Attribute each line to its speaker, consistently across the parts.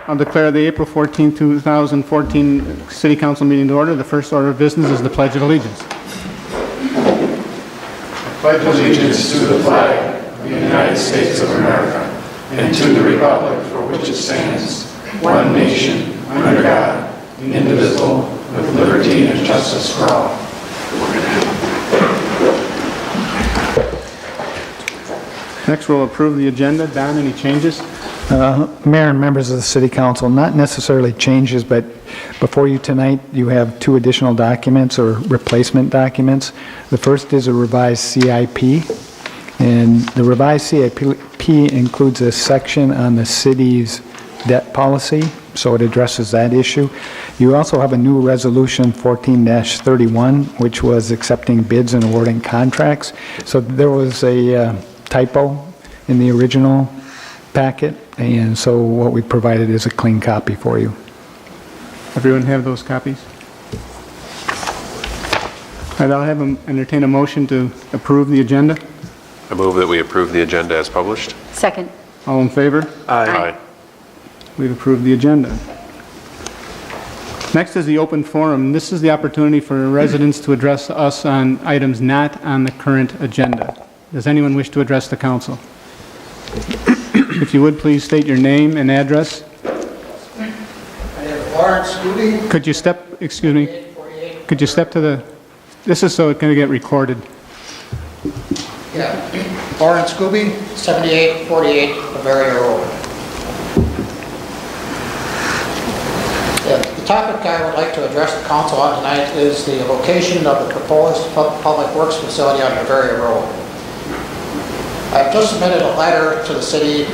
Speaker 1: I'll declare the April 14, 2014 City Council meeting to order. The first order of business is the Pledge of Allegiance.
Speaker 2: Pledge allegiance to the flag of the United States of America and to the republic for which it stands, one nation, under God, indivisible, with liberty and justice for all.
Speaker 1: Next, we'll approve the agenda. Don, any changes?
Speaker 3: Mayor and members of the City Council, not necessarily changes, but before you tonight, you have two additional documents or replacement documents. The first is a revised CIP, and the revised CIP includes a section on the city's debt policy, so it addresses that issue. You also have a new resolution 14-31, which was accepting bids and awarding contracts. So there was a typo in the original packet, and so what we provided is a clean copy for you.
Speaker 1: Everyone have those copies? All right, I'll entertain a motion to approve the agenda.
Speaker 4: I move that we approve the agenda as published.
Speaker 5: Second.
Speaker 1: All in favor?
Speaker 4: Aye.
Speaker 1: We've approved the agenda. Next is the open forum. This is the opportunity for residents to address us on items not on the current agenda. Does anyone wish to address the council? If you would, please state your name and address.
Speaker 6: Lawrence Scooby.
Speaker 1: Could you step to the, this is so it can get recorded.
Speaker 6: Yeah. Lawrence Scooby, 7848 Bavaria Road. Yeah, the topic I would like to address the council on tonight is the location of the proposed public works facility on Bavaria Road. I've just submitted a letter to the city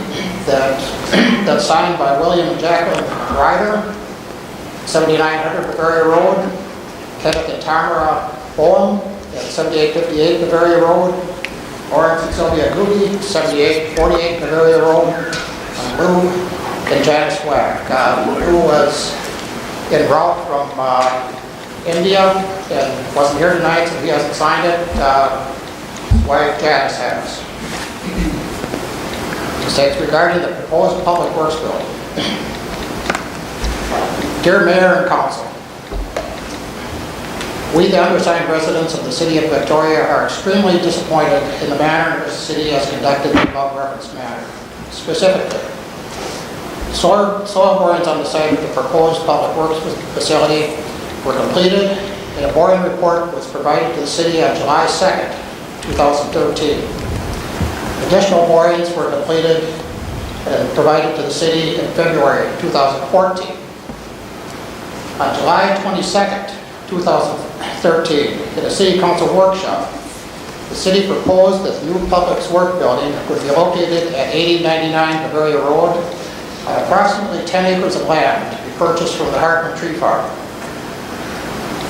Speaker 6: that's signed by William and Jacqueline Ryder, 7900 Bavaria Road, Kenneth and Tamara Bowen at 7858 Bavaria Road, Lawrence and Sylvia Goody, 7848 Bavaria Road, and Lou and Janice Wack. Lou was en route from India and wasn't here tonight, so he hasn't signed it. His wife Janice has. It states regarding the proposed public works building. Dear Mayor and Council, we, the undersigned residents of the City of Victoria, are extremely disappointed in the manner the city has conducted the above referenced matter. Specifically, soil borings on the site of the proposed public works facility were completed, and a boring report was provided to the city on July 2nd, 2013. Additional borings were completed and provided to the city in February 2014. On July 22nd, 2013, in a City Council workshop, the city proposed that the new public works building would be located at 8099 Bavaria Road on approximately 10 acres of land to be purchased from the Hartman Tree Farm.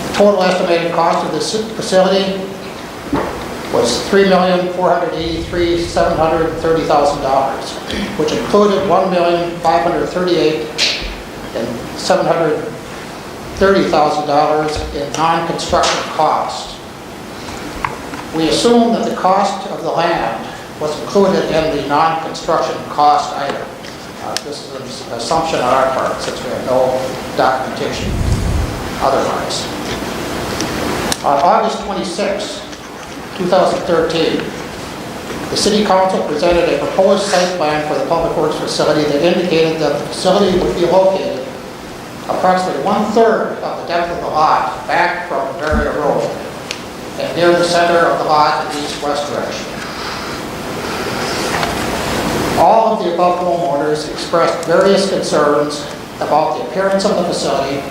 Speaker 6: The total estimated cost of this facility was $3,483,730,000, which included $1,538,730,000 in non-construction costs. We assume that the cost of the land was included in the non-construction cost item. This is an assumption on our part since we have no documentation otherwise. On August 26, 2013, the City Council presented a proposed site plan for the Public Works facility that indicated that the facility would be located approximately 1/3 of the depth of the lot back from Bavaria Road and near the center of the lot in east-west direction. All of the above homeowners expressed various concerns about the appearance of the facility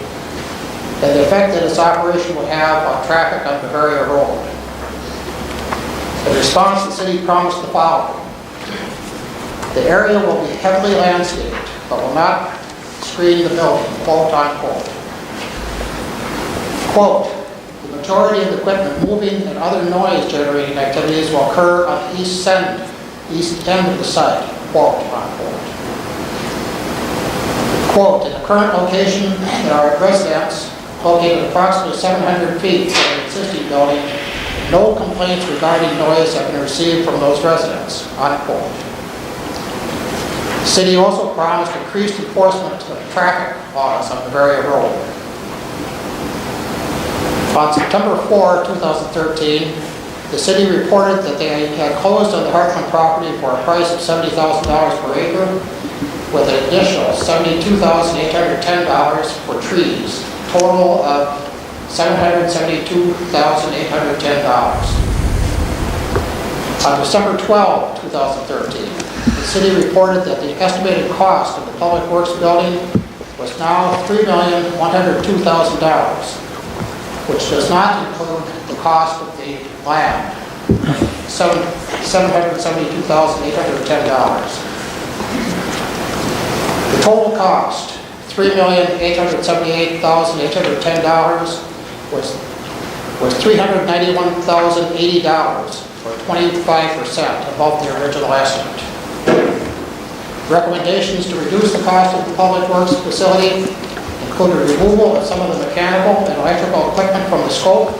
Speaker 6: and the effect that its operation would have on traffic on Bavaria Road. In response, the city promised the following. The area will be heavily landscaped, but will not screen the building, quote unquote. Quote, the majority of the equipment moving and other noise generating activities will occur on the east end of the site, quote unquote. Quote, in the current location, there are residents located approximately 700 feet from the existing building. No complaints regarding noise have been received from those residents, unquote. The city also promised increased enforcement of traffic laws on Bavaria Road. On September 4, 2013, the city reported that they had closed on the Hartman property for a price of $70,000 per acre, with an additional $72,810 for trees, total of $772,810. On December 12, 2013, the city reported that the estimated cost of the Public Works building was now $3,102,000, which does not include the cost of the land, $772,810. The total cost, $3,878,810, was $391,080, or 25% above the original estimate. Recommendations to reduce the cost of the Public Works facility included removal of some of the mechanical and electrical equipment from the scope,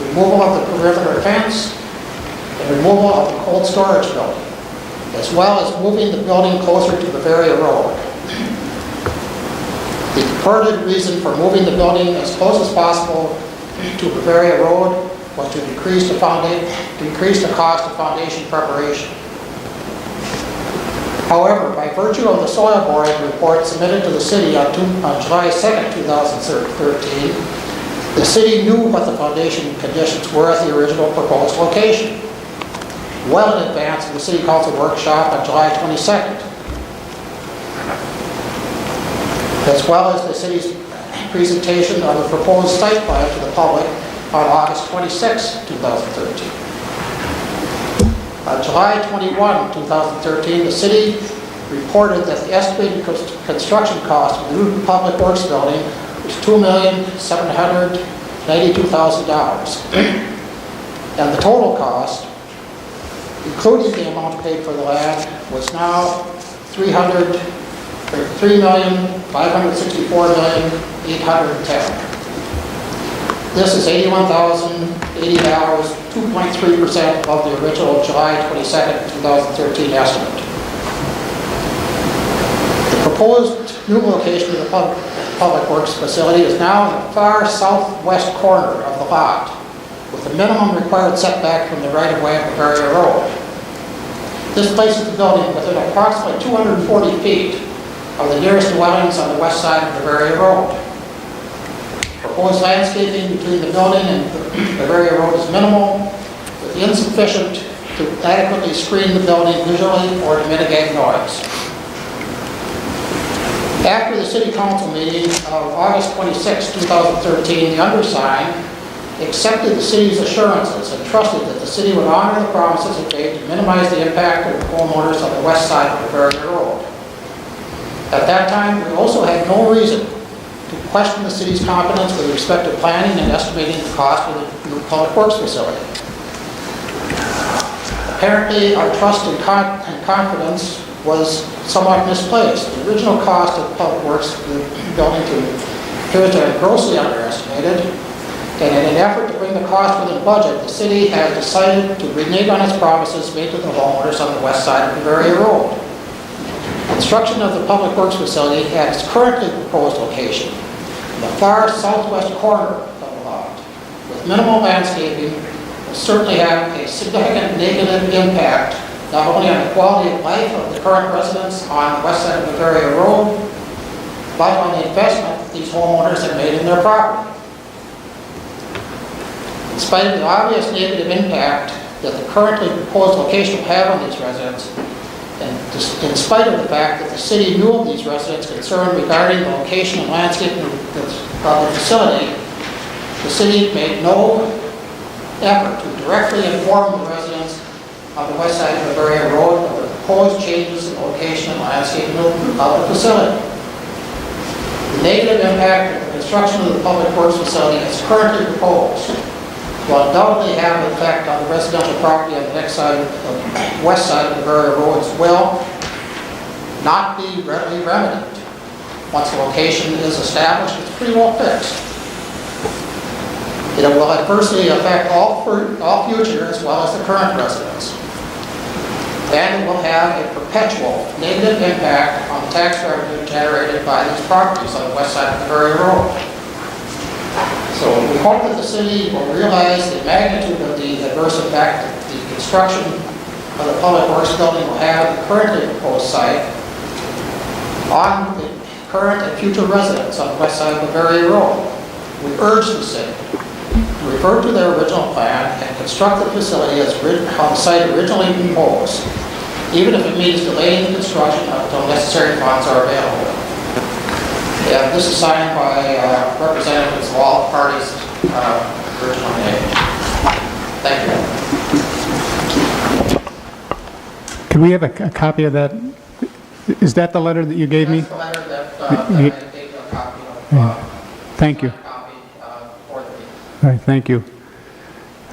Speaker 6: removal of the perimeter fence, and removal of the cold storage building, as well as moving the building closer to Bavaria Road. The purported reason for moving the building as close as possible to Bavaria Road was to decrease the cost of foundation preparation. However, by virtue of the soil boring report submitted to the city on July 2nd, 2013, the city knew what the foundation conditions were at the original proposed location, well in advance of the City Council workshop on July 22nd, as well as the city's presentation of the proposed site plan to the public on August 26, 2013. On July 21, 2013, the city reported that the estimated construction cost of the new Public Works building was $2,792,000. And the total cost, including the amount paid for the land, was now $3,564,810. This is $81,080, 2.3% above the original July 22nd, 2013 estimate. The proposed new location of the Public Works facility is now in the far southwest corner of the lot, with the minimum required setback from the right-of-way of Bavaria Road. This places the building within approximately 240 feet of the nearest dwellings on the west side of Bavaria Road. Proposed landscaping between the building and Bavaria Road is minimal, but insufficient to adequately screen the building visually or to mitigate noise. After the City Council meeting of August 26, 2013, the undersigned accepted the city's assurances and trusted that the city would honor the promises it made to minimize the impact of the homeowners on the west side of Bavaria Road. At that time, we also had no reason to question the city's competence with respect to planning and estimating the cost of the new Public Works facility. Apparently, our trust and confidence was somewhat misplaced. The original cost of the Public Works building appears to have grossly underestimated, and in an effort to bring the cost within budget, the city has decided to renege on its promises made to the homeowners on the west side of Bavaria Road. Construction of the Public Works facility at its currently proposed location, in the far southwest corner of the lot, with minimal landscaping, will certainly have a significant negative impact not only on the quality of life of the current residents on the west side of Bavaria Road, but on the investment that these homeowners have made in their property. In spite of the obvious negative impact that the currently proposed location will have on these residents, and in spite of the fact that the city knew of these residents' concern regarding the location and landscaping of the facility, the city made no effort to directly inform the residents on the west side of Bavaria Road of the proposed changes in location and landscaping of the facility. The negative impact of the construction of the Public Works facility as currently proposed will undoubtedly have an effect on the residential property on the next side of the west side of the Bavaria Road as well, not be readily remedied. Once the location is established, it's pretty well fixed. It will adversely affect all future as well as the current residents. then it will have a perpetual negative impact on the tax revenue generated by these properties on the west side of the Ferry Road. So we hope that the city will realize the magnitude of the adverse impact that the construction of the Public Works building will have at the currently proposed site on the current and future residents on the west side of the Ferry Road. We urge the city to refer to their original plan and construct the facility as on the site originally proposed, even if it means delaying the construction until necessary funds are available. Yeah, this is signed by representatives of all parties originally named. Thank you.
Speaker 1: Could we have a copy of that? Is that the letter that you gave me?
Speaker 6: That's the letter that I gave you a copy of.
Speaker 1: Thank you.
Speaker 6: Copy for the meeting.
Speaker 1: All right, thank you.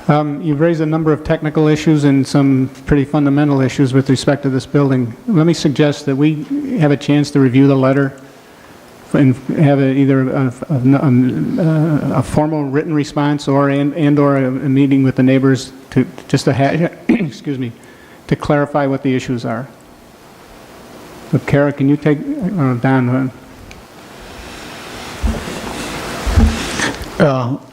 Speaker 1: You've raised a number of technical issues and some pretty fundamental issues with respect to this building. Let me suggest that we have a chance to review the letter and have either a formal written response or a meeting with the neighbors to just to have, excuse me, to clarify what the issues are. So Kara, can you take, Don?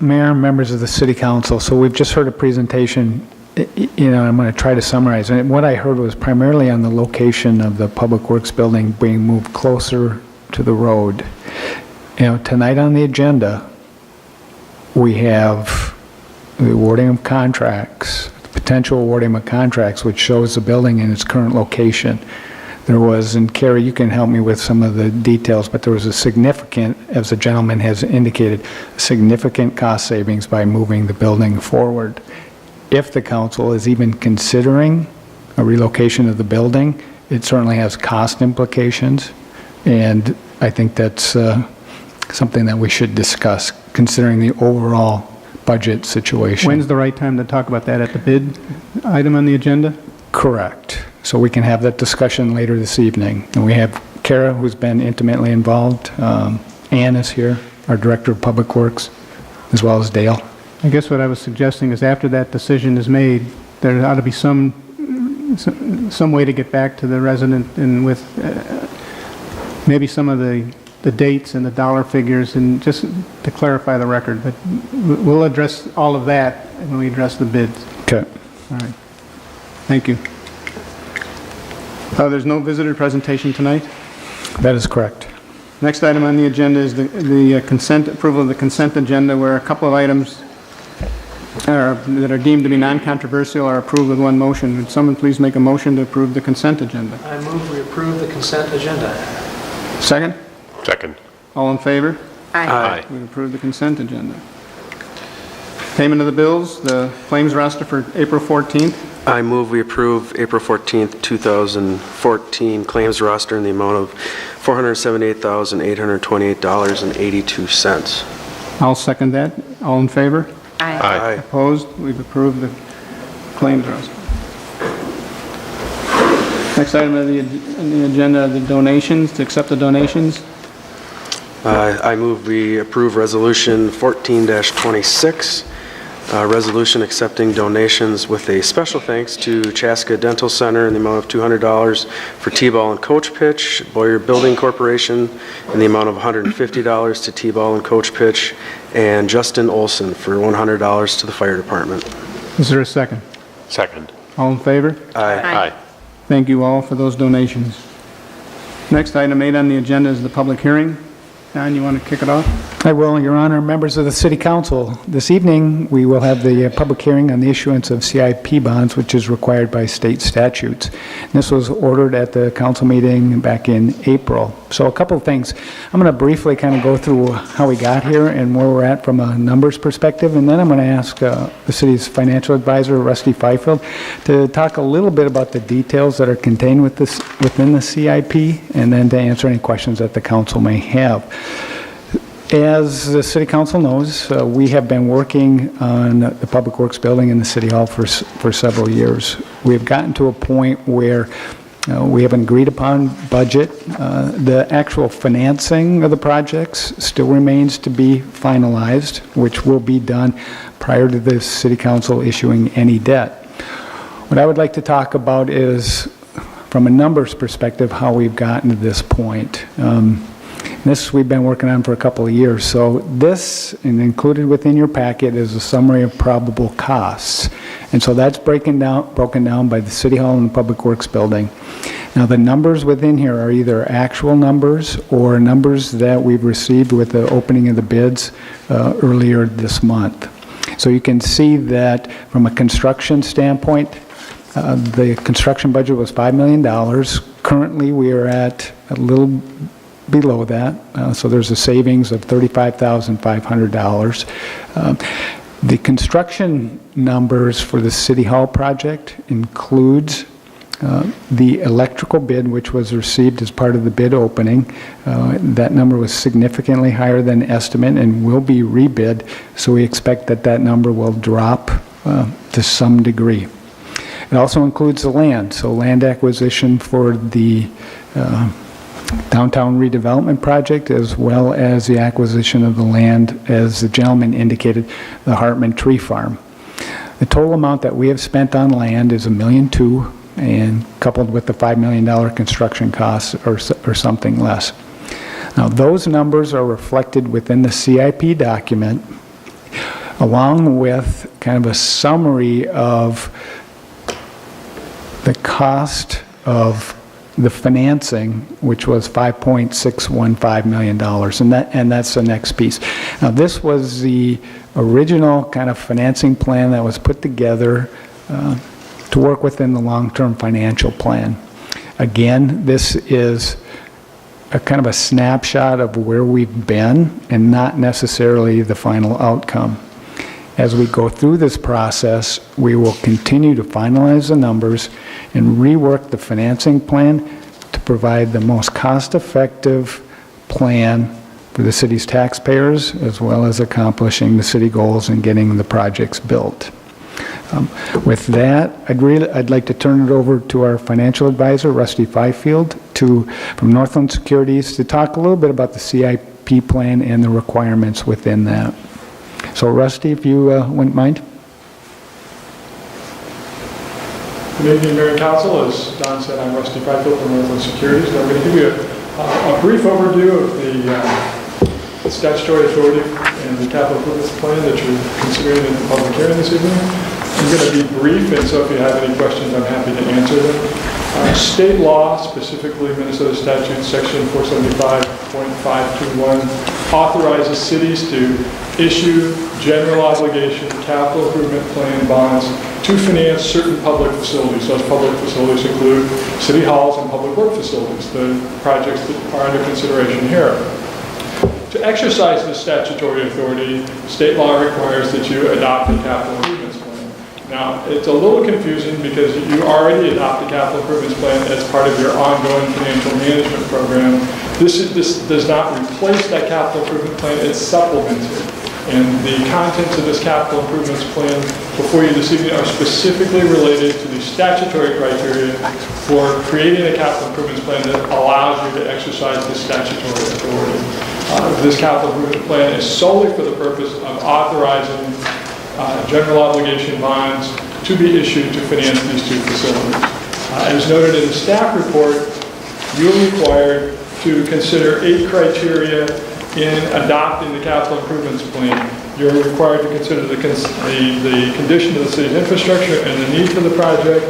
Speaker 3: Mayor and members of the City Council, so we've just heard a presentation, I'm going to try to summarize. And what I heard was primarily on the location of the Public Works building being moved closer to the road. Tonight on the agenda, we have the awarding of contracts, potential awarding of contracts, which shows the building in its current location. There was, and Carrie, you can help me with some of the details, but there was a significant, as the gentleman has indicated, significant cost savings by moving the building forward. If the council is even considering a relocation of the building, it certainly has cost implications, and I think that's something that we should discuss, considering the overall budget situation.
Speaker 1: When's the right time to talk about that? At the bid item on the agenda?
Speaker 3: Correct. So we can have that discussion later this evening. And we have Kara, who's been intimately involved. Ann is here, our Director of Public Works, as well as Dale.
Speaker 1: I guess what I was suggesting is after that decision is made, there ought to be some way to get back to the resident and with maybe some of the dates and the dollar figures and just to clarify the record. But we'll address all of that when we address the bids.
Speaker 3: Okay.
Speaker 1: All right. Thank you. There's no visitor presentation tonight?
Speaker 3: That is correct.
Speaker 1: Next item on the agenda is the approval of the consent agenda, where a couple of items that are deemed to be non-controversial are approved with one motion. Would someone please make a motion to approve the consent agenda?
Speaker 5: I move we approve the consent agenda.
Speaker 1: Second?
Speaker 4: Second.
Speaker 1: All in favor?
Speaker 4: Aye.
Speaker 1: We approve the consent agenda. Payment of the bills, the claims roster for April 14th.
Speaker 7: I move we approve April 14th, 2014 claims roster in the amount of $478,828.82.
Speaker 1: I'll second that. All in favor?
Speaker 4: Aye.
Speaker 1: Opposed? We've approved the claims roster. Next item on the agenda are the donations, to accept the donations.
Speaker 7: I move we approve Resolution 14-26, resolution accepting donations with a special thanks to Chaska Dental Center in the amount of $200 for T-ball and coach pitch, Boyer Building Corporation in the amount of $150 to T-ball and coach pitch, and Justin Olson for $100 to the fire department.
Speaker 1: Is there a second?
Speaker 4: Second.
Speaker 1: All in favor?
Speaker 4: Aye.
Speaker 1: Thank you all for those donations. Next item 8 on the agenda is the public hearing. Don, you want to kick it off?
Speaker 3: I will, Your Honor. Members of the City Council, this evening we will have the public hearing on the issuance of CIP bonds, which is required by state statutes. This was ordered at the council meeting back in April. So a couple of things. I'm going to briefly kind of go through how we got here and where we're at from a numbers perspective, and then I'm going to ask the city's financial advisor, Rusty Fifield, to talk a little bit about the details that are contained within the CIP, and then to answer any questions that the council may have. As the City Council knows, we have been working on the Public Works building in the City Hall for several years. We have gotten to a point where we have an agreed upon budget. The actual financing of the projects still remains to be finalized, which will be done prior to the City Council issuing any debt. What I would like to talk about is from a numbers perspective, how we've gotten to this point. This we've been working on for a couple of years. So this, and included within your packet, is a summary of probable costs. And so that's broken down by the City Hall and the Public Works Building. Now, the numbers within here are either actual numbers or numbers that we've received with the opening of the bids earlier this month. So you can see that from a construction standpoint, the construction budget was $5 million. Currently, we are at a little below that, so there's a savings of $35,500. The construction numbers for the City Hall project includes the electrical bid, which was received as part of the bid opening. That number was significantly higher than estimate and will be rebid, so we expect that that number will drop to some degree. It also includes the land, so land acquisition for the downtown redevelopment project, as well as the acquisition of the land, as the gentleman indicated, the Hartman Tree Farm. The total amount that we have spent on land is $1.2 million, and coupled with the $5 million construction costs or something less. Now, those numbers are reflected within the CIP document, along with kind of a summary of the cost of the financing, which was $5.615 million, and that's the next piece. Now, this was the original kind of financing plan that was put together to work within the long-term financial plan. Again, this is a kind of a snapshot of where we've been and not necessarily the final outcome. As we go through this process, we will continue to finalize the numbers and rework the financing plan to provide the most cost-effective plan for the city's taxpayers, as well as accomplishing the city goals and getting the projects built. With that, I'd like to turn it over to our financial advisor, Rusty Fifield, from Northland Securities, to talk a little bit about the CIP plan and the requirements within that. So, Rusty, if you wouldn't mind.
Speaker 8: Good evening, Mayor and Council. As Don said, I'm Rusty Fifield from Northland Securities. I'm going to give you a brief overview of the statutory authority and the capital improvements plan that you're considering in the public hearing this evening. I'm going to be brief, and so if you have any questions, I'm happy to answer them. State law, specifically Minnesota Statute Section 475.521, authorizes cities to issue general obligation capital improvement plan bonds to finance certain public facilities. Those public facilities include city halls and public work facilities, the projects that are under consideration here. To exercise this statutory authority, state law requires that you adopt a capital improvements plan. Now, it's a little confusing because you already adopt a capital improvements plan as part of your ongoing financial management program. This does not replace that capital improvement plan, it supplements it. And the contents of this capital improvements plan before you this evening are specifically related to the statutory criteria for creating a capital improvements plan that allows you to exercise this statutory authority. This capital improvement plan is solely for the purpose of authorizing general obligation bonds to be issued to finance these two facilities. As noted in the staff report, you're required to consider 8 criteria in adopting the capital improvements plan. You're required to consider the condition of the city's infrastructure and the need for the project,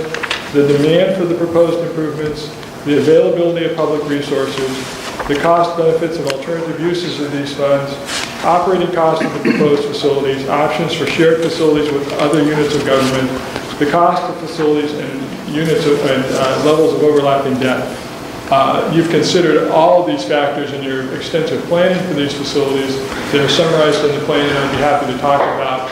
Speaker 8: the demand for the proposed improvements, the availability of public resources, the cost benefits and alternative uses of these funds, operating costs of the proposed facilities, options for shared facilities with other units of government, the cost of facilities and units and levels of overlapping debt. You've considered all of these factors in your extensive planning for these facilities. They're summarized in the plan, and I'd be happy to talk about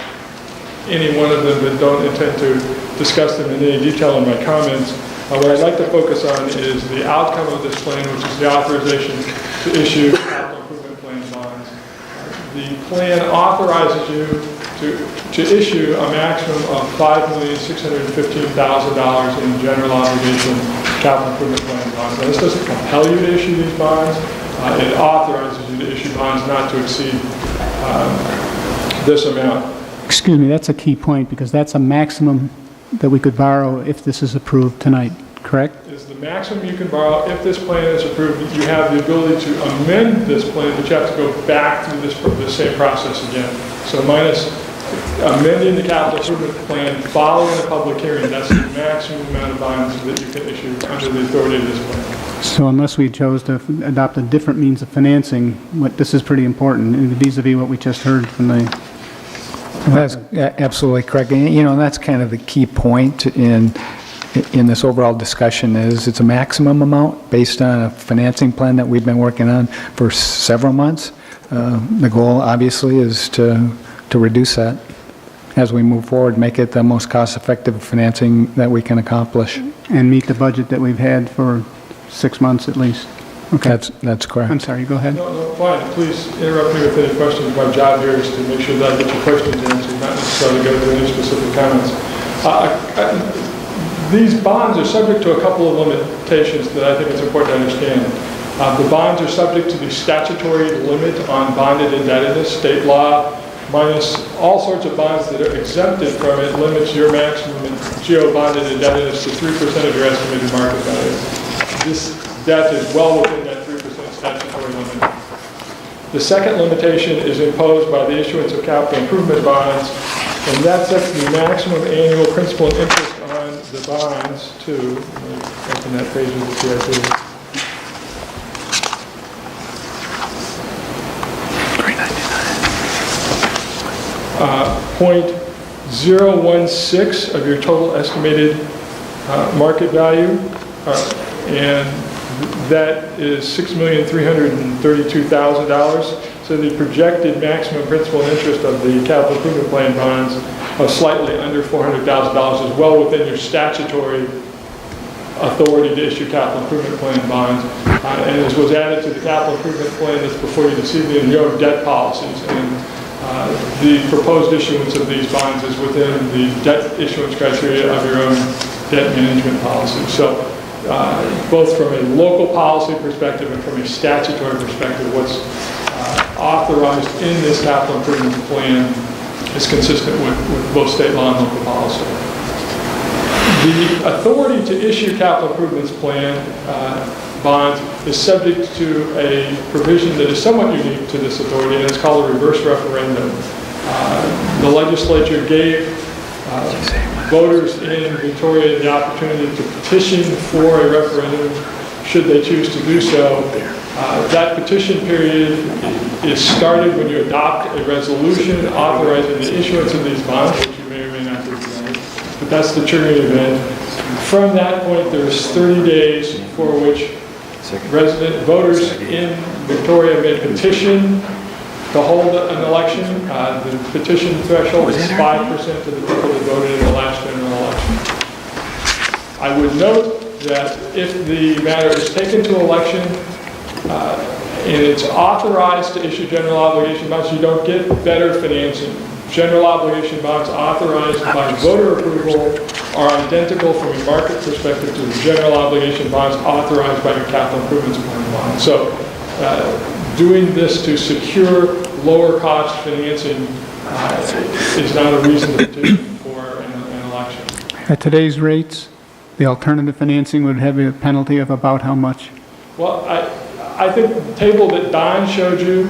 Speaker 8: any one of them, but don't intend to discuss them in any detail in my comments. What I'd like to focus on is the outcome of this plan, which is the authorization to issue capital improvement plan bonds. The plan authorizes you to issue a maximum of $5,615,000 in general obligation capital improvement plan bonds. Now, this doesn't compel you to issue these bonds. It authorizes you to issue bonds not to exceed this amount.
Speaker 1: Excuse me, that's a key point, because that's a maximum that we could borrow if this is approved tonight, correct?
Speaker 8: It is the maximum you can borrow. If this plan is approved, you have the ability to amend this plan, but you have to go back through this same process again. So minus amending the capital improvement plan following a public hearing, that's the maximum amount of bonds that you can issue under the authority of this plan.
Speaker 1: So unless we chose to adopt a different means of financing, this is pretty important vis-à-vis what we just heard from the...
Speaker 3: That's absolutely correct. And, you know, that's kind of the key point in this overall discussion is it's a maximum amount based on a financing plan that we've been working on for several months. The goal, obviously, is to reduce that as we move forward, make it the most cost-effective financing that we can accomplish.
Speaker 1: And meet the budget that we've had for 6 months at least. Okay.
Speaker 3: That's correct.
Speaker 1: I'm sorry, go ahead.
Speaker 8: No, fine. Please interrupt me with any questions. My job here is to make sure that I get your questions answered, not necessarily go to any specific comments. These bonds are subject to a couple of limitations that I think it's important to understand. The bonds are subject to the statutory limit on bonded indebtedness. State law, minus all sorts of bonds that are exempted from it, limits your maximum geo-bonded indebtedness to 3% of your estimated market value. This debt is well within that 3% statutory limit. The second limitation is imposed by the issuance of capital improvement bonds, and that sets the maximum annual principal and interest on the bonds to, let me open that page of the CIP. .016 of your total estimated market value, and that is $6,332,000. So the projected maximum principal and interest of the capital improvement plan bonds of slightly under $400,000 is well within your statutory authority to issue capital improvement plan bonds. And as was added to the capital improvement plan that's before you this evening, your own debt policies. And the proposed issuance of these bonds is within the debt issuance criteria of your own debt management policy. So both from a local policy perspective and from a statutory perspective, what's authorized in this capital improvement plan is consistent with both state law and local policy. The authority to issue capital improvements plan bonds is subject to a provision that is somewhat unique to this authority, and it's called a reverse referendum. The legislature gave voters in Victoria the opportunity to petition for a referendum should they choose to do so. That petition period is started when you adopt a resolution authorizing the issuance of these bonds, which you may or may not do tonight, but that's the triggering event. From that point, there's 30 days for which resident voters in Victoria may petition to hold an election. The petition threshold is 5% of the people that voted in the last general election. I would note that if the matter is taken to election and it's authorized to issue general obligation bonds, you don't get better financing. General obligation bonds authorized by voter approval are identical from a market perspective to the general obligation bonds authorized by your capital improvements plan bond. So doing this to secure lower cost financing is not a reason to petition for an election.
Speaker 1: At today's rates, the alternative financing would have a penalty of about how much?
Speaker 8: Well, I think the table that Don showed you,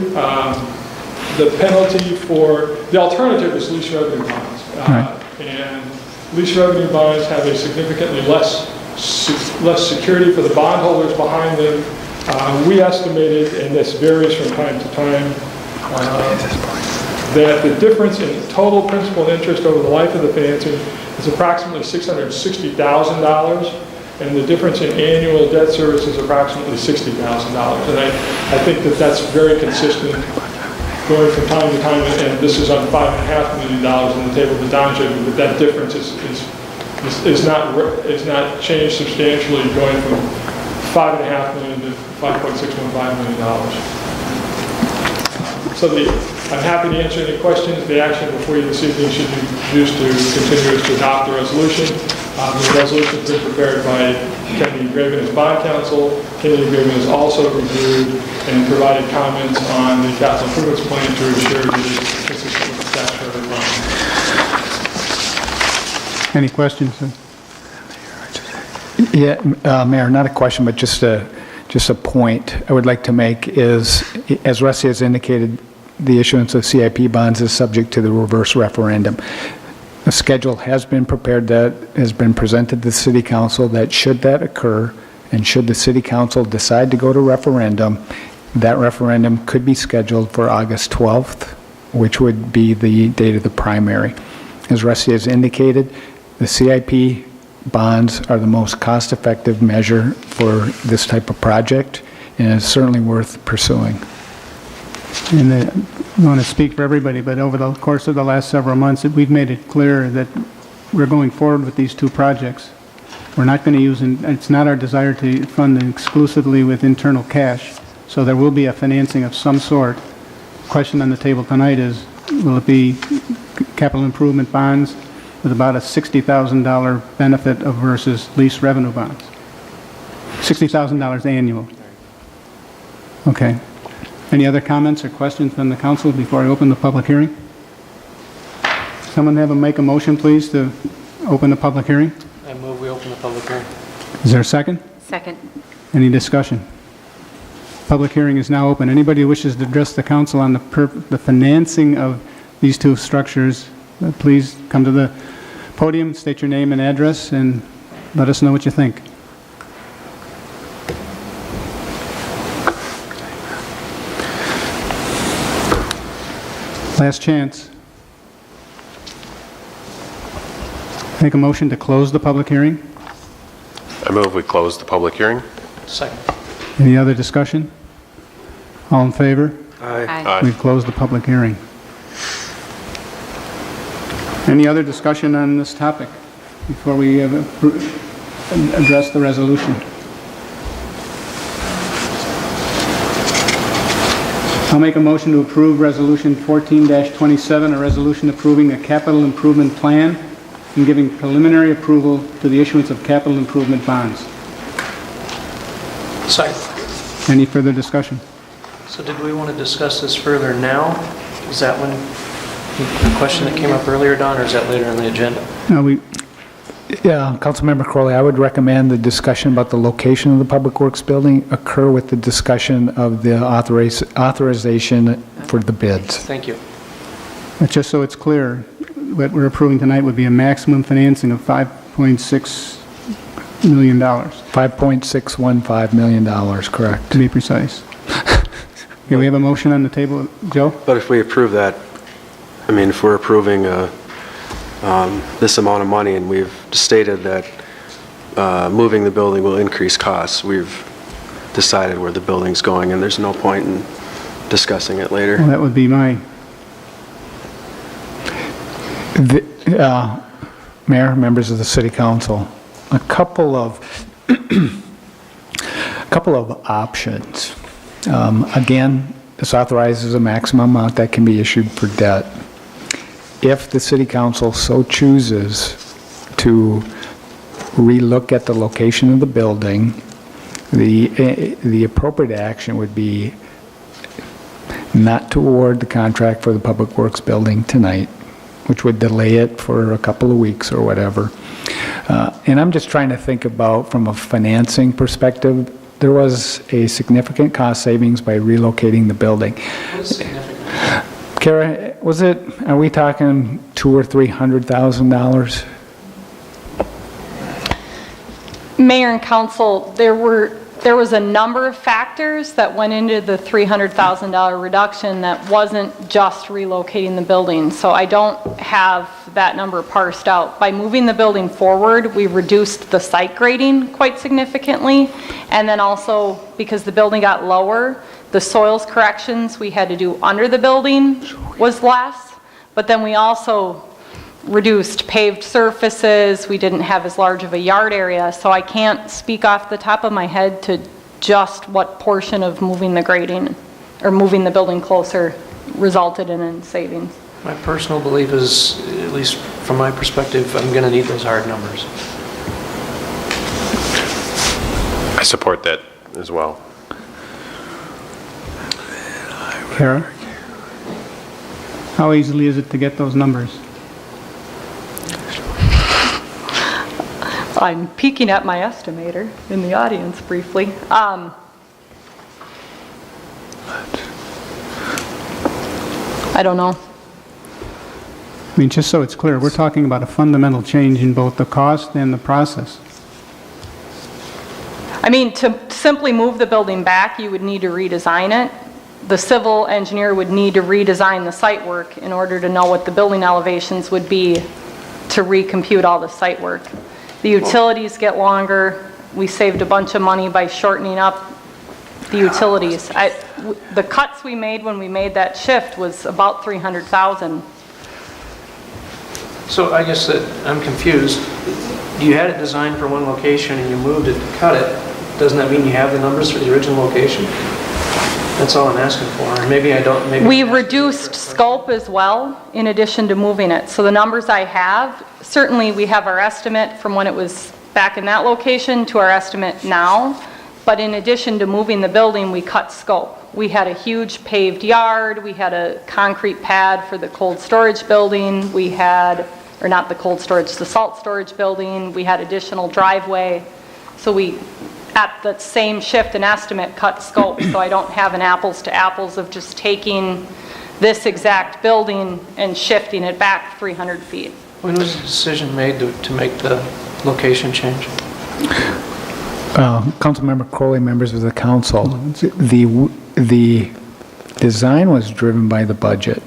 Speaker 8: the penalty for, the alternative is lease revenue bonds.
Speaker 1: Right.
Speaker 8: And lease revenue bonds have a significantly less security for the bondholders behind them. We estimated, and this varies from time to time, that the difference in total principal and interest over the life of the financing is approximately $660,000, and the difference in annual debt service is approximately $60,000. And I think that that's very consistent going from time to time, and this is on $5.5 million in the table that Don showed you, but that difference is not changed substantially going from $5.5 million to $5.615 million. So I'm happy to answer any questions. The action before you this evening should be used to continue to adopt the resolution. The resolution has been prepared by Kennedy Graven as bond counsel. Kennedy Graven has also reviewed and provided comments on the capital improvements plan to ensure that it is consistent with the statutory requirements.
Speaker 1: Any questions?
Speaker 3: Yeah, Mayor, not a question, but just a point I would like to make is, as Rusty has indicated, the issuance of CIP bonds is subject to the reverse referendum. A schedule has been prepared that has been presented to the City Council that should that occur, and should the City Council decide to go to referendum, that referendum could be scheduled for August 12th, which would be the date of the primary. As Rusty has indicated, the CIP bonds are the most cost-effective measure for this type of project, and it's certainly worth pursuing.
Speaker 1: And I want to speak for everybody, but over the course of the last several months, we've made it clear that we're going forward with these two projects. We're not going to use, it's not our desire to fund them exclusively with internal cash, so there will be a financing of some sort. The question on the table tonight is, will it be capital improvement bonds with about a $60,000 benefit of versus lease revenue bonds? $60,000 annual. Okay. Any other comments or questions from the council before I open the public hearing? Someone make a motion, please, to open the public hearing?
Speaker 5: I move we open the public hearing.
Speaker 1: Is there a second?
Speaker 9: Second.
Speaker 1: Any discussion? Public hearing is now open. Anybody who wishes to address the council on the financing of these two structures, please come to the podium, state your name and address, and let us know what you think. Last chance. Make a motion to close the public hearing.
Speaker 4: I move we close the public hearing.
Speaker 5: Second.
Speaker 1: Any other discussion? All in favor?
Speaker 7: Aye.
Speaker 4: Aye.
Speaker 1: We've closed the public hearing. Any other discussion on this topic before we address the resolution? I'll make a motion to approve Resolution 14-27, a resolution approving a capital improvement plan and giving preliminary approval to the issuance of capital improvement bonds.
Speaker 5: Second.
Speaker 1: Any further discussion?
Speaker 5: So did we want to discuss this further now? Is that when, the question that came up earlier, Don, or is that later on the agenda?
Speaker 1: No,
Speaker 3: Yeah, Councilmember Crowley, I would recommend the discussion about the location of the Public Works building occur with the discussion of the authorization for the bids.
Speaker 5: Thank you.
Speaker 1: but just so it's clear, what we're approving tonight would be a maximum financing of $5.6 million,
Speaker 3: $5.615 million, correct.
Speaker 1: to be precise. Okay, we have a motion on the table. Joe?
Speaker 7: But if we approve that, I mean, if we're approving this amount of money and we've stated that moving the building will increase costs, we've decided where the building's going and there's no point in discussing it later.
Speaker 1: Well, that would be my...
Speaker 3: Mayor, members of the City Council, a couple of options. Again, this authorizes a maximum amount that can be issued for debt. If the City Council so chooses to relook at the location of the building, the appropriate action would be not to award the contract for the Public Works building tonight, which would delay it for a couple of weeks or whatever. And I'm just trying to think about, from a financing perspective, there was a significant cost savings by relocating the building.
Speaker 5: What is significant?
Speaker 3: Kara, are we talking $200,000 or $300,000?
Speaker 9: Mayor and council, there was a number of factors that went into the $300,000 reduction that wasn't just relocating the building. So I don't have that number parsed out. By moving the building forward, we reduced the site grading quite significantly. And then also, because the building got lower, the soils corrections we had to do under the building was less. But then we also reduced paved surfaces. We didn't have as large of a yard area. So I can't speak off the top of my head to just what portion of moving the grading or moving the building closer resulted in savings.
Speaker 5: My personal belief is, at least from my perspective, I'm going to need those hard numbers.
Speaker 4: I support that as well.
Speaker 1: Kara? How easily is it to get those numbers?
Speaker 9: I'm peeking at my estimator in the audience briefly. I don't know.
Speaker 1: I mean, just so it's clear, we're talking about a fundamental change in both the cost and the process.
Speaker 9: I mean, to simply move the building back, you would need to redesign it. The civil engineer would need to redesign the site work in order to know what the building elevations would be to recompute all the site work. The utilities get longer. We saved a bunch of money by shortening up the utilities. The cuts we made when we made that shift was about $300,000.
Speaker 5: So I guess that I'm confused. You had it designed for one location and you moved it to cut it. Doesn't that mean you have the numbers for the original location? That's all I'm asking for. And maybe I don't, maybe...
Speaker 9: We reduced scope as well, in addition to moving it. So the numbers I have, certainly we have our estimate from when it was back in that location to our estimate now. But in addition to moving the building, we cut scope. We had a huge paved yard. We had a concrete pad for the cold storage building. We had, or not the cold storage, the salt storage building. We had additional driveway. So we, at the same shift and estimate, cut scope. So I don't have an apples to apples of just taking this exact building and shifting it back 300 feet.
Speaker 5: When was the decision made to make the location change?
Speaker 3: Councilmember Crowley, members of the council, the design was driven by the budget.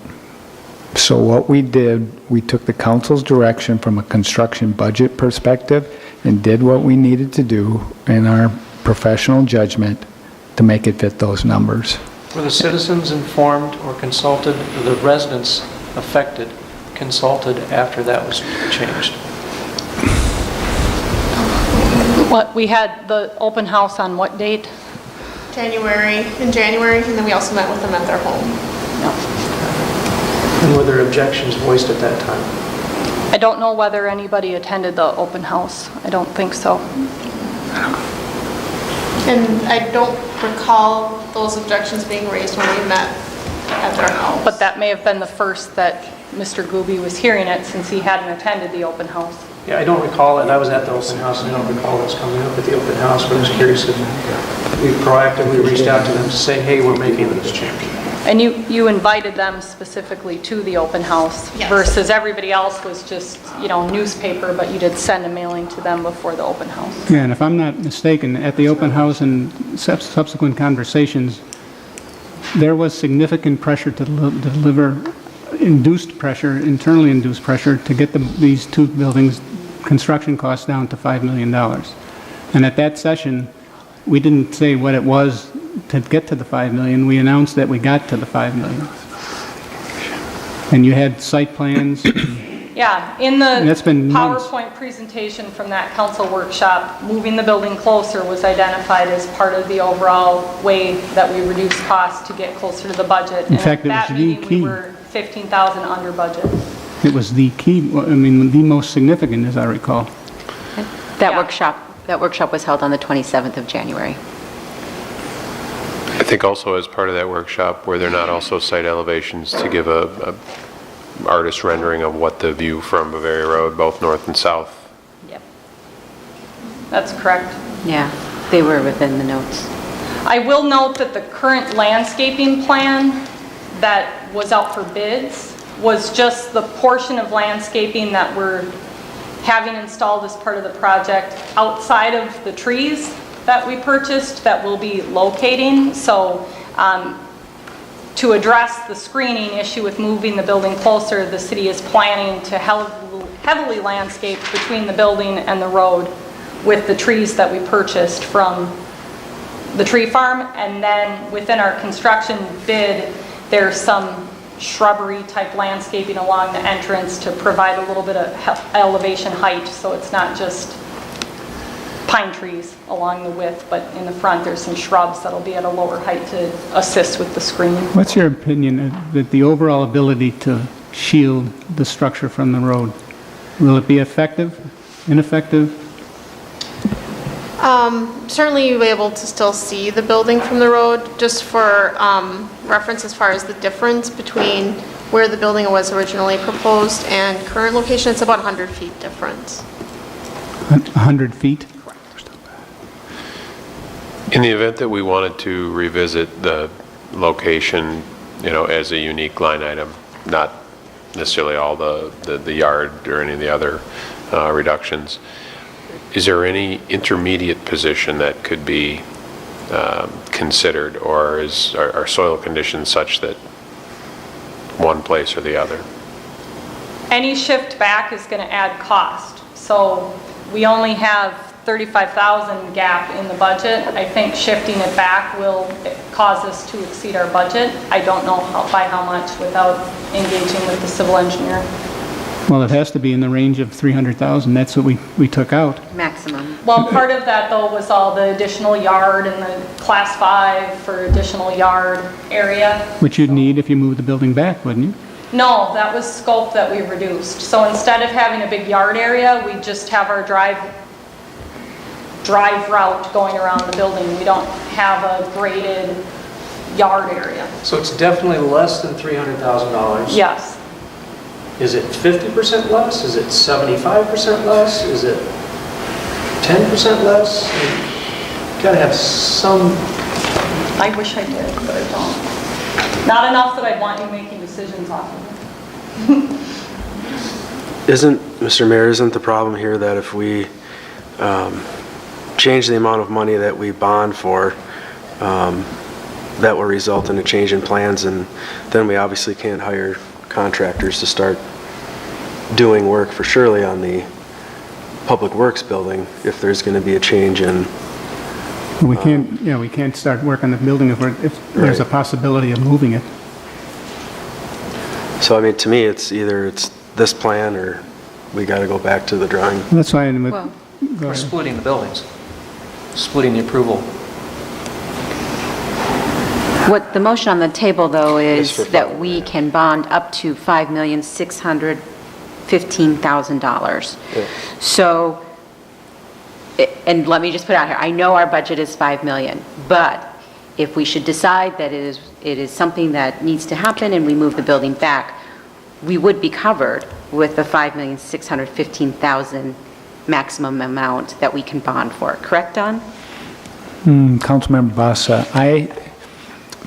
Speaker 3: So what we did, we took the council's direction from a construction budget perspective and did what we needed to do in our professional judgment to make it fit those numbers.
Speaker 5: Were the citizens informed or consulted, or the residents affected consulted after that was changed?
Speaker 9: What, we had the open house on what date?
Speaker 10: in January, and then we also met with them at their home.
Speaker 5: And were there objections voiced at that time?
Speaker 9: I don't know whether anybody attended the open house. I don't think so.
Speaker 10: And I don't recall those objections being raised when we met at their house.
Speaker 9: But that may have been the first that Mr. Gooby was hearing it, since he hadn't attended the open house.
Speaker 5: Yeah, I don't recall it. I was at the open house, and I don't recall this coming up at the open house, but I was curious if we proactively reached out to them to say, hey, we're making this change.
Speaker 9: And you invited them specifically to the open house?
Speaker 10: Yes.
Speaker 9: Versus everybody else was just, newspaper, but you did send a mailing to them before the open house?
Speaker 1: Yeah, and if I'm not mistaken, at the open house and subsequent conversations, there was significant pressure to deliver internally induced pressure to get these two buildings' construction costs down to $5 million. And at that session, we didn't say what it was to get to the $5 million. We announced that we got to the $5 million. And you had site plans.
Speaker 9: Yeah, in the
Speaker 1: That's been months.
Speaker 9: PowerPoint presentation from that council workshop, moving the building closer was identified as part of the overall way that we reduce costs to get closer to the budget.
Speaker 1: In fact, it was
Speaker 9: And at that
Speaker 1: the
Speaker 9: meeting,
Speaker 1: key.
Speaker 9: we were 15,000 under budget.
Speaker 1: It was the key, the most significant, as I recall.
Speaker 11: That
Speaker 9: Yeah.
Speaker 11: workshop was held on the 27th of January.
Speaker 4: I think also as part of that workshop, were there not also site elevations to give a artist rendering of what the view from Bavaria Road, both north and south?
Speaker 9: Yep. That's correct.
Speaker 11: Yeah, they were within the notes.
Speaker 9: I will note that the current landscaping plan that was out for bids was just the portion of landscaping that we're having installed as part of the project outside of the trees that we purchased that we'll be locating. So to address the screening issue with moving the building closer, the city is planning to heavily landscape between the building and the road with the trees that we purchased from the tree farm. And then within our construction bid, there's some shrubbery type landscaping along the entrance to provide a little bit of elevation height, so it's not just pine trees along the width, but in the front there's some shrubs that'll be at a lower height to assist with the screening.
Speaker 1: What's your opinion that the overall ability to shield the structure from the road? Will it be effective, ineffective?
Speaker 10: Certainly you'll be able to still see the building from the road. Just for reference as far as the difference between where the building was originally proposed and current location, it's about 100 feet difference.
Speaker 1: 100 feet?
Speaker 4: In the event that we wanted to revisit the location, as a unique line item, not necessarily all the yard or any of the other reductions, is there any intermediate position that could be considered, or are soil conditions such that one place or the other?
Speaker 9: Any shift back is going to add cost. So we only have 35,000 gap in the budget. I think shifting it back will cause us to exceed our budget. I don't know by how much without engaging with the civil engineer.
Speaker 1: Well, it has to be in the range of 300,000. That's what we took out.
Speaker 11: Maximum.
Speaker 9: Well, part of that though was all the additional yard and the class 5 for additional yard area.
Speaker 1: Which you'd need if you moved the building back, wouldn't you?
Speaker 9: No, that was scope that we reduced. So instead of having a big yard area, we just have our drive route going around the building. We don't have a graded yard area.
Speaker 5: So it's definitely less than $300,000?
Speaker 9: Yes.
Speaker 5: Is it 50% less? Is it 75% less? Is it 10% less? You gotta have some...
Speaker 9: I wish I did, but I don't. Not enough that I'd want you making decisions off of it.
Speaker 7: Mr. Mayor, isn't the problem here that if we change the amount of money that we bond for, that will result in a change in plans, and then we obviously can't hire contractors to start doing work for Shirley on the Public Works building if there's going to be a change in...
Speaker 1: We can't start work on the building if there's a possibility of moving it.
Speaker 7: So, I mean, to me, it's either this plan or we got to go back to the drawing.
Speaker 1: That's why I'm...
Speaker 11: Well,
Speaker 5: We're splitting the buildings, splitting the approval.
Speaker 11: what the motion on the table, though,
Speaker 7: Is
Speaker 11: is
Speaker 7: for
Speaker 11: that
Speaker 7: $5
Speaker 11: we can bond up to $5,615,000.
Speaker 7: Yeah.
Speaker 11: So, and let me just put it out here, I know our budget is $5 million, but if we should decide that it is something that needs to happen and we move the building back, we would be covered with the $5,615,000 maximum amount that we can bond for. Correct, Don?
Speaker 3: Councilmember Bassa,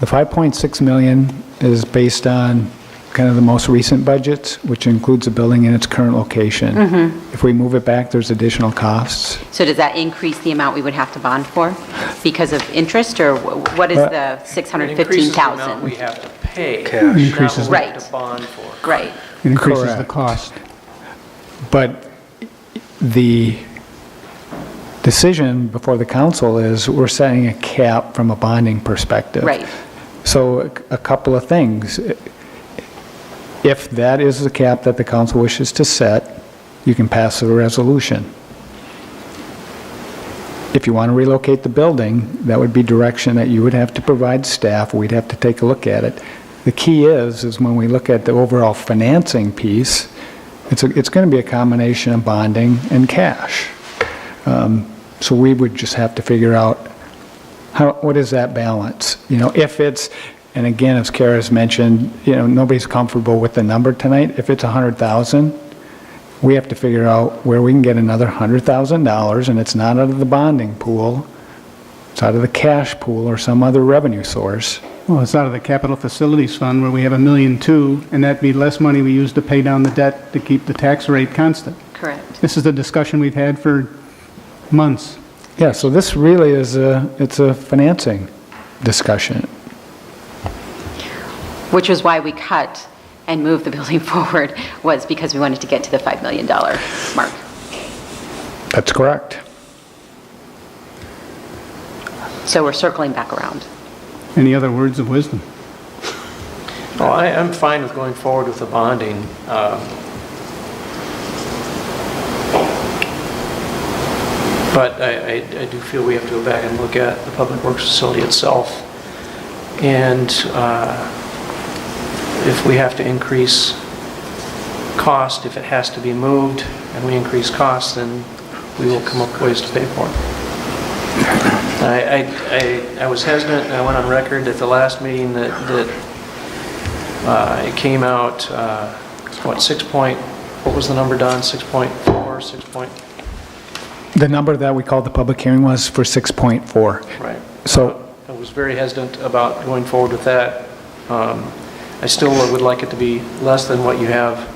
Speaker 3: the 5.6 million is based on kind of the most recent budgets, which includes the building in its current location. If we move it back, there's additional costs.
Speaker 11: So does that increase the amount we would have to bond for because of interest, or what is the
Speaker 5: It increases the amount we
Speaker 11: $615,000?
Speaker 5: have to pay,
Speaker 7: Cash.
Speaker 1: Increases
Speaker 5: not what we have
Speaker 11: Right.
Speaker 5: to bond for.
Speaker 11: Right.
Speaker 1: It increases the
Speaker 3: Correct.
Speaker 1: cost.
Speaker 3: But the decision before the council is we're setting a cap from a bonding perspective.
Speaker 11: Right.
Speaker 3: So a couple of things. If that is the cap that the council wishes to set, you can pass a resolution. If you want to relocate the building, that would be direction that you would have to provide staff. We'd have to take a look at it. The key is when we look at the overall financing piece, it's going to be a combination of bonding and cash. So we would just have to figure out what is that balance? If it's, and again, as Kara's mentioned, nobody's comfortable with the number tonight. If it's 100,000, we have to figure out where we can get another $100,000, and it's not out of the bonding pool. It's out of the cash pool or some other revenue source.
Speaker 1: Well, it's out of the capital facilities fund where we have $1.2 million, and that'd be less money we use to pay down the debt to keep the tax rate constant.
Speaker 11: Correct.
Speaker 1: This is the discussion we've had for months.
Speaker 3: Yeah, so this really is it's a financing discussion.
Speaker 11: Which was why we cut and moved the building forward, was because we wanted to get to the $5 million mark.
Speaker 3: That's correct.
Speaker 11: So we're circling back around.
Speaker 1: Any other words of wisdom?
Speaker 5: Well, I'm fine with going forward with the bonding. But I do feel we have to go back and look at the Public Works facility itself. And if we have to increase cost, if it has to be moved, and we increase costs, then we will come up with ways to pay for it. I was hesitant, and I went on record at the last meeting that it came out, what was the number, Don? 6.4, 6 point?
Speaker 3: The number that we called the public hearing was for 6.4.
Speaker 5: Right.
Speaker 3: So-
Speaker 5: I was very hesitant about going forward with that. I still would like it to be less than what you have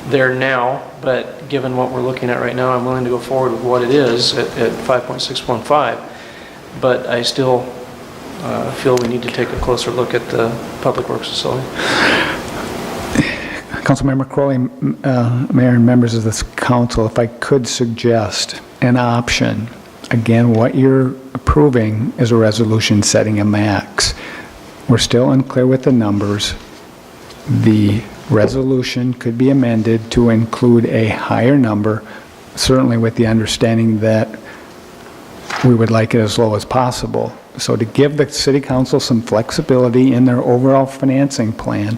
Speaker 5: there now, but given what we're looking at right now, I'm willing to go forward with what it is at 5.615. But I still feel we need to take a closer look at the Public Works facility.
Speaker 3: Councilmember Crowley, Mayor and members of this council, if I could suggest an option, again, what you're approving is a resolution setting a max. We're still unclear with the numbers. The resolution could be amended to include a higher number, certainly with the understanding that we would like it as low as possible. So to give the city council some flexibility in their overall financing plan,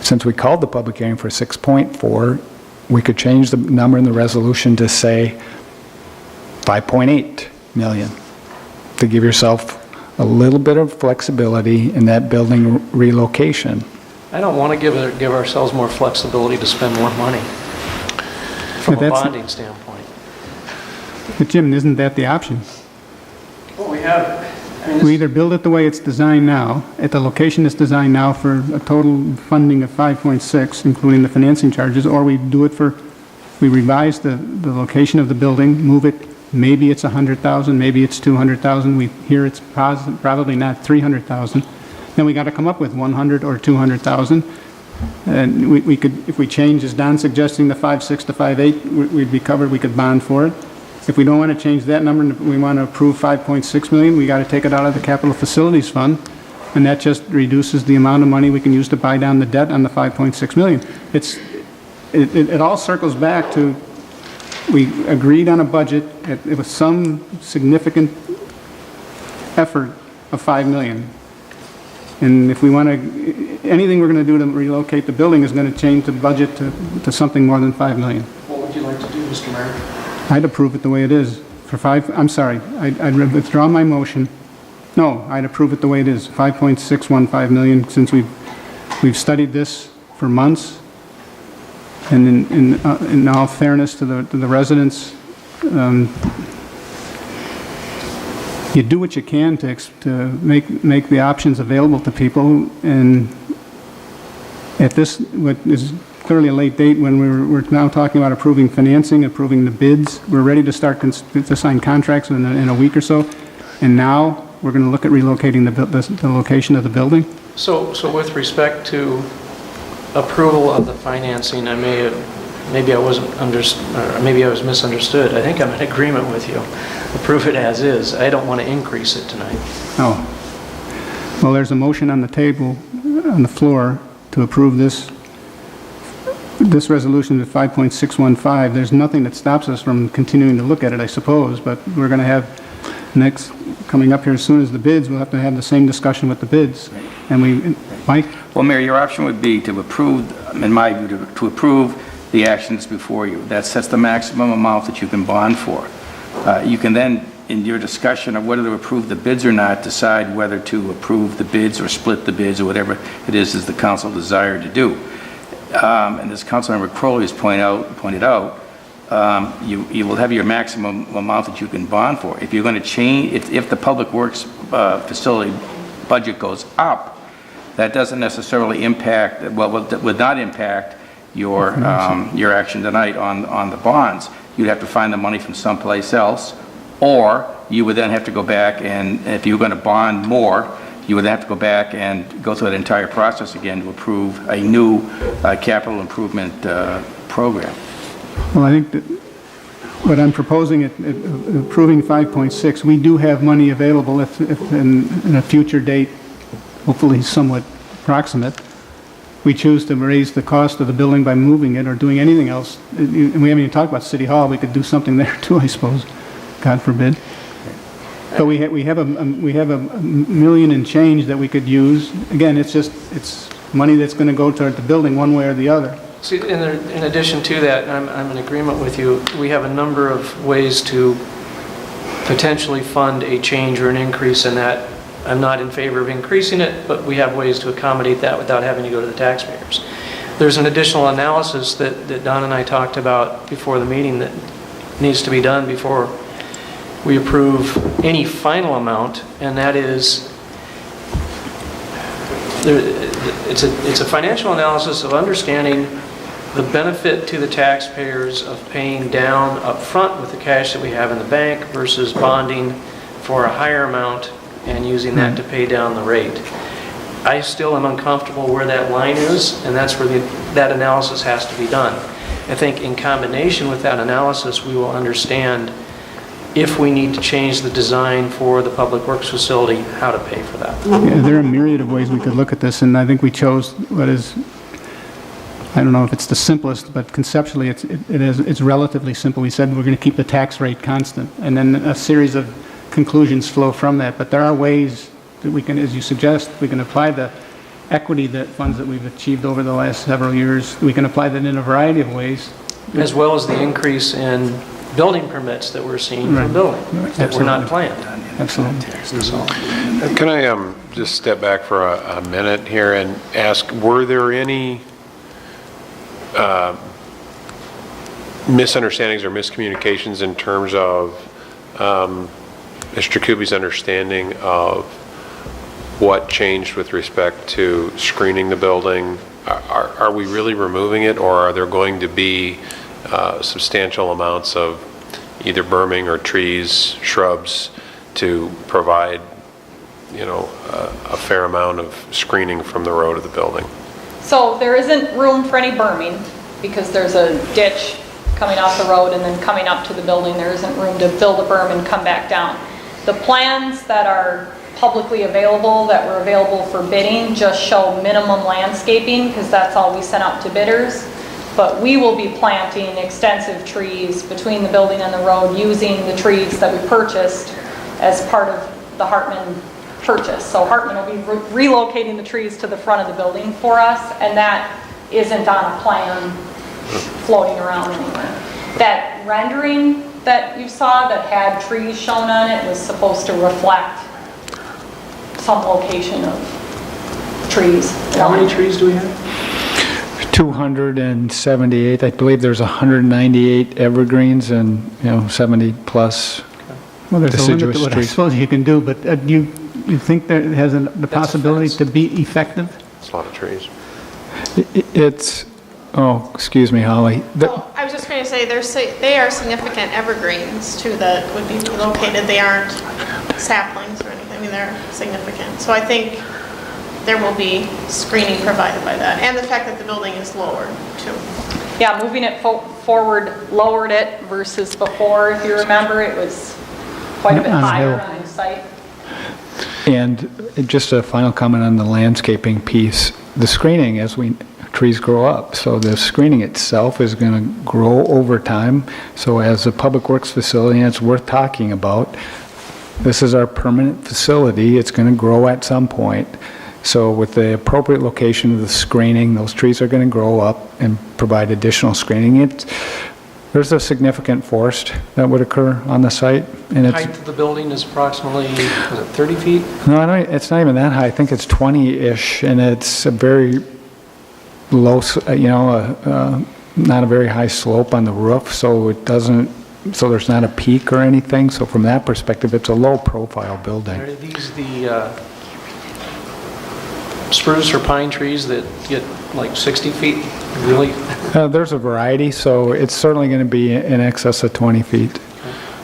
Speaker 3: since we called the public hearing for 6.4, we could change the number in the resolution to say 5.8 million, to give yourself a little bit of flexibility in that building relocation.
Speaker 5: I don't want to give ourselves more flexibility to spend more money from
Speaker 1: But
Speaker 5: a
Speaker 1: that's-
Speaker 5: bonding standpoint.
Speaker 1: But Jim, isn't that the option?
Speaker 5: Well, we have, I mean,
Speaker 1: We either build it the way it's designed now, at the location it's designed now for a total funding of 5.6, including the financing charges, or we do it for, we revise the location of the building, move it, maybe it's 100,000, maybe it's 200,000, we hear it's probably not 300,000, then we got to come up with 100 or 200,000. And we could, if we change, as Don's suggesting, the 5.6 to 5.8, we'd be covered, we could bond for it. If we don't want to change that number, and we want to approve 5.6 million, we got to take it out of the capital facilities fund, and that just reduces the amount of money we can use to buy down the debt on the 5.6 million. It all circles back to, we agreed on a budget, it was some significant effort of 5 million. And if we want to, anything we're going to do to relocate the building is going to change the budget to something more than 5 million.
Speaker 5: what would you like to do, Mr. Mayor?
Speaker 1: I'd approve it the way it is. For 5, I'm sorry, I'd withdraw my motion. No, I'd approve it the way it is, 5.615 million, since we've studied this for months. And in all fairness to the residents, you do what you can to make the options available to people. And at this, what is clearly a late date, when we're now talking about approving financing, approving the bids. We're ready to start to sign contracts in a week or so. And now we're going to look at relocating the location of the building.
Speaker 5: So with respect to approval of the financing, maybe I wasn't or maybe I was misunderstood. I think I'm in agreement with you. Approve it as is. I don't want to increase it tonight.
Speaker 1: Oh. Well, there's a motion on the table, on the floor, to approve this resolution at 5.615. There's nothing that stops us from continuing to look at it, I suppose, but we're going to have next, coming up here as soon as the bids, we'll have to have the same discussion with the bids. And Mike?
Speaker 12: Well, Mayor, your option would be to approve, in my view, to approve the actions before you. That sets the maximum amount that you can bond for. You can then, in your discussion of whether to approve the bids or not, decide whether to approve the bids or split the bids or whatever it is the council desired to do. And as Councilmember Crowley has pointed out, you will have your maximum amount that you can bond for. If you're going to change, if the Public Works facility budget goes up, that doesn't necessarily impact, well, would not impact your action tonight on the bonds. You'd have to find the money from someplace else, or you would then have to go back, and if you were going to bond more, you would have to go back and go through that entire process again to approve a new capital improvement program.
Speaker 1: Well, I think that what I'm proposing, approving 5.6, we do have money available if in a future date, hopefully somewhat approximate, we choose to raise the cost of the building by moving it or doing anything else. And we haven't even talked about City Hall. We could do something there too, I suppose, God forbid. But we have a million and change that we could use. Again, it's money that's going to go toward the building one way or the other.
Speaker 5: See, in addition to that, and I'm in agreement with you, we have a number of ways to potentially fund a change or an increase in that. I'm not in favor of increasing it, but we have ways to accommodate that without having to go to the taxpayers. There's an additional analysis that Don and I talked about before the meeting that needs to be done before we approve any final amount, and that is, it's a financial analysis of understanding the benefit to the taxpayers of paying down up front with the cash that we have in the bank versus bonding for a higher amount and using that to pay down the rate. I still am uncomfortable where that line is, and that's where that analysis has to be done. I think in combination with that analysis, we will understand if we need to change the design for the Public Works facility, how to pay for that.
Speaker 1: Yeah, there are a myriad of ways we could look at this, and I think we chose what is, I don't know if it's the simplest, but conceptually it's relatively simple. We said we're going to keep the tax rate constant, and then a series of conclusions flow from that. But there are ways that we can, as you suggest, we can apply the equity that funds that we've achieved over the last several years. We can apply that in a variety of ways.
Speaker 5: As well as the increase in building permits that we're seeing for building, that were not planned.
Speaker 1: Absolutely.
Speaker 4: Can I just step back for a minute here and ask, were there any misunderstandings or miscommunications in terms of Mr. Kuby's understanding of what changed with respect to screening the building? Are we really removing it, or are there going to be substantial amounts of either berming or trees, shrubs to provide, a fair amount of screening from the road of the building?
Speaker 9: So there isn't room for any berming because there's a ditch coming off the road and then coming up to the building. There isn't room to build a berm and come back down. The plans that are publicly available, that were available for bidding, just show minimum landscaping because that's all we sent out to bidders. But we will be planting extensive trees between the building and the road using the trees that we purchased as part of the Hartman purchase. So Hartman will be relocating the trees to the front of the building for us, and that isn't on a plan floating around anywhere. That rendering that you saw that had trees shown on it was supposed to reflect some location of trees.
Speaker 5: How many trees do we have?
Speaker 3: 278, I believe there's 198 evergreens and, 70 plus
Speaker 1: Well, there's a limit
Speaker 3: deciduous
Speaker 1: to what I
Speaker 3: trees.
Speaker 1: suppose you can do, but you think that it has the possibility to be effective?
Speaker 4: It's a lot of trees.
Speaker 3: It's, excuse me, Holly.
Speaker 10: Well, I was just going to say, they are significant evergreens too that would be relocated. They aren't saplings or anything. I mean, they're significant. So I think there will be screening provided by that. And the fact that the building is lower too.
Speaker 9: Yeah, moving it forward lowered it versus before. If you remember, it was quite a bit
Speaker 1: On a
Speaker 9: higher
Speaker 1: hill.
Speaker 9: on the site.
Speaker 3: And just a final comment on the landscaping piece. The screening, as trees grow up, so the screening itself is going to grow over time. So as a public works facility, and it's worth talking about, this is our permanent facility. It's going to grow at some point. So with the appropriate location of the screening, those trees are going to grow up and provide additional screening. There's a significant forest that would occur on the site. And
Speaker 5: Height of the building is approximately, was it 30 feet?
Speaker 3: No, it's not even that high. I think it's 20-ish, and it's a very low, not a very high slope on the roof, so there's not a peak or anything. So from that perspective, it's a low-profile building.
Speaker 5: Are these the spruce or pine trees that get like 60 feet? Really?
Speaker 3: There's a variety, so it's certainly going to be in excess of 20 feet.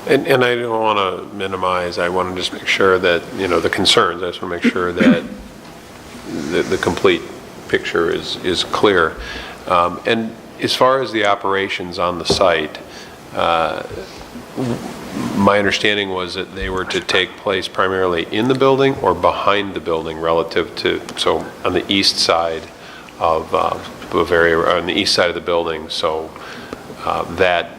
Speaker 4: And I don't want to minimize, I want to just make sure that, the concerns, I just want to make sure that the complete picture is clear. And as far as the operations on the site, my understanding was that they were to take place primarily in the building or behind the building relative to, so on the east side of Bavaria, on the east side of the building, so that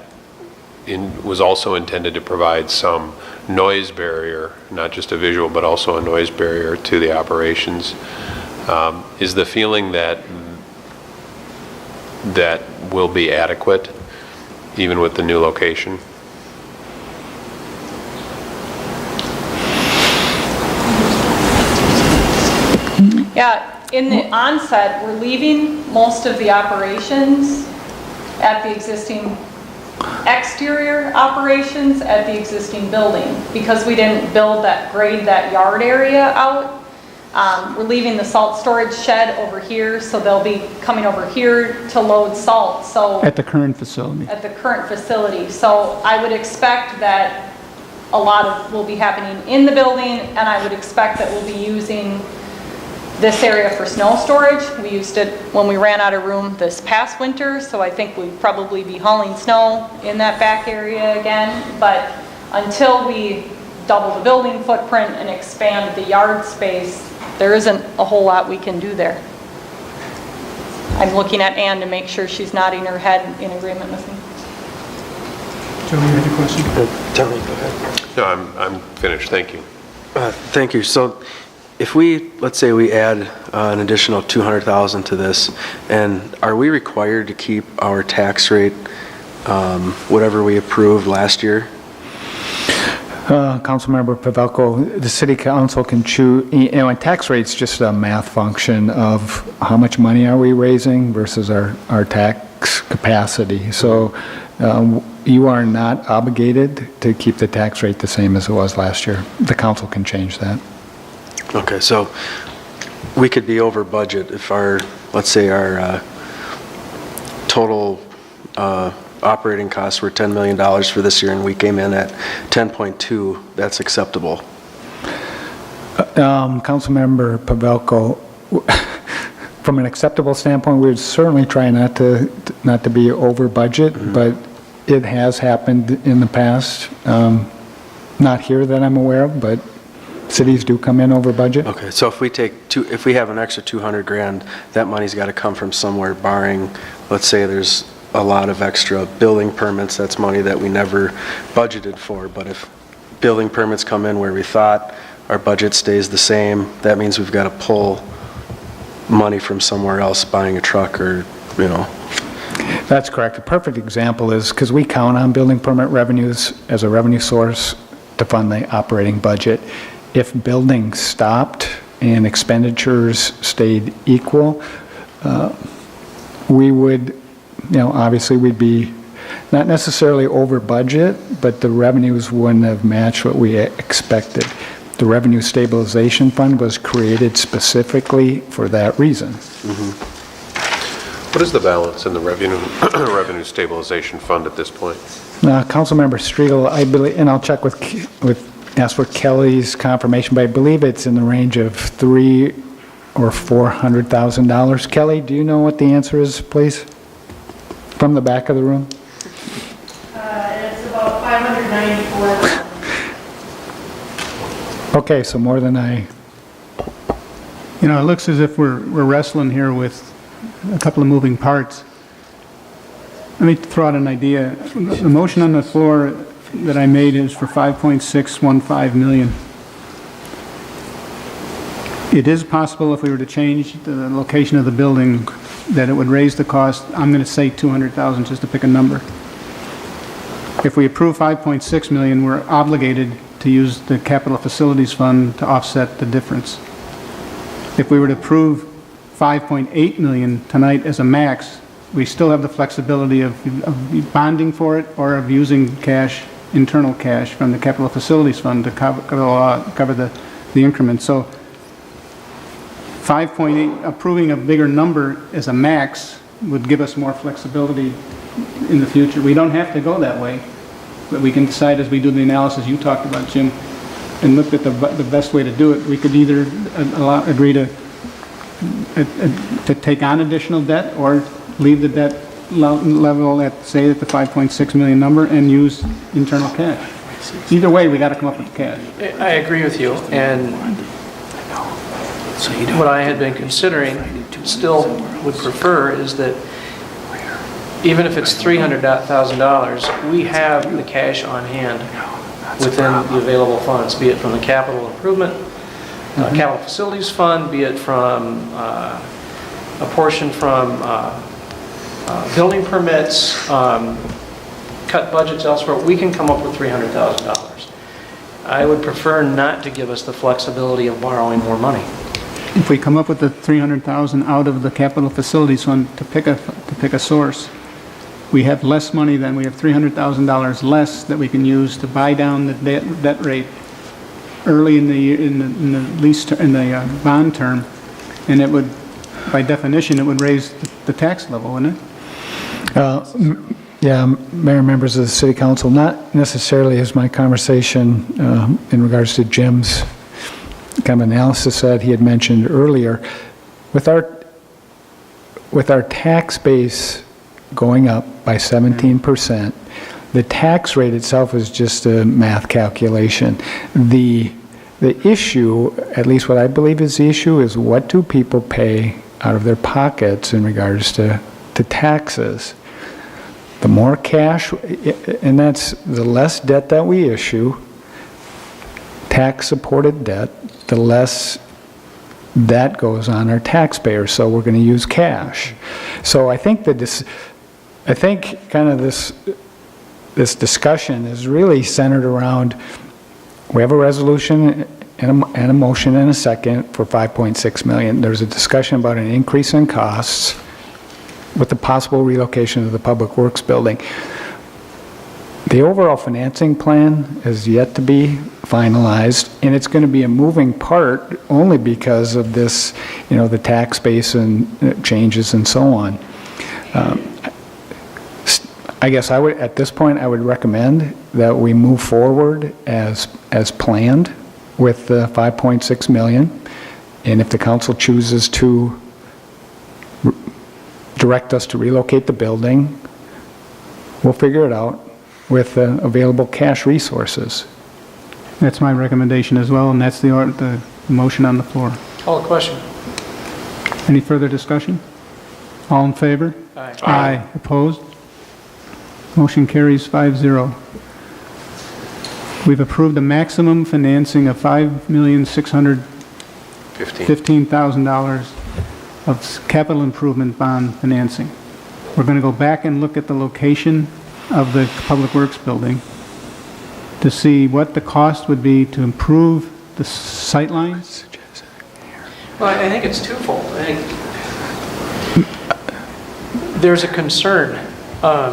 Speaker 4: was also intended to provide some noise barrier, not just a visual, but also a noise barrier to the operations. Is the feeling that will be adequate, even with the new location?
Speaker 9: Yeah, in the onset, we're leaving most of the operations at the existing exterior operations at the existing building. Because we didn't grade that yard area out, we're leaving the salt storage shed over here, so they'll be coming over here to load salt, so.
Speaker 1: At the current facility.
Speaker 9: At the current facility. So I would expect that a lot will be happening in the building, and I would expect that we'll be using this area for snow storage. We used it when we ran out of room this past winter, so I think we'd probably be hauling snow in that back area again. But until we double the building footprint and expand the yard space, there isn't a whole lot we can do there. I'm looking at Ann to make sure she's nodding her head in agreement with me.
Speaker 1: Joe, you had a question?
Speaker 7: Tony, go ahead.
Speaker 4: No, I'm finished, thank you.
Speaker 7: Thank you. So if let's say we add an additional 200,000 to this, and are we required to keep our tax rate, whatever we approved last year?
Speaker 3: Councilmember Pavelko, the city council can choose, and tax rate's just a math function of how much money are we raising versus our tax capacity. So you are not obligated to keep the tax rate the same as it was last year. The council can change that.
Speaker 7: Okay, so we could be over budget if let's say our total operating costs were $10 million for this year, and we came in at 10.2, that's acceptable.
Speaker 3: Councilmember Pavelko, from an acceptable standpoint, we would certainly try not to be over budget, but it has happened in the past. Not here that I'm aware of, but cities do come in over budget.
Speaker 7: Okay, so if we have an extra 200 grand, that money's got to come from somewhere, barring, let's say there's a lot of extra building permits, that's money that we never budgeted for. But if building permits come in where we thought, our budget stays the same, that means we've got to pull money from somewhere else, buying a truck or,
Speaker 3: That's correct. A perfect example is, because we count on building permit revenues as a revenue source to fund the operating budget. If building stopped and expenditures stayed equal, we would, obviously we'd be not necessarily over budget, but the revenues wouldn't have matched what we expected. The Revenue Stabilization Fund was created specifically for that reason.
Speaker 4: What is the balance in the Revenue Stabilization Fund at this point?
Speaker 3: Councilmember Striegel, I believe, and I'll check ask for Kelly's confirmation, but I believe it's in the range of $300,000 or $400,000. Kelly, do you know what the answer is, please? From the back of the room?
Speaker 10: It's about 594.
Speaker 3: Okay, so more than I...
Speaker 1: It looks as if we're wrestling here with a couple of moving parts. Let me throw out an idea. The motion on the floor that I made is for 5.615 million. It is possible if we were to change the location of the building that it would raise the cost. I'm going to say 200,000 just to pick a number. If we approve 5.6 million, we're obligated to use the Capital Facilities Fund to offset the difference. If we were to approve 5.8 million tonight as a max, we still have the flexibility of bonding for it or of using cash, internal cash from the Capital Facilities Fund to cover the increment. So 5.8, approving a bigger number as a max would give us more flexibility in the future. We don't have to go that way, but we can decide as we do the analysis you talked about, Jim, and look at the best way to do it. We could either agree to take on additional debt or leave the debt level at, say, at the 5.6 million number and use internal cash. Either way, we got to come up with the cash.
Speaker 5: I agree with you, and what I had been considering, still would prefer, is that even if it's $300,000, we have the cash on hand within the available funds, be it from the capital improvement, capital facilities fund, be it from a portion from building permits, cut budgets elsewhere. We can come up with $300,000. I would prefer not to give us the flexibility of borrowing more money.
Speaker 1: If we come up with the 300,000 out of the Capital Facilities Fund to pick a source, we have less money than, we have $300,000 less that we can use to buy down the debt rate early in the year, in the lease, in the bond term, and it would, by definition, it would raise the tax level, wouldn't it?
Speaker 3: Yeah, Mayor and members of the City Council, not necessarily as my conversation in regards to Jim's kind of analysis that he had mentioned earlier. With our tax base going up by 17%, the tax rate itself is just a math calculation. The issue, at least what I believe is the issue, is what do people pay out of their pockets in regards to taxes? The more cash, and that's the less debt that we issue, tax-supported debt, the less that goes on our taxpayers. So we're going to use cash. So I think that this discussion is really centered around, we have a resolution and a motion and a second for $5.6 million. There's a discussion about an increase in costs with the possible relocation of the Public Works building. The overall financing plan is yet to be finalized, and it's going to be a moving part only because of this, the tax base and changes and so on. I guess at this point, I would recommend that we move forward as planned with the $5.6 million, and if the council chooses to direct us to relocate the building, we'll figure it out with available cash resources.
Speaker 1: That's my recommendation as well, and that's the motion on the floor.
Speaker 5: Call the question.
Speaker 1: Any further discussion? All in favor?
Speaker 5: Aye.
Speaker 1: Aye. Opposed? Motion carries 5-0. We've approved a maximum financing of $5,615,000 of capital improvement bond financing. We're going to go back and look at the location of the Public Works building to see what the cost would be to improve the sight lines.
Speaker 5: Well, I think it's twofold. I think there's a concern, a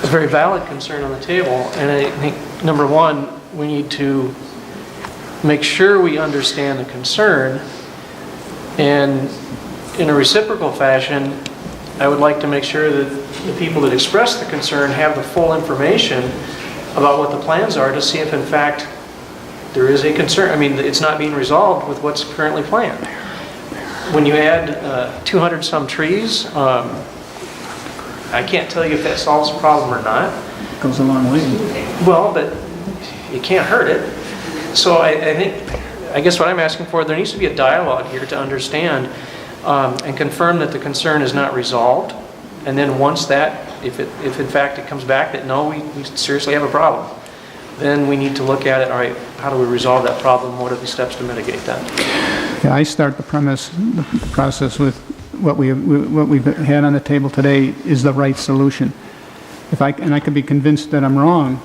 Speaker 5: very valid concern on the table, and I think, number one, we need to make sure we understand the concern, and in a reciprocal fashion, I would like to make sure that the people that express the concern have the full information about what the plans are to see if in fact there is a concern. I mean, it's not being resolved with what's currently planned. When you add 200 some trees, I can't tell you if that solves the problem or not.
Speaker 1: Goes a long way.
Speaker 5: Well, but you can't hurt it. So I guess what I'm asking for, there needs to be a dialogue here to understand and confirm that the concern is not resolved. And then once that, if in fact it comes back that no, we seriously have a problem, then we need to look at it, all right, how do we resolve that problem? What are the steps to mitigate that?
Speaker 1: Yeah, I start the process with what we've had on the table today is the right solution. And I could be convinced that I'm wrong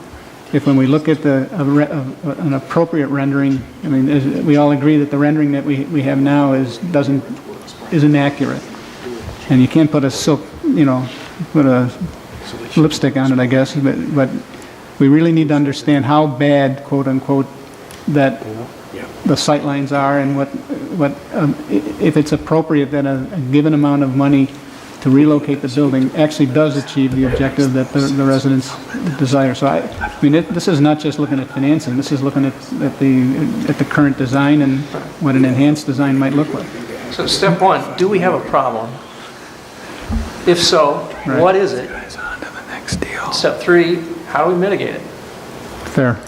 Speaker 1: if when we look at an appropriate rendering, I mean, we all agree that the rendering that we have now isn't accurate. And you can't put a put a lipstick on it, I guess, but we really need to understand how bad, quote unquote, that the sight lines are, and if it's appropriate that a given amount of money to relocate the building actually does achieve the objective that the residents desire. So I mean, this is not just looking at financing. This is looking at the current design and what an enhanced design might look like.
Speaker 5: So step one, do we have a problem? If so,
Speaker 1: Right.
Speaker 5: what is it? Step three, how do we mitigate it?
Speaker 1: Fair.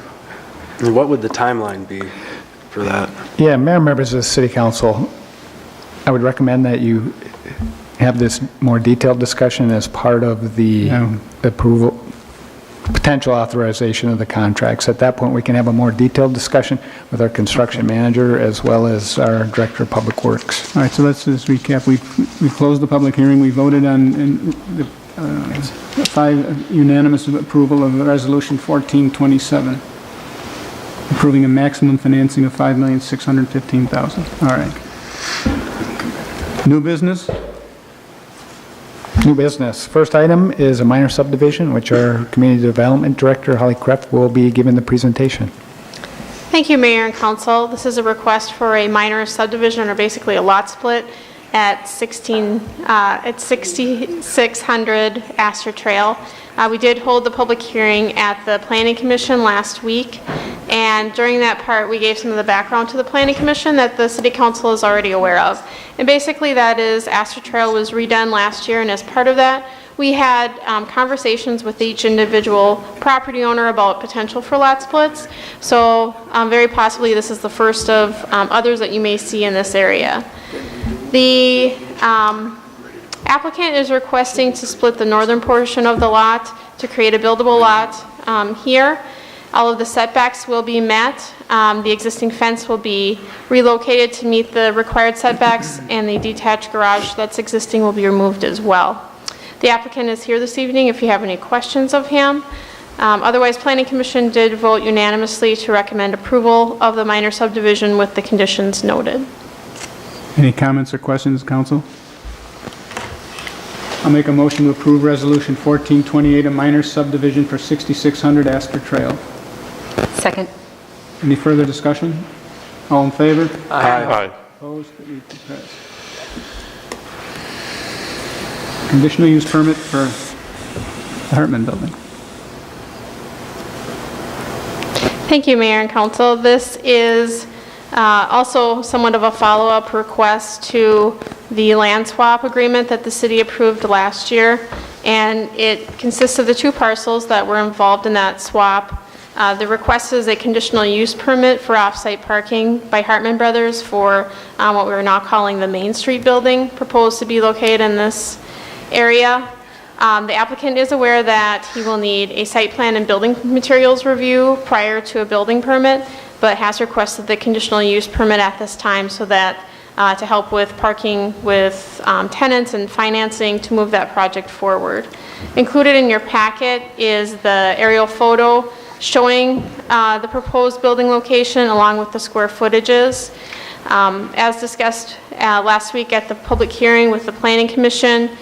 Speaker 7: And what would the timeline be for that?
Speaker 3: Yeah, Mayor and members of the City Council, I would recommend that you have this more detailed discussion as part of the approval, potential authorization of the contracts. At that point, we can have a more detailed discussion with our construction manager as well as our Director of Public Works.
Speaker 1: All right, so let's just recap. We closed the public hearing. We voted on the unanimous approval of Resolution 1427, approving a maximum financing of $5,615,000. All right. New business?
Speaker 3: New business. First item is a minor subdivision, which our Community Development Director, Holly Krepp, will be giving the presentation.
Speaker 10: Thank you, Mayor and Council. This is a request for a minor subdivision, or basically a lot split, at 6600 Astor Trail. We did hold the public hearing at the Planning Commission last week, and during that part, we gave some of the background to the Planning Commission that the City Council is already aware of. And basically, that is, Astor Trail was redone last year, and as part of that, we had conversations with each individual property owner about potential for lot splits. So very possibly, this is the first of others that you may see in this area. The applicant is requesting to split the northern portion of the lot to create a buildable lot here. All of the setbacks will be met. The existing fence will be relocated to meet the required setbacks, and the detached garage that's existing will be removed as well. The applicant is here this evening if you have any questions of him. Otherwise, Planning Commission did vote unanimously to recommend approval of the minor subdivision with the conditions noted.
Speaker 1: Any comments or questions, council? I'll make a motion to approve Resolution 1428, a minor subdivision for 6600 Astor Trail.
Speaker 11: Second.
Speaker 1: Any further discussion? All in favor?
Speaker 4: Aye.
Speaker 1: Opposed? It needs to pass. Conditional use permit for the Hartman Building.
Speaker 10: Thank you, Mayor and Council. This is also somewhat of a follow-up request to the land swap agreement that the city approved last year, and it consists of the two parcels that were involved in that swap. The request is a conditional use permit for off-site parking by Hartman Brothers for what we are now calling the Main Street building, proposed to be located in this area. The applicant is aware that he will need a site plan and building materials review prior to a building permit, but has requested the conditional use permit at this time so that to help with parking with tenants and financing to move that project forward. Included in your packet is the aerial photo showing the proposed building location along with the square footages. As discussed last week at the public hearing with the Planning Commission,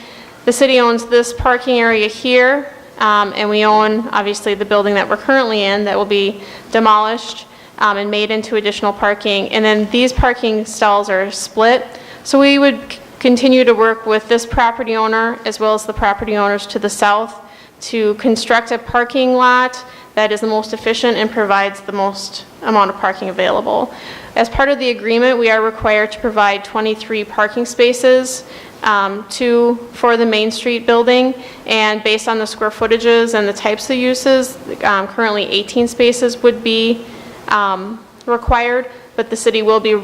Speaker 10: the city owns this parking area here, and we own, obviously, the building that we're currently in that will be demolished and made into additional parking. And then these parking stalls are split. So we would continue to work with this property owner as well as the property owners to the south to construct a parking lot that is the most efficient and provides the most amount of parking available. As part of the agreement, we are required to provide 23 parking spaces for the Main Street building, and based on the square footages and the types of uses, currently 18 spaces would be required, but the city will be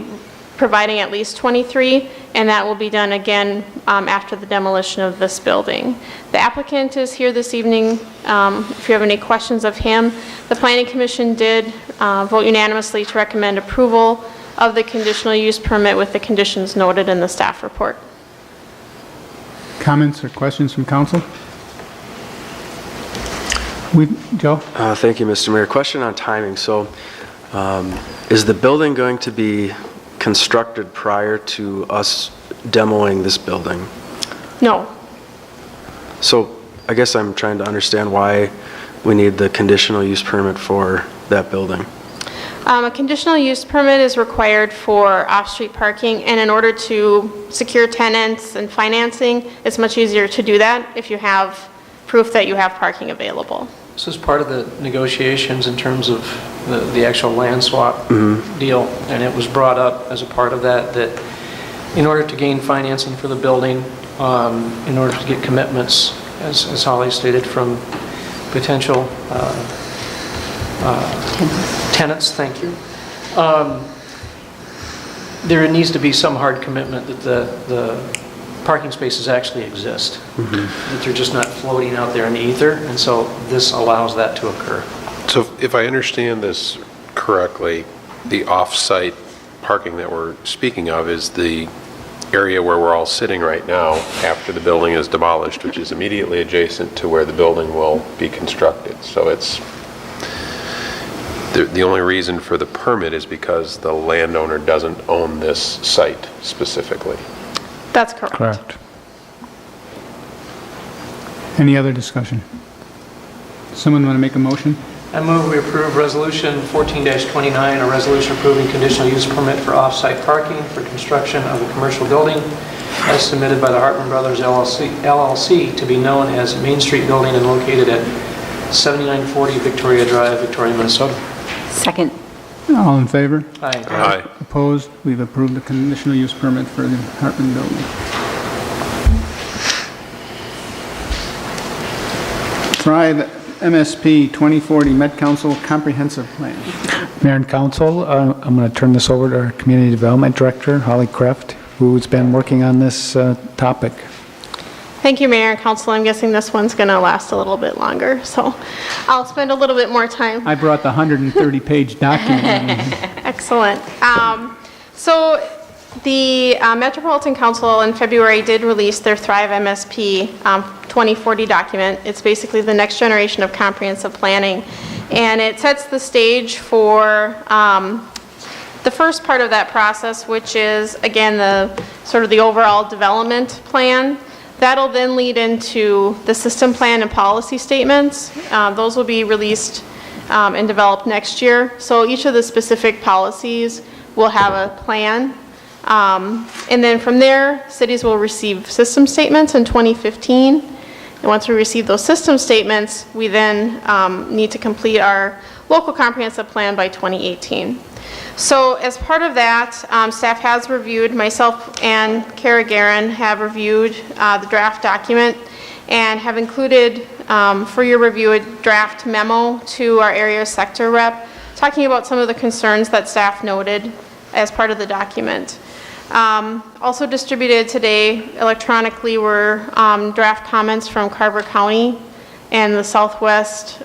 Speaker 10: providing at least 23, and that will be done again after the demolition of this building. The applicant is here this evening. If you have any questions of him, the Planning Commission did vote unanimously to recommend approval of the conditional use permit with the conditions noted in the staff report.
Speaker 1: Comments or questions from council? Joe?
Speaker 7: Thank you, Mr. Mayor. Question on timing. So is the building going to be constructed prior to us demoing this building?
Speaker 10: No.
Speaker 7: So I guess I'm trying to understand why we need the conditional use permit for that building.
Speaker 10: A conditional use permit is required for off-street parking, and in order to secure tenants and financing, it's much easier to do that if you have proof that you have parking available.
Speaker 5: This is part of the negotiations in terms of the actual land swap deal, and it was brought up as a part of that in order to gain financing for the building, in order to get commitments, as Holly stated, from potential tenants, thank you. There needs to be some hard commitment that the parking spaces actually exist, that they're just not floating out there in the ether, and so this allows that to occur.
Speaker 4: So if I understand this correctly, the off-site parking that we're speaking of is the area where we're all sitting right now after the building is demolished, which is immediately adjacent to where the building will be constructed. So it's the only reason for the permit is because the landowner doesn't own this site specifically.
Speaker 10: That's correct.
Speaker 3: Correct.
Speaker 1: Any other discussion? Someone want to make a motion?
Speaker 5: I move we approve Resolution 14-29, a resolution approving conditional use permit for off-site parking for construction of a commercial building as submitted by the Hartman Brothers LLC to be known as Main Street Building and located at 7940 Victoria Drive, Victoria, Minnesota.
Speaker 11: Second.
Speaker 1: All in favor?
Speaker 5: Aye.
Speaker 4: Aye.
Speaker 1: Opposed? We've approved the conditional use permit for the Hartman building. Thrive MSP 2040 Met Council Comprehensive Plan.
Speaker 3: Mayor and council, I'm going to turn this over to our Community Development Director, Holly Kreft, who's been working on this topic.
Speaker 10: Thank you, Mayor and Council. I'm guessing this one's going to last a little bit longer, so I'll spend a little bit more time.
Speaker 1: I brought the 130-page document.
Speaker 10: Excellent. So the Metropolitan Council in February did release their Thrive MSP 2040 document. It's basically the next generation of comprehensive planning, and it sets the stage for the first part of that process, which is, again, the sort of the overall development plan. That'll then lead into the system plan and policy statements. Those will be released and developed next year. So each of the specific policies will have a plan. And then from there, cities will receive system statements in 2015. And once we receive those system statements, we then need to complete our local comprehensive plan by 2018. So as part of that, staff has reviewed, myself and Kara Guerin have reviewed the draft document and have included for your review a draft memo to our area sector rep talking about some of the concerns that staff noted as part of the document. Also distributed today electronically were draft comments from Carver County and the Southwest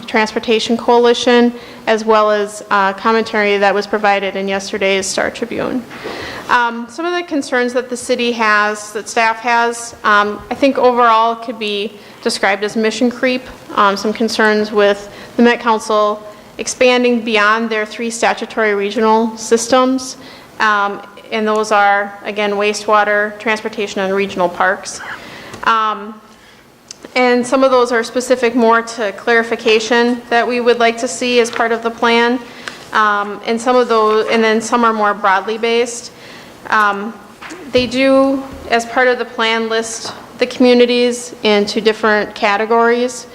Speaker 10: Transportation Coalition, as well as commentary that was provided in yesterday's Star Tribune. Some of the concerns that the city has, that staff has, I think overall could be described as mission creep. Some concerns with the Met Council expanding beyond their 3 statutory regional systems, and those are, again, wastewater, transportation, and regional parks. And some of those are specific more to clarification that we would like to see as part of the plan. And some of those, and then some are more broadly based. They do, as part of the plan, list the communities into different categories,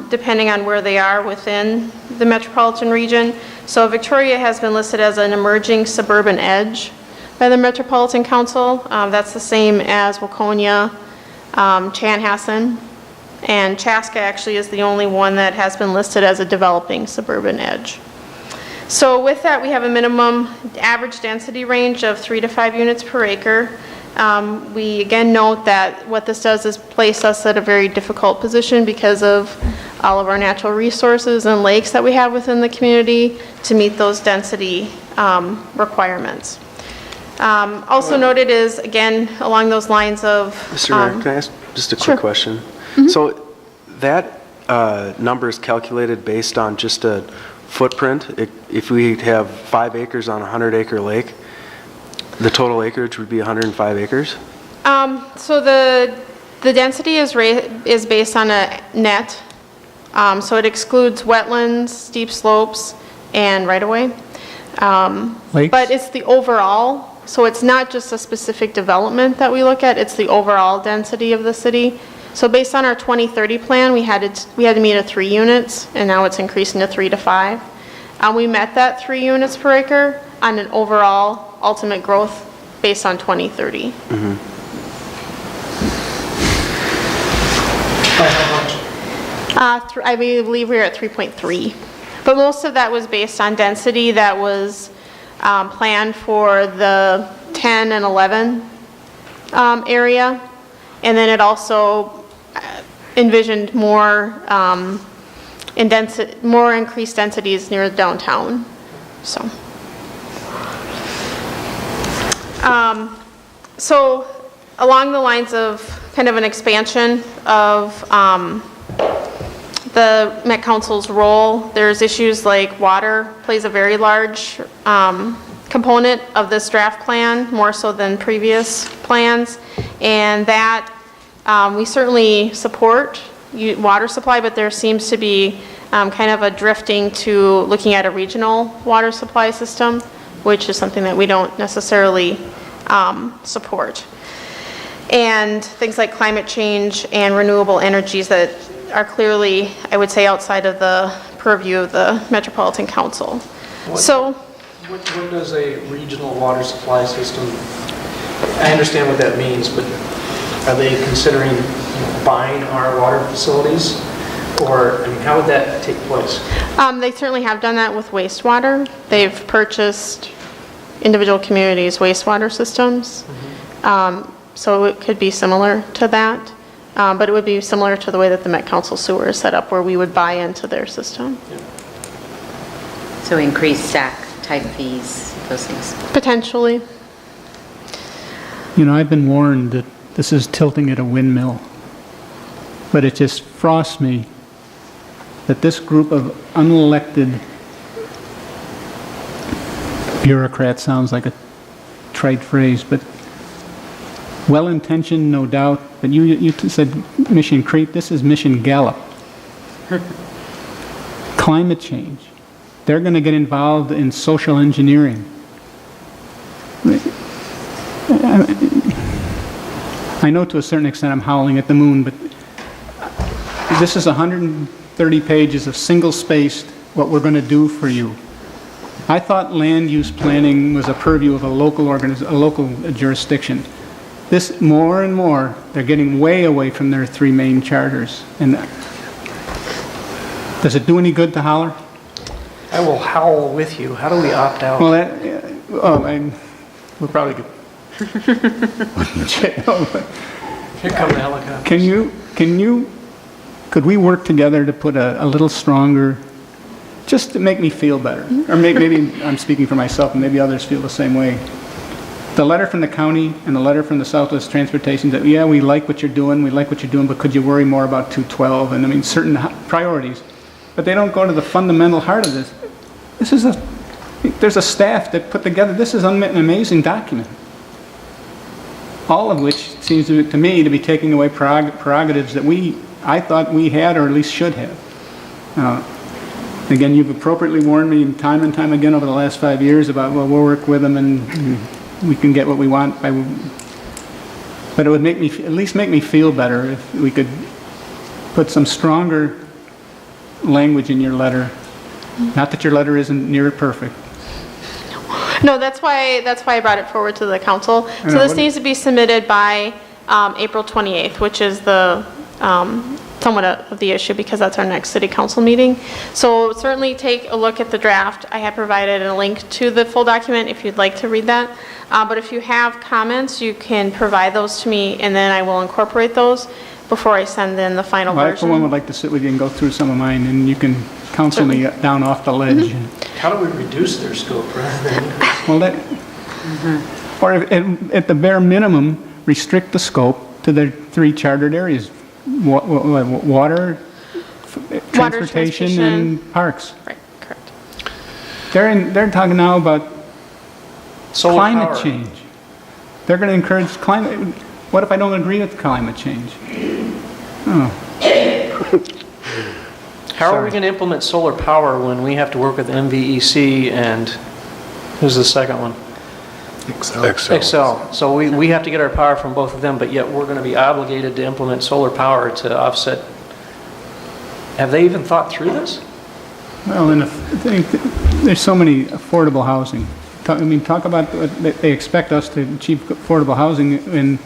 Speaker 10: depending on where they are within the metropolitan region. So Victoria has been listed as an emerging suburban edge by the Metropolitan Council. That's the same as Waconia, Chanhassen, and Chaska actually is the only one that has been listed as a developing suburban edge. So with that, we have a minimum average density range of 3 to 5 units per acre. We again note that what this does is place us at a very difficult position because of all of our natural resources and lakes that we have within the community to meet those density requirements. Also noted is, again, along those lines of...
Speaker 7: Mr. Mayor, can I ask just a quick question? So that number is calculated based on just a footprint. If we have 5 acres on a 100-acre lake, the total acreage would be 105 acres?
Speaker 10: So the density is based on a net. So it excludes wetlands, steep slopes, and right-of-way.
Speaker 1: Lakes?
Speaker 10: But it's the overall. So it's not just a specific development that we look at, it's the overall density of the city. So based on our 2030 plan, we had to meet a 3 units, and now it's increasing to 3 to 5. We met that 3 units per acre on an overall ultimate growth based on 2030. I believe we were at 3.3. But most of that was based on density that was planned for the 10 and 11 area. And then it also envisioned more increased densities near downtown. So, so along the lines of kind of an expansion of the Met Council's role, there's issues like water plays a very large component of this draft plan, more so than previous plans, and that We certainly support water supply, but there seems to be kind of a drifting to looking at a regional water supply system, which is something that we don't necessarily support. And things like climate change and renewable energies that are clearly, I would say, outside of the purview of the Metropolitan Council.
Speaker 5: What does a regional water supply system, I understand what that means, but are they considering buying our water facilities? Or, I mean, how would that take place?
Speaker 10: They certainly have done that with wastewater. They've purchased individual communities' wastewater systems. So it could be similar to that. But it would be similar to the way that the Met Council sewer is set up, where we would buy into their system.
Speaker 11: So increased SAC type fees, those things.
Speaker 10: Potentially.
Speaker 1: You know, I've been warned that this is tilting at a windmill, but it just frosts me that this group of unelected bureaucrats, sounds like a trite phrase, but well-intentioned, no doubt, but you said Mission Creep, this is Mission Gallup. Climate change. They're going to get involved in social engineering. I know to a certain extent I'm howling at the moon, but this is 130 pages of single-spaced what we're going to do for you. I thought land use planning was a purview of a local jurisdiction. This, more and more, they're getting way away from their three main charters. And does it do any good to holler?
Speaker 5: I will howl with you. How do we opt out?
Speaker 1: Well, we'll probably get...
Speaker 5: Here come the helicopter.
Speaker 1: Could we work together to put a little stronger, just to make me feel better? Or maybe I'm speaking for myself, and maybe others feel the same way. The letter from the county and the letter from the Southwest Transportation that, yeah, we like what you're doing, but could you worry more about 212? And I mean, certain priorities. But they don't go to the fundamental heart of this. There's a staff that put together, this is an amazing document. All of which seems to me to be taking away prerogatives that I thought we had, or at least should have. Again, you've appropriately warned me time and time again over the last 5 years about, well, we'll work with them and we can get what we want. But it would at least make me feel better if we could put some stronger language in your letter. Not that your letter isn't near perfect.
Speaker 10: No, that's why I brought it forward to the council. So this needs to be submitted by April 28th, which is the somewhat of the issue, because that's our next city council meeting. So certainly take a look at the draft. I have provided a link to the full document if you'd like to read that. But if you have comments, you can provide those to me, and then I will incorporate those before I send in the final
Speaker 1: Well, I,
Speaker 10: version.
Speaker 1: for one, would like to sit with you and go through some of mine, and you can counsel me down off the ledge.
Speaker 5: How do we reduce their scope rather than increase?
Speaker 1: Well, or at the bare minimum, restrict the scope to the three chartered areas: water, transportation, and parks.
Speaker 10: Right, correct.
Speaker 1: They're talking now about
Speaker 5: Solar
Speaker 1: climate
Speaker 5: power.
Speaker 1: change. They're going to encourage climate. What if I don't agree with climate change? Oh.
Speaker 5: How are we going to implement solar power when we have to work with MVEC and who's the second one? Excel. So we have to get our power from both of them, but yet we're going to be obligated to implement solar power to offset. Have they even thought through this?
Speaker 1: Well, and there's so many affordable housing. Talk about what they expect us to achieve affordable housing, and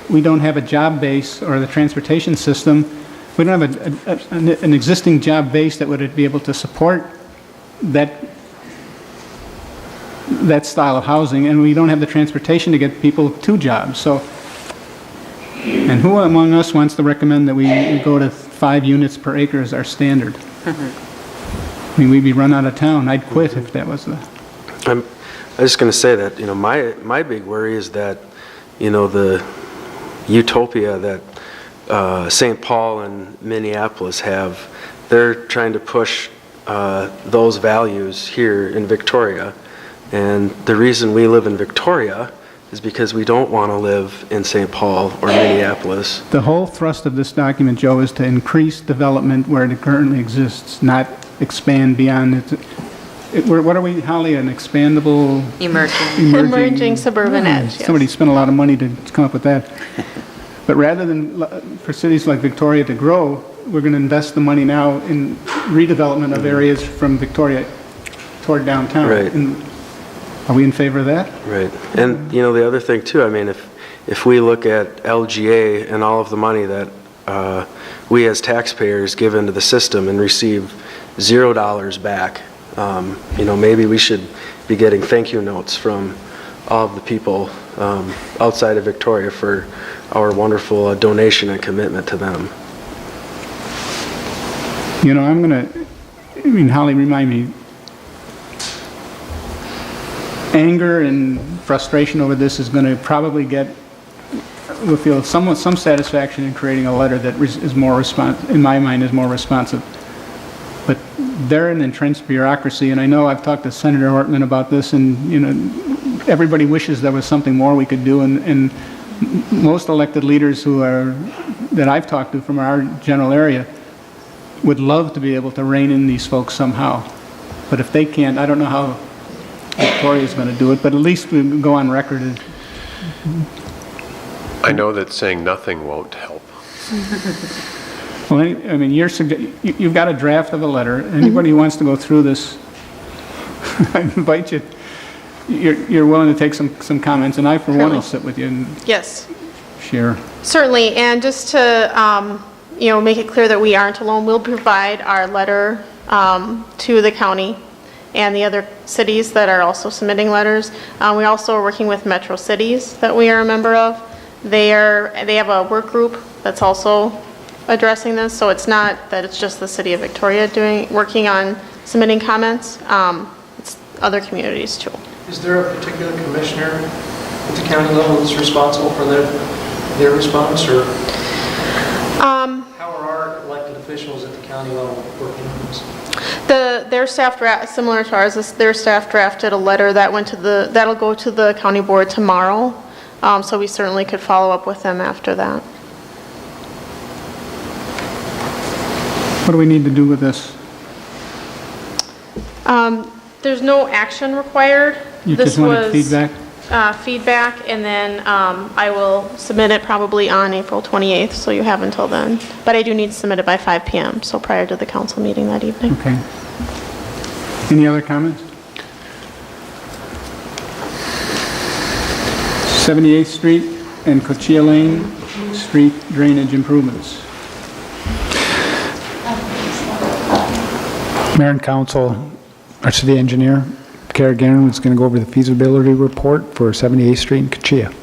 Speaker 1: we don't have a job base or the transportation system. We don't have an existing job base that would be able to support that style of housing, and we don't have the transportation to get people to jobs. So, and who among us wants to recommend that we go to 5 units per acre as our standard? I mean, we'd be run out of town. I'd quit if that was the...
Speaker 7: I'm just going to say that, my big worry is that, the utopia that St. Paul and Minneapolis have, they're trying to push those values here in Victoria. And the reason we live in Victoria is because we don't want to live in St. Paul or Minneapolis.
Speaker 1: The whole thrust of this document, Joe, is to increase development where it currently exists, not expand beyond it. What are we, Holly, an expandable?
Speaker 10: Emerging suburban edge, yes.
Speaker 1: Somebody spent a lot of money to come up with that. But rather than, for cities like Victoria to grow, we're going to invest the money now in redevelopment of areas from Victoria toward downtown.
Speaker 7: Right.
Speaker 1: And are we in favor of that?
Speaker 7: Right. And, you know, the other thing too, I mean, if we look at LGA and all of the money that we as taxpayers give into the system and receive $0 back, you know, maybe we should be getting thank you notes from all of the people outside of Victoria for our wonderful donation and commitment to them.
Speaker 1: You know, Holly, remind me, anger and frustration over this is going to probably we'll feel some satisfaction in creating a letter that is more in my mind, is more responsive. But they're an entrenched bureaucracy, and I know I've talked to Senator Ortman about this, and, you know, everybody wishes there was something more we could do, and most elected leaders that I've talked to from our general area would love to be able to rein in these folks somehow. But if they can't, I don't know how Victoria's going to do it, but at least we can go on record.
Speaker 4: I know that saying nothing won't help.
Speaker 1: Well, I mean, you've got a draft of a letter. Anybody who wants to go through this, I invite you. You're willing to take some comments, and I, for one, will sit with you and
Speaker 10: Yes,
Speaker 1: share.
Speaker 10: certainly. And just to, you know, make it clear that we aren't alone, we'll provide our letter to the county and the other cities that are also submitting letters. We also are working with Metro Cities that we are a member of. They have a work group that's also addressing this, so it's not that it's just the city of Victoria working on submitting comments. It's other communities too.
Speaker 5: Is there a particular commissioner at the county level that's responsible for their response, or how are our elected officials at the county level working on this?
Speaker 10: Their staff draft, similar to ours, their staff drafted a letter that that'll go to the county board tomorrow. So we certainly could follow up with them after that.
Speaker 1: What do we need to do with this?
Speaker 10: There's no action required.
Speaker 1: You just wanted feedback?
Speaker 10: Feedback, and then I will submit it probably on April 28th, so you have until then. But I do need to submit it by 5 p.m., so prior to the council meeting that evening.
Speaker 1: Okay. Any other comments? 78th Street and Cochia Lane Street drainage improvements.
Speaker 3: Mayor and council, our city engineer, Kara Guerin, is going to go over the feasibility report for 78th Street and Cochia.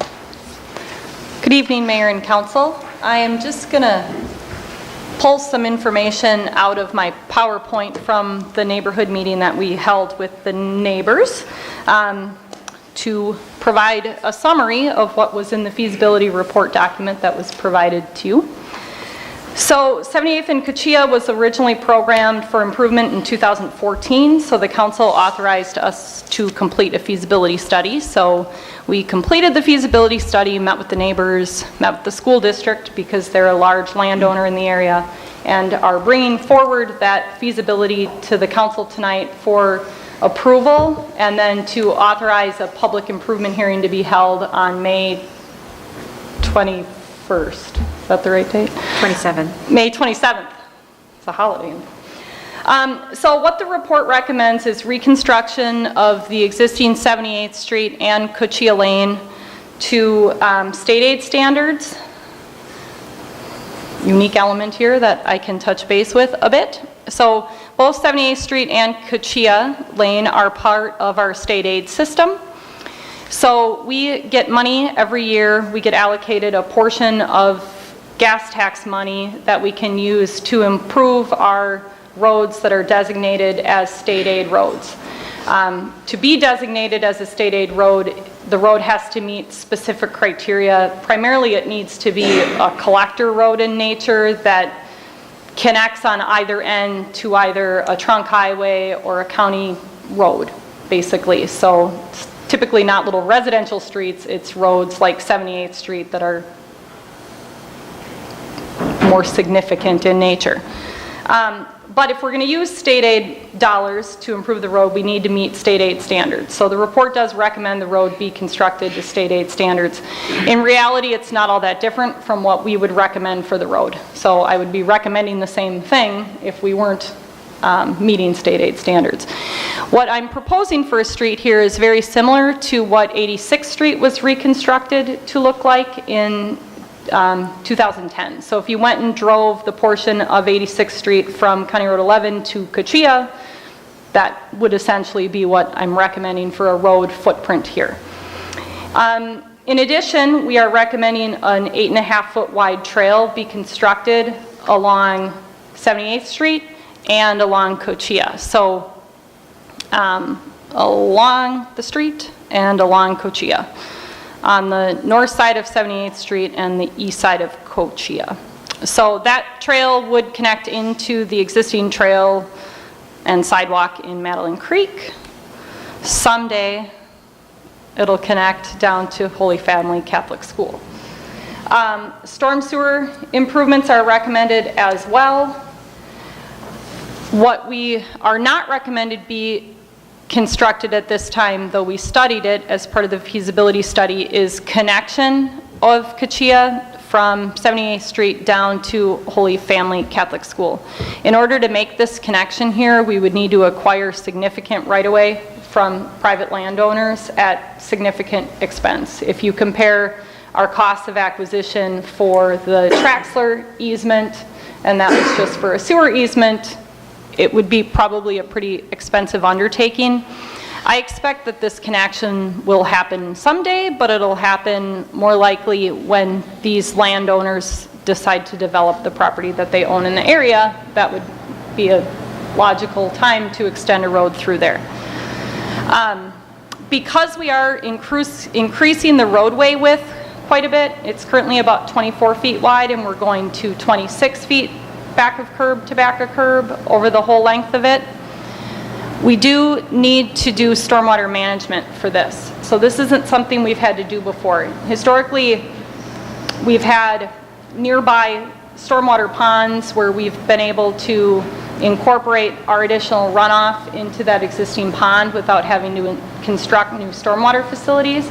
Speaker 9: Good evening, Mayor and Council. I am just going to pull some information out of my PowerPoint from the neighborhood meeting that we held with the neighbors to provide a summary of what was in the feasibility report document that was provided to you. So 78th and Cochia was originally programmed for improvement in 2014, so the council authorized us to complete a feasibility study. So we completed the feasibility study, met with the neighbors, met with the school district because they're a large landowner in the area, and are bringing forward that feasibility to the council tonight for approval, and then to authorize a public improvement hearing to be held on May 21st. Is that the right date?
Speaker 11: 27.
Speaker 9: May 27th. It's a holiday. So what the report recommends is reconstruction of the existing 78th Street and Cochia Lane to state aid standards. Unique element here that I can touch base with a bit. So both 78th Street and Cochia Lane are part of our state aid system. So we get money every year. We get allocated a portion of gas tax money that we can use to improve our roads that are designated as state aid roads. To be designated as a state aid road, the road has to meet specific criteria. Primarily, it needs to be a collector road in nature that connects on either end to either a trunk highway or a county road, basically. So typically not little residential streets, it's roads like 78th Street that are more significant in nature. But if we're going to use state aid dollars to improve the road, we need to meet state aid standards. So the report does recommend the road be constructed to state aid standards. In reality, it's not all that different from what we would recommend for the road. So I would be recommending the same thing if we weren't meeting state aid standards. What I'm proposing for a street here is very similar to what 86th Street was reconstructed to look like in 2010. So if you went and drove the portion of 86th Street from County Road 11 to Cochia, that would essentially be what I'm recommending for a road footprint here. In addition, we are recommending an 8.5-foot wide trail be constructed along 78th Street and along Cochia. So along the street and along Cochia, on the north side of 78th Street and the east side of Cochia. So that trail would connect into the existing trail and sidewalk in Madeline Creek. Someday, it'll connect down to Holy Family Catholic School. Storm sewer improvements are recommended as well. What we are not recommended be constructed at this time, though we studied it as part of the feasibility study, is connection of Cochia from 78th Street down to Holy Family Catholic School. In order to make this connection here, we would need to acquire significant right-of-way from private landowners at significant expense. If you compare our cost of acquisition for the Traxler easement, and that was just for a sewer easement, it would be probably a pretty expensive undertaking. I expect that this connection will happen someday, but it'll happen more likely when these landowners decide to develop the property that they own in the area. That would be a logical time to extend a road through there. Because we are increasing the roadway width quite a bit, it's currently about 24 feet wide, and we're going to 26 feet back of curb to back of curb over the whole length of it. We do need to do stormwater management for this. So this isn't something we've had to do before. Historically, we've had nearby stormwater ponds where we've been able to incorporate our additional runoff into that existing pond without having to construct new stormwater facilities.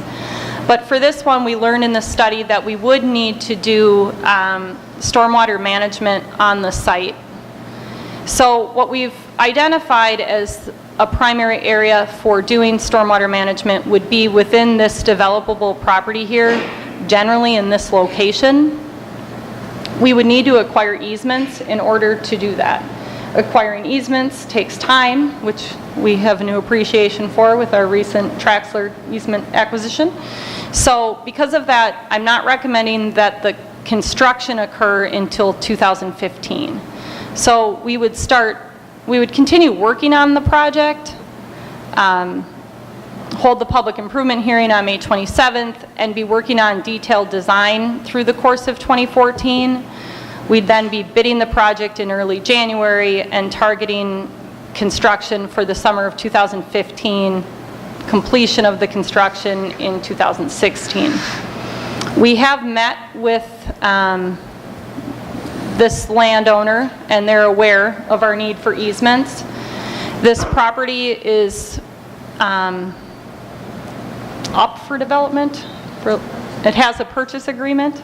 Speaker 9: But for this one, we learned in the study that we would need to do stormwater management on the site. So what we've identified as a primary area for doing stormwater management would be within this developable property here, generally in this location. We would need to acquire easements in order to do that. Acquiring easements takes time, which we have a new appreciation for with our recent Traxler easement acquisition. So because of that, I'm not recommending that the construction occur until 2015. So we would continue working on the project, hold the public improvement hearing on May 27th, and be working on detailed design through the course of 2014. We'd then be bidding the project in early January and targeting construction for the summer of 2015, completion of the construction in 2016. We have met with this landowner, and they're aware of our need for easements. This property is up for development. It has a purchase agreement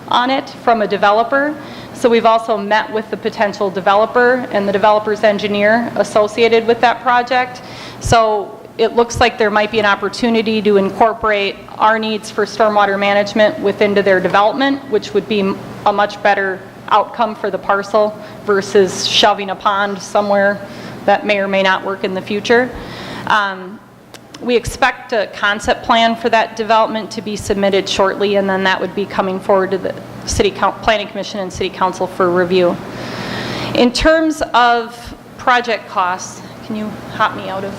Speaker 9: on it from a developer. So we've also met with the potential developer and the developer's engineer associated with that project. So it looks like there might be an opportunity to incorporate our needs for stormwater management within their development, which would be a much better outcome for the parcel versus shoving a pond somewhere that may or may not work in the future. We expect a concept plan for that development to be submitted shortly, and then that would be coming forward to the City Planning Commission and City Council for review. In terms of project costs, can you hop me out of?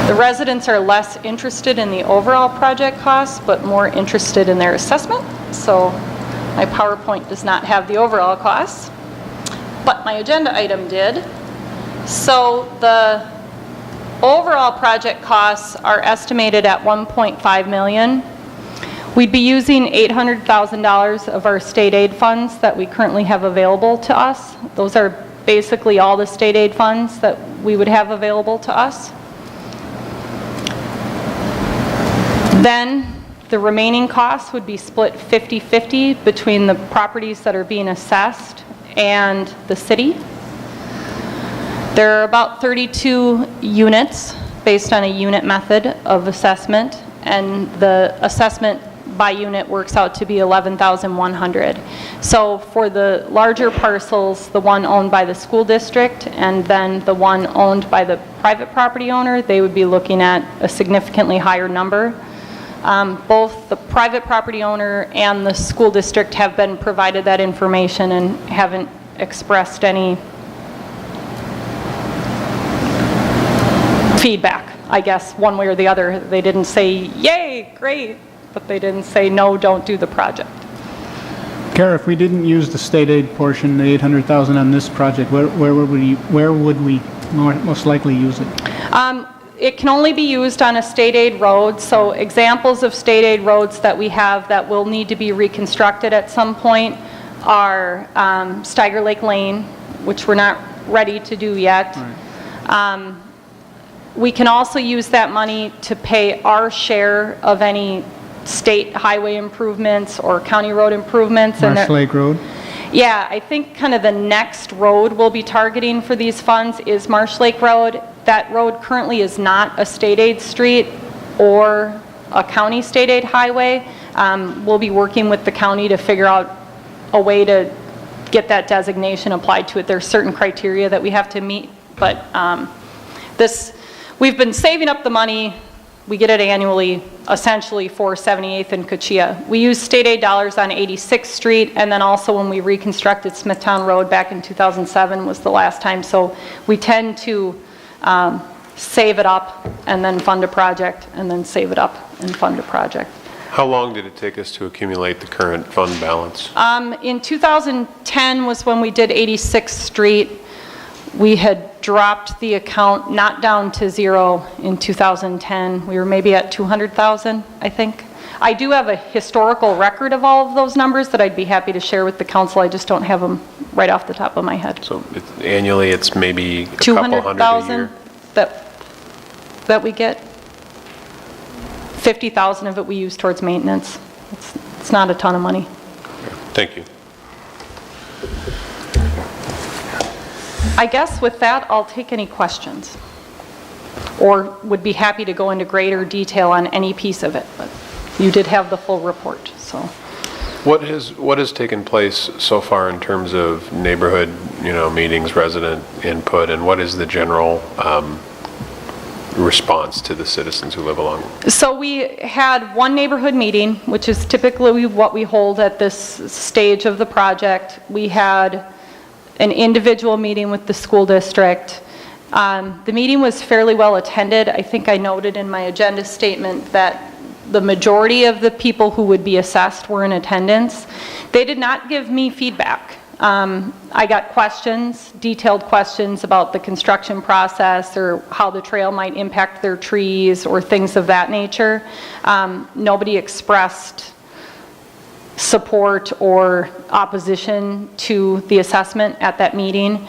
Speaker 9: The residents are less interested in the overall project costs, but more interested in their assessment. So my PowerPoint does not have the overall costs, but my agenda item did. So the overall project costs are estimated at $1.5 million. We'd be using $800,000 of our state aid funds that we currently have available to us. Those are basically all the state aid funds that we would have available to us. Then the remaining costs would be split 50-50 between the properties that are being assessed and the city. There are about 32 units based on a unit method of assessment, and the assessment by unit works out to be 11,100. So for the larger parcels, the one owned by the school district and then the one owned by the private property owner, they would be looking at a significantly higher number. Both the private property owner and the school district have been provided that information and haven't expressed any feedback, I guess, one way or the other. They didn't say, yay, great, but they didn't say, no, don't do the project.
Speaker 1: Kara, if we didn't use the state aid portion, the 800,000 on this project, where would we most likely use it?
Speaker 9: It can only be used on a state aid road, so examples of state aid roads that we have that will need to be reconstructed at some point are Steiger Lake Lane, which we're not ready to do yet. Right. We can also use that money to pay our share of any state highway improvements or county road improvements.
Speaker 1: Marsh Lake Road?
Speaker 9: Yeah, I think kind of the next road we'll be targeting for these funds is Marsh Lake Road. That road currently is not a state aid street or a county state aid highway. We'll be working with the county to figure out a way to get that designation applied to it. There's certain criteria that we have to meet, but we've been saving up the money. We get it annually, essentially, for 78th and Kachia. We use state aid dollars on 86th Street, and then also when we reconstructed Smithtown Road back in 2007 was the last time. So we tend to save it up and then fund a project, and then save it up and fund a project.
Speaker 4: How long did it take us to accumulate the current fund balance?
Speaker 9: In 2010 was when we did 86th Street. We had dropped the account not down to zero in 2010. We were maybe at 200,000, I think. I do have a historical record of all of those numbers that I'd be happy to share with the council. I just don't have them right off the top of my head.
Speaker 4: So annually, it's maybe a couple hundred a year?
Speaker 9: 200,000 that we get. 50,000 of it we use towards maintenance. It's not a ton of money.
Speaker 4: Thank you.
Speaker 9: I guess with that, I'll take any questions, or would be happy to go into greater detail on any piece of it, but you did have the full report, so.
Speaker 4: What has taken place so far in terms of neighborhood, meetings, resident input, and what is the general response to the citizens who live along?
Speaker 9: So we had one neighborhood meeting, which is typically what we hold at this stage of the project. We had an individual meeting with the school district. The meeting was fairly well attended. I think I noted in my agenda statement that the majority of the people who would be assessed were in attendance. They did not give me feedback. I got questions, detailed questions about the construction process or how the trail might impact their trees or things of that nature. Nobody expressed support or opposition to the assessment at that meeting.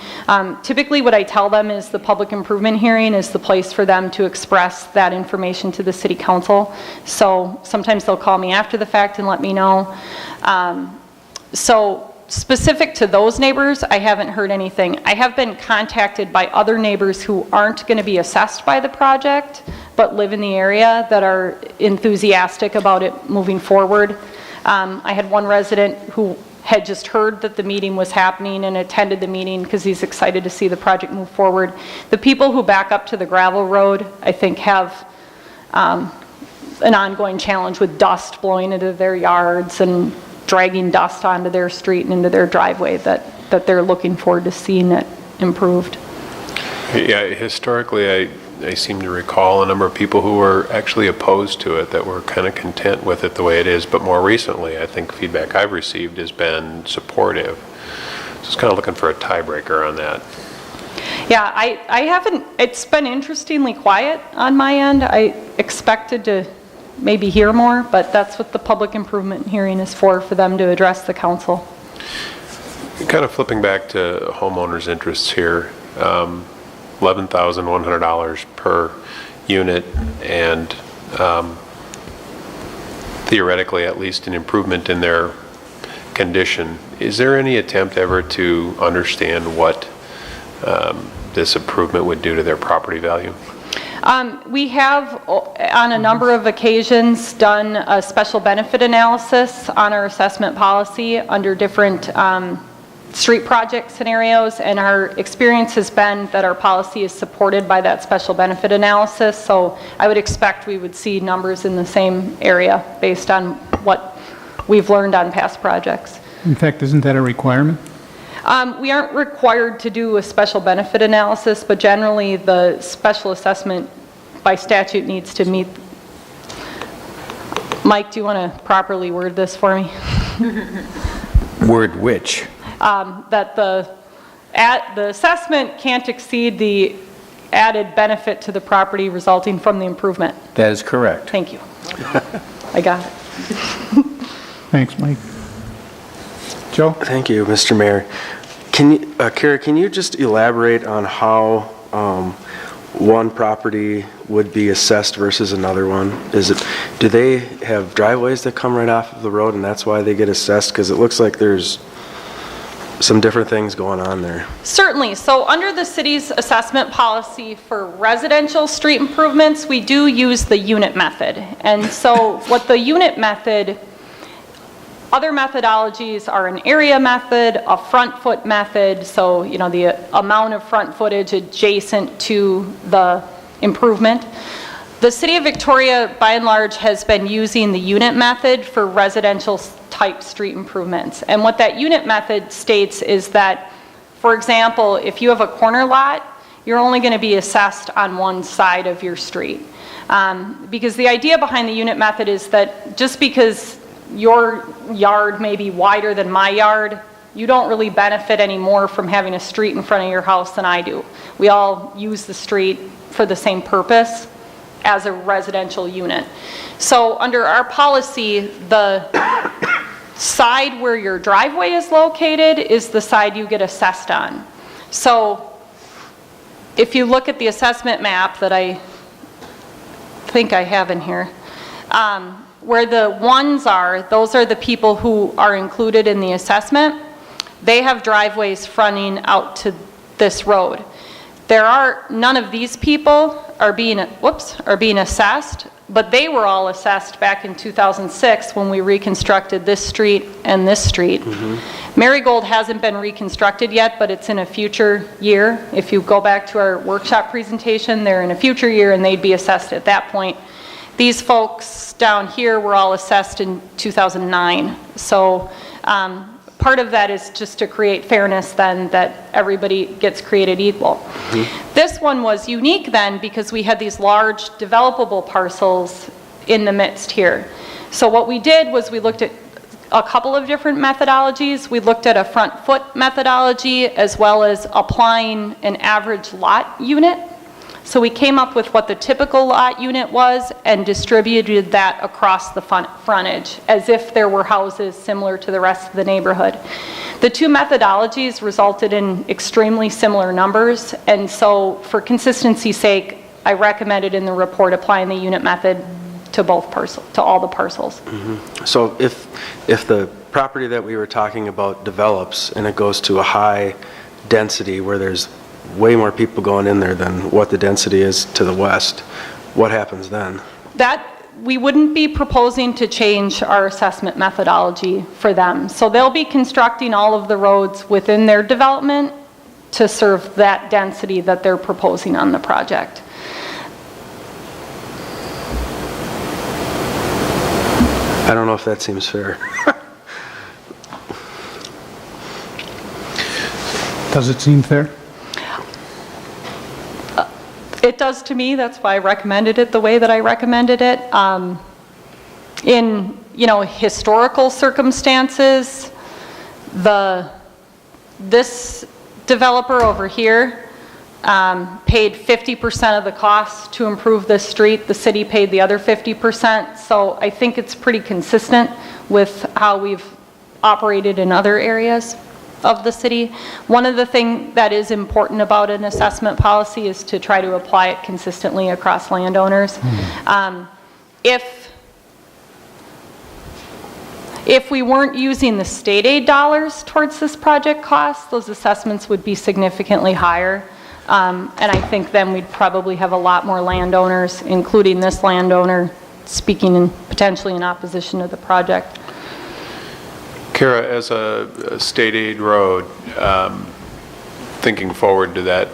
Speaker 9: Typically what I tell them is the public improvement hearing is the place for them to express that information to the city council. So sometimes they'll call me after the fact and let me know. So specific to those neighbors, I haven't heard anything. I have been contacted by other neighbors who aren't going to be assessed by the project, but live in the area that are enthusiastic about it moving forward. I had one resident who had just heard that the meeting was happening and attended the meeting because he's excited to see the project move forward. The people who back up to the gravel road, I think, have an ongoing challenge with dust blowing into their yards and dragging dust onto their street and into their driveway that they're looking forward to seeing it improved.
Speaker 4: Yeah, historically, I seem to recall a number of people who were actually opposed to it that were kind of content with it the way it is, but more recently, I think feedback I've received has been supportive. So I was kind of looking for a tiebreaker on that.
Speaker 9: Yeah, I haven't, it's been interestingly quiet on my end. I expected to maybe hear more, but that's what the public improvement hearing is for them to address the council.
Speaker 4: Kind of flipping back to homeowners' interests here, $11,100 per unit, and theoretically at least an improvement in their condition. Is there any attempt ever to understand what this improvement would do to their property value?
Speaker 9: We have, on a number of occasions, done a special benefit analysis on our assessment policy under different street project scenarios, and our experience has been that our policy is supported by that special benefit analysis, so I would expect we would see numbers in the same area based on what we've learned on past projects.
Speaker 1: In fact, isn't that a requirement?
Speaker 9: We aren't required to do a special benefit analysis, but generally the special assessment by statute needs to meet. Mike, do you want to properly word this for me?
Speaker 12: Word which?
Speaker 9: That the assessment can't exceed the added benefit to the property resulting from the improvement.
Speaker 12: That is correct.
Speaker 9: Thank you. I got it.
Speaker 1: Thanks, Mike. Joe?
Speaker 7: Thank you, Mr. Mayor. Kara, can you just elaborate on how one property would be assessed versus another one? Do they have driveways that come right off of the road and that's why they get assessed? Because it looks like there's some different things going on there.
Speaker 9: Certainly. So under the city's assessment policy for residential street improvements, we do use the unit method. And so what the unit method, other methodologies are an area method, a front foot method, so the amount of front footage adjacent to the improvement. The City of Victoria, by and large, has been using the unit method for residential type street improvements. And what that unit method states is that, for example, if you have a corner lot, you're only going to be assessed on one side of your street. Because the idea behind the unit method is that just because your yard may be wider than my yard, you don't really benefit any more from having a street in front of your house than I do. We all use the street for the same purpose as a residential unit. So under our policy, the side where your driveway is located is the side you get assessed on. So if you look at the assessment map that I think I have in here, where the ones are, those are the people who are included in the assessment. They have driveways fronting out to this road. None of these people are being assessed, but they were all assessed back in 2006 when we reconstructed this street and this street. Mm-hmm. Marigold hasn't been reconstructed yet, but it's in a future year. If you go back to our workshop presentation, they're in a future year and they'd be assessed at that point. These folks down here were all assessed in 2009. So part of that is just to create fairness then, that everybody gets created equal. Mm-hmm. This one was unique then because we had these large developable parcels in the midst here. So what we did was we looked at a couple of different methodologies. We looked at a front foot methodology as well as applying an average lot unit. So we came up with what the typical lot unit was and distributed that across the frontage as if there were houses similar to the rest of the neighborhood. The two methodologies resulted in extremely similar numbers, and so for consistency's sake, I recommended in the report applying the unit method to all the parcels.
Speaker 7: Mm-hmm. So if the property that we were talking about develops and it goes to a high density where there's way more people going in there than what the density is to the west, what happens then?
Speaker 9: We wouldn't be proposing to change our assessment methodology for them. So they'll be constructing all of the roads within their development to serve that density that they're proposing on the project.
Speaker 7: I don't know if that seems fair.
Speaker 1: Does it seem fair?
Speaker 9: It does to me. That's why I recommended it the way that I recommended it. In historical circumstances, this developer over here paid 50% of the cost to improve this street. The city paid the other 50%. So I think it's pretty consistent with how we've operated in other areas of the city. One of the things that is important about an assessment policy is to try to apply it consistently across landowners. If we weren't using the state aid dollars towards this project cost, those assessments would be significantly higher. And I think then we'd probably have a lot more landowners, including this landowner, speaking potentially in opposition to the project.
Speaker 4: Kara, as a state aid road, thinking forward to that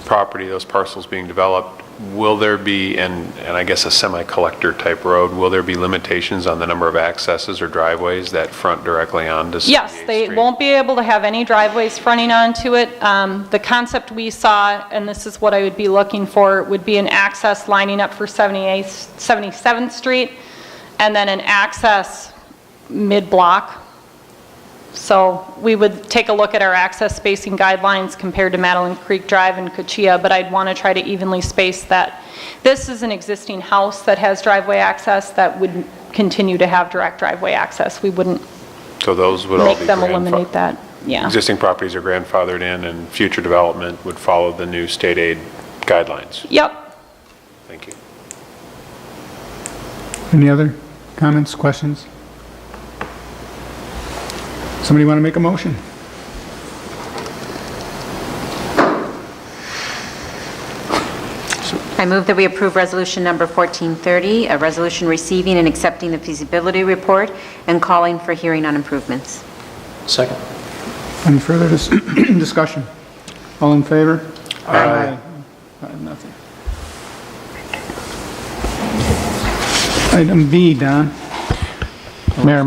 Speaker 4: property, those parcels being developed, will there be, and I guess a semi-collector type road, will there be limitations on the number of accesses or driveways that front directly onto 78th
Speaker 9: Yes, they
Speaker 4: Street?
Speaker 9: won't be able to have any driveways fronting onto it. The concept we saw, and this is what I would be looking for, would be an access lining up for 77th Street, and then an access mid-block. So we would take a look at our access spacing guidelines compared to Madeline Creek Drive and Cochia, but I'd want to try to evenly space that. This is an existing house that has driveway access that would continue to have direct driveway access. We wouldn't
Speaker 4: So those would all
Speaker 9: make
Speaker 4: be
Speaker 9: them eliminate that. Yeah.
Speaker 4: Existing properties are grandfathered in, and future development would follow the new state aid guidelines.
Speaker 9: Yep.
Speaker 4: Thank you.
Speaker 1: Any other comments, questions? Somebody want to make a motion?
Speaker 11: I move that we approve Resolution Number 1430, a resolution receiving and accepting the feasibility report and calling for hearing on improvements.
Speaker 5: Second.
Speaker 1: Any further discussion? All in favor? Aye. 5-0. Item B, Don.
Speaker 3: Mayor,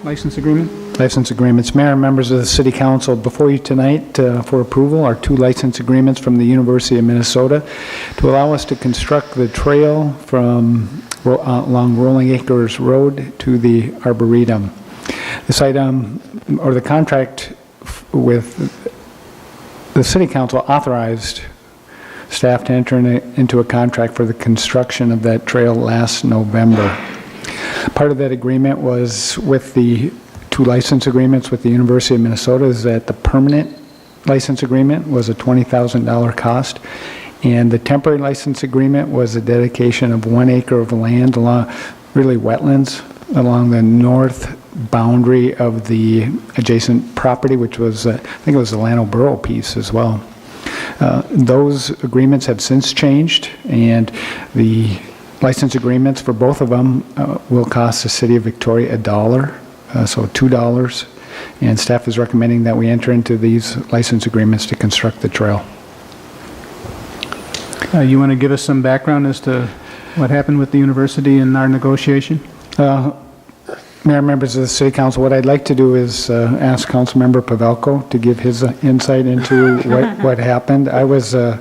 Speaker 1: License agreement?
Speaker 3: license agreements. Mayor and members of the City Council, before you tonight for approval are 2 license agreements from the University of Minnesota to allow us to construct the trail from along Rolling Acres Road to the Arboretum. This item, or the contract with the City Council authorized staff to enter into a contract for the construction of that trail last November. Part of that agreement was with the 2 license agreements with the University of Minnesota is that the permanent license agreement was a $20,000 cost, and the temporary license agreement was a dedication of 1 acre of land along, really wetlands, along the north boundary of the adjacent property, which was, I think it was the Llano Borough piece as well. Those agreements have since changed, and the license agreements for both of them will cost the City of Victoria $1. So $2, and staff is recommending that we enter into these license agreements to construct the trail.
Speaker 1: You want to give us some background as to what happened with the university in our negotiation?
Speaker 3: Mayor and members of the City Council, what I'd like to do is ask Councilmember Pavelko to give his insight into what happened. I was an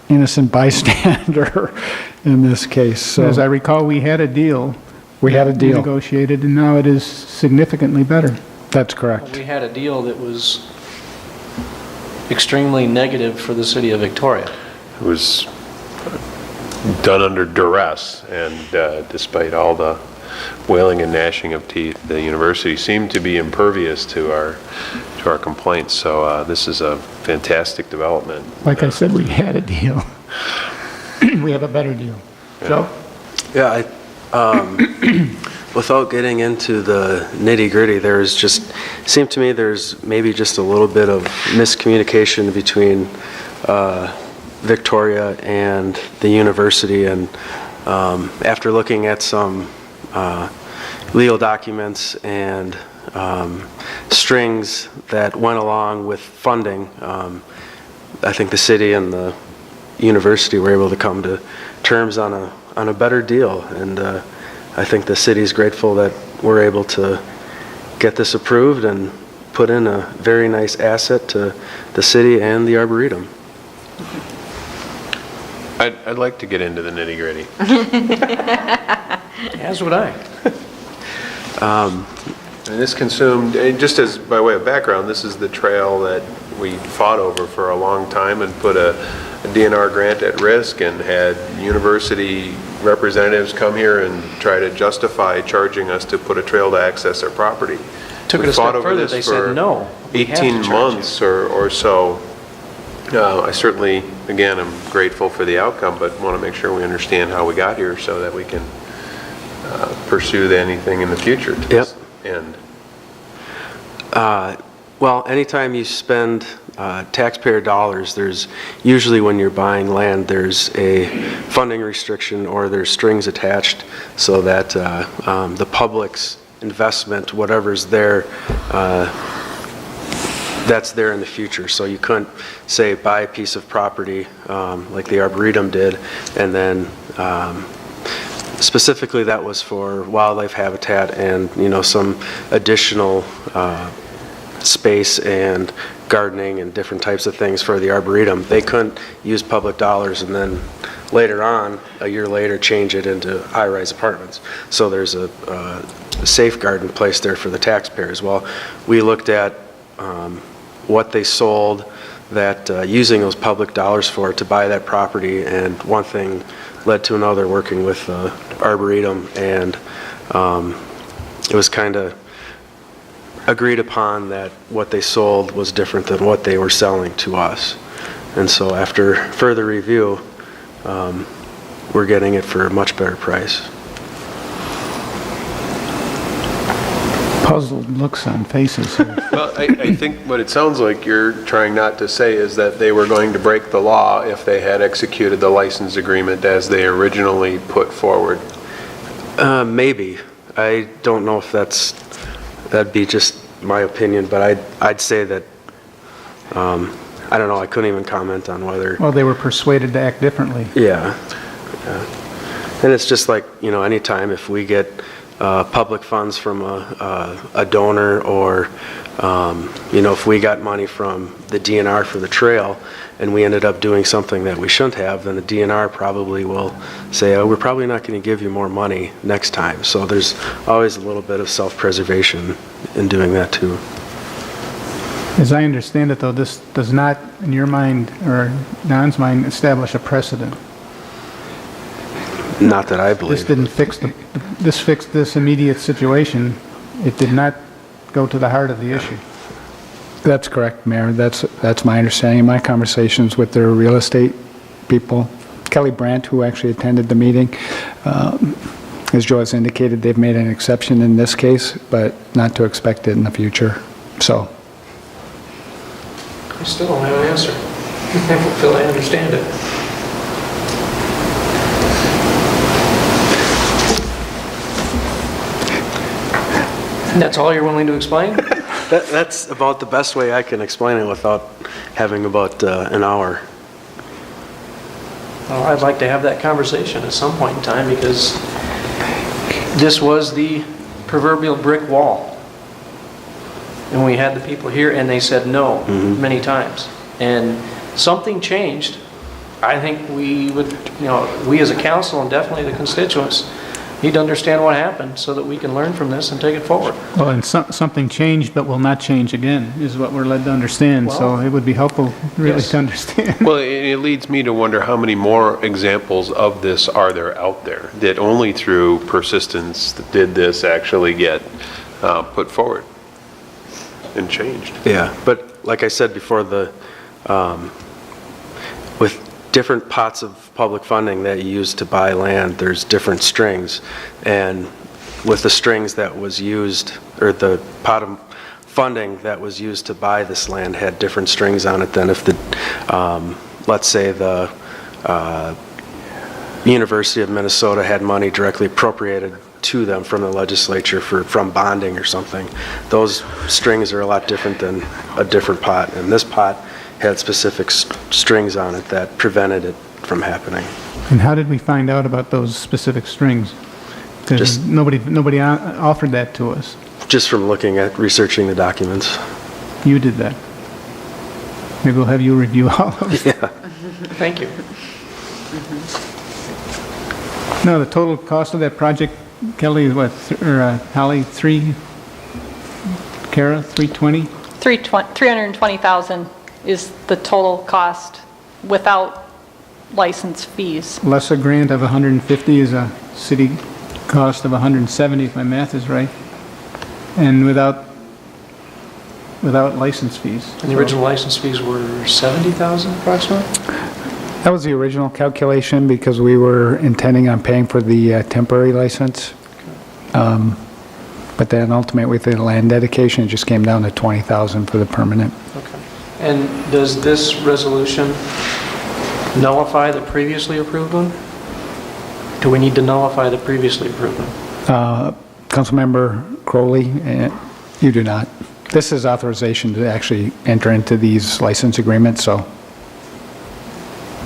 Speaker 3: innocent bystander in this case. So
Speaker 1: As I recall, we had a deal.
Speaker 3: we had a
Speaker 1: We
Speaker 3: deal.
Speaker 1: negotiated, and now it is significantly better.
Speaker 3: That's correct.
Speaker 5: We had a deal that was extremely negative for the city of Victoria.
Speaker 4: It was done under duress, and despite all the wailing and gnashing of teeth, the university seemed to be impervious to our complaints. So this is a fantastic development.
Speaker 1: Like I said, we had a deal. We have a better deal. Joe?
Speaker 7: Yeah, without getting into the nitty-gritty, seemed to me there's maybe just a little bit of miscommunication between Victoria and the university, and after looking at some legal documents and strings that went along with funding, I think the city and the university were able to come to terms on a better deal, and I think the city's grateful that we're able to get this approved and put in a very nice asset to the city and the Arboretum.
Speaker 4: I'd like to get into the nitty-gritty.
Speaker 5: As would I.
Speaker 4: And this consumed, and just as by way of background, this is the trail that we fought over for a long time and put a DNR grant at risk and had university representatives come here and try to justify charging us to put a trail to access our property.
Speaker 5: Took it
Speaker 4: We
Speaker 5: a step
Speaker 4: fought over
Speaker 5: further,
Speaker 4: this
Speaker 5: they
Speaker 4: for
Speaker 5: said, no, we have to
Speaker 4: 18
Speaker 5: charge
Speaker 4: months or so. I certainly, again, am grateful for the outcome, but want to make sure we understand how we got here so that we can pursue anything in the future to this end.
Speaker 7: Well, anytime you spend taxpayer dollars, there's usually when you're buying land, there's a funding restriction or there's strings attached so that the public's investment, whatever's there, that's there in the future. So you couldn't, say, buy a piece of property like the Arboretum did, and then specifically that was for wildlife habitat and, you know, some additional space and gardening and different types of things for the Arboretum. They couldn't use public dollars and then later on, a year later, change it into high-rise apartments. So there's a safeguard in place there for the taxpayers. Well, we looked at what they sold that using those public dollars for to buy that property, and one thing led to another working with Arboretum, and it was kind of agreed upon that what they sold was different than what they were selling to us. And so after further review, we're getting it for a much better price.
Speaker 1: Puzzled looks on faces here.
Speaker 4: Well, I think what it sounds like you're trying not to say is that they were going to break the law if they had executed the license agreement as they originally put forward.
Speaker 7: Maybe. I don't know if that'd be just my opinion, but I'd say that, I don't know, I couldn't even comment on whether.
Speaker 1: Well, they were persuaded to act differently.
Speaker 7: Yeah. And it's just like, you know, anytime if we get public funds from a donor, or, you know, if we got money from the DNR for the trail and we ended up doing something that we shouldn't have, then the DNR probably will say, oh, we're probably not going to give you more money next time. So there's always a little bit of self-preservation in doing that too.
Speaker 1: As I understand it, though, this does not, in your mind, or Don's mind, establish a precedent.
Speaker 7: Not that I believe.
Speaker 1: This didn't fix this fixed this immediate situation. It did not go to the heart of the issue.
Speaker 3: That's correct, Mayor. That's my understanding. My conversations with their real estate people, Kelly Brandt, who actually attended the meeting, as Joe has indicated, they've made an exception in this case, but not to expect it in the future. So.
Speaker 5: I still don't have an answer. I don't feel I understand it. That's all you're willing to explain?
Speaker 7: That's about the best way I can explain it without having about an hour.
Speaker 5: Well, I'd like to have that conversation at some point in time, because this was the proverbial brick wall. And we had the people here and they said no many times. And something changed. I think we would, you know, we as a council and definitely the constituents need to understand what happened so that we can learn from this and take it forward.
Speaker 1: Well, and something changed but will not change again, is what we're led to understand. So it would be helpful really to understand.
Speaker 4: Well, it leads me to wonder how many more examples of this are there out there that only through persistence did this actually get put forward and changed.
Speaker 7: Yeah, but like I said before, with different pots of public funding that you use to buy land, there's different strings. And with the strings that was used, or the pot of funding that was used to buy this land had different strings on it than if the, let's say the University of Minnesota had money directly appropriated to them from the legislature from bonding or something. Those strings are a lot different than a different pot. And this pot had specific strings on it that prevented it from happening.
Speaker 1: And how did we find out about those specific strings? Because nobody offered that to us.
Speaker 7: Just from looking at researching the documents.
Speaker 1: You did that. Maybe we'll have you review all of them.
Speaker 7: Yeah.
Speaker 5: Thank you.
Speaker 1: No, the total cost of that project, Kelly, is what, or Holly, Kara, 320?
Speaker 9: 320,000. is the total cost without license fees.
Speaker 1: Less a grant of 150 is a city cost of 170, if my math is right, and without license fees.
Speaker 5: And the original license fees were 70,000 approximately?
Speaker 3: That was the original calculation because we were intending on paying for the temporary license. But then ultimately with the land dedication, it just came down to 20,000 for the permanent.
Speaker 5: Okay. And does this resolution nullify the previously approved one? Do we need to nullify the previously approved one?
Speaker 3: Councilmember Crowley, you do not. This is authorization to actually enter into these license agreements, so.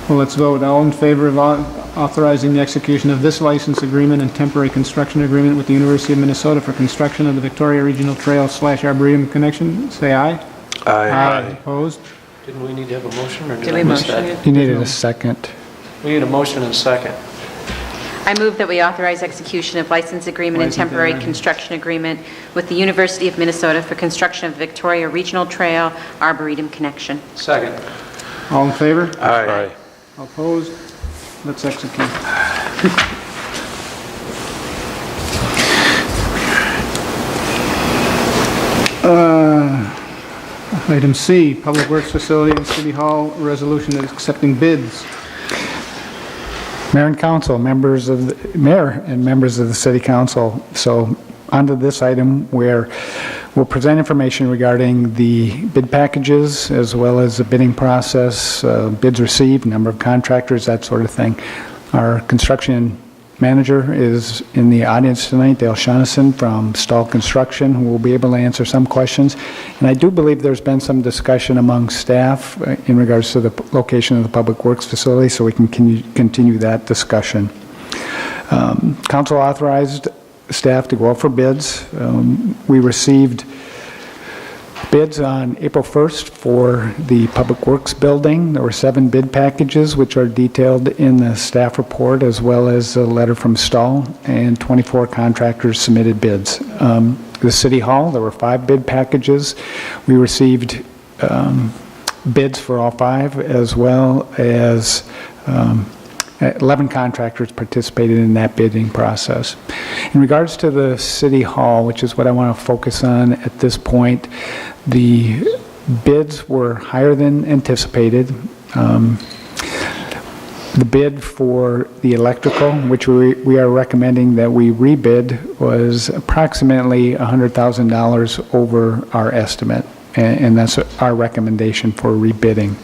Speaker 1: Well, let's vote. All in favor of authorizing the execution of this license agreement and temporary construction agreement with the University of Minnesota for construction of the Victoria Regional Trail / Arboretum connection, say aye.
Speaker 7: Aye.
Speaker 1: Opposed?
Speaker 5: Didn't we need to have a motion, or
Speaker 11: Did
Speaker 5: did
Speaker 11: we
Speaker 5: I miss
Speaker 11: motion
Speaker 5: that?
Speaker 11: it?
Speaker 3: You needed a second.
Speaker 5: We need a motion and a second.
Speaker 11: I move that we authorize execution of license agreement and temporary construction agreement with the University of Minnesota for construction of the Victoria Regional Trail Arboretum connection.
Speaker 5: Second.
Speaker 1: All in favor?
Speaker 7: Aye.
Speaker 1: Opposed? Let's execute. Item C, Public Works Facility and City Hall Resolution accepting bids.
Speaker 3: Mayor and council, mayor and members of the city council. So onto this item where we'll present information regarding the bid packages as well as the bidding process, bids received, number of contractors, that sort of thing. Our construction manager is in the audience tonight, Dale Shaughnessy from Stahl Construction, who will be able to answer some questions. And I do believe there's been some discussion among staff in regards to the location of the Public Works facility, so we can continue that discussion. Council authorized staff to go out for bids. We received bids on April 1st for the Public Works building. There were 7 bid packages, which are detailed in the staff report, as well as a letter from Stahl, and 24 contractors submitted bids. The City Hall, there were 5 bid packages. We received bids for all 5, as well as 11 contractors participated in that bidding process. In regards to the City Hall, which is what I want to focus on at this point, the bids were higher than anticipated. The bid for the electrical, which we are recommending that we rebid, was approximately $100,000 over our estimate, and that's our recommendation for rebidding.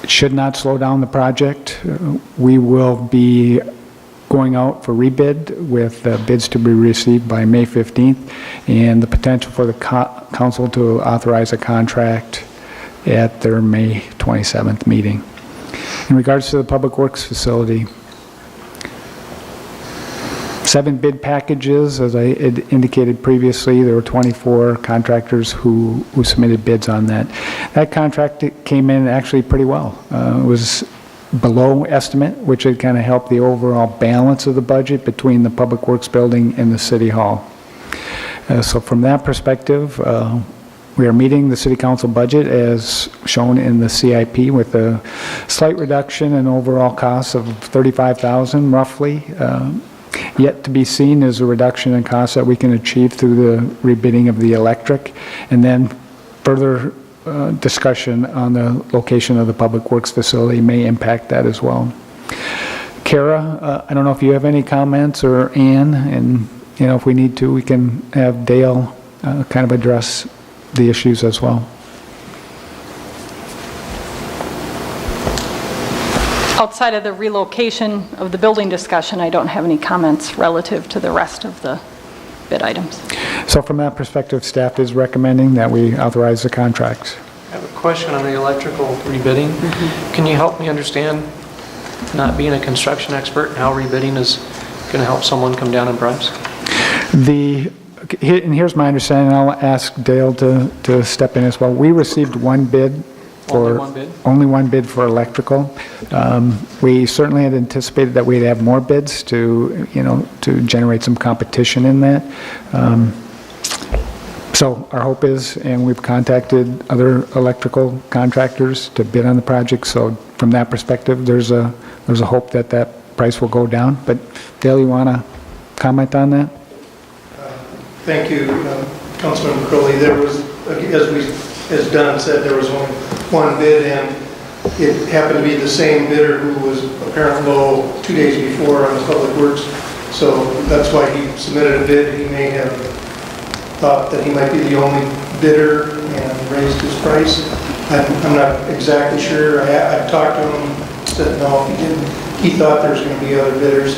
Speaker 3: It should not slow down the project. We will be going out for rebid with bids to be received by May 15th, and the potential for the council to authorize a contract at their May 27th meeting. In regards to the Public Works facility, 7 bid packages. As I had indicated previously, there were 24 contractors who submitted bids on that. That contract came in actually pretty well. It was below estimate, which had kind of helped the overall balance of the budget between the Public Works building and the City Hall. So from that perspective, we are meeting the City Council budget as shown in the CIP with a slight reduction in overall costs of $35,000 roughly. Yet to be seen is a reduction in costs that we can achieve through the rebidding of the electric, and then further discussion on the location of the Public Works facility may impact that as well. Kara, I don't know if you have any comments, or Ann, and if we need to, we can have Dale kind of address the issues as well.
Speaker 9: Outside of the relocation of the building discussion, I don't have any comments relative to the rest of the bid items.
Speaker 3: So from that perspective, staff is recommending that we authorize the contracts.
Speaker 5: I have a question on the electrical rebidding. Can you help me understand, not being a construction expert, how rebidding is going to help someone come down in price?
Speaker 3: And here's my understanding, I'll ask Dale to step in as well. We received 1 bid. Only one bid for electrical. We certainly had anticipated that we'd have more bids to generate some competition in that. So our hope is, and we've contacted other electrical contractors to bid on the project, so from that perspective, there's a hope that that price will go down. But Dale, you want to comment on that?
Speaker 13: Thank you, Councilman Crowley. There was, as Don said, there was only one bid, and it happened to be the same bidder who was apparent low 2 days before on the Public Works. So that's why he submitted a bid. He may have thought that he might be the only bidder and raised his price. I'm not exactly sure. I talked to him, said no, he didn't. He thought there was going to be other bidders.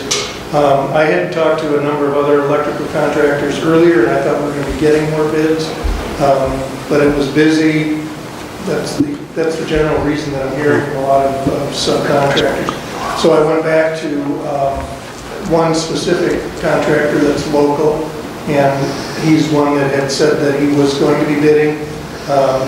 Speaker 13: I had talked to a number of other electrical contractors earlier, and I thought we were going to be getting more bids, but it was busy. That's the general reason that I'm hearing from a lot of subcontractors. So I went back to one specific contractor that's local, and he's one that had said that he was going to be bidding.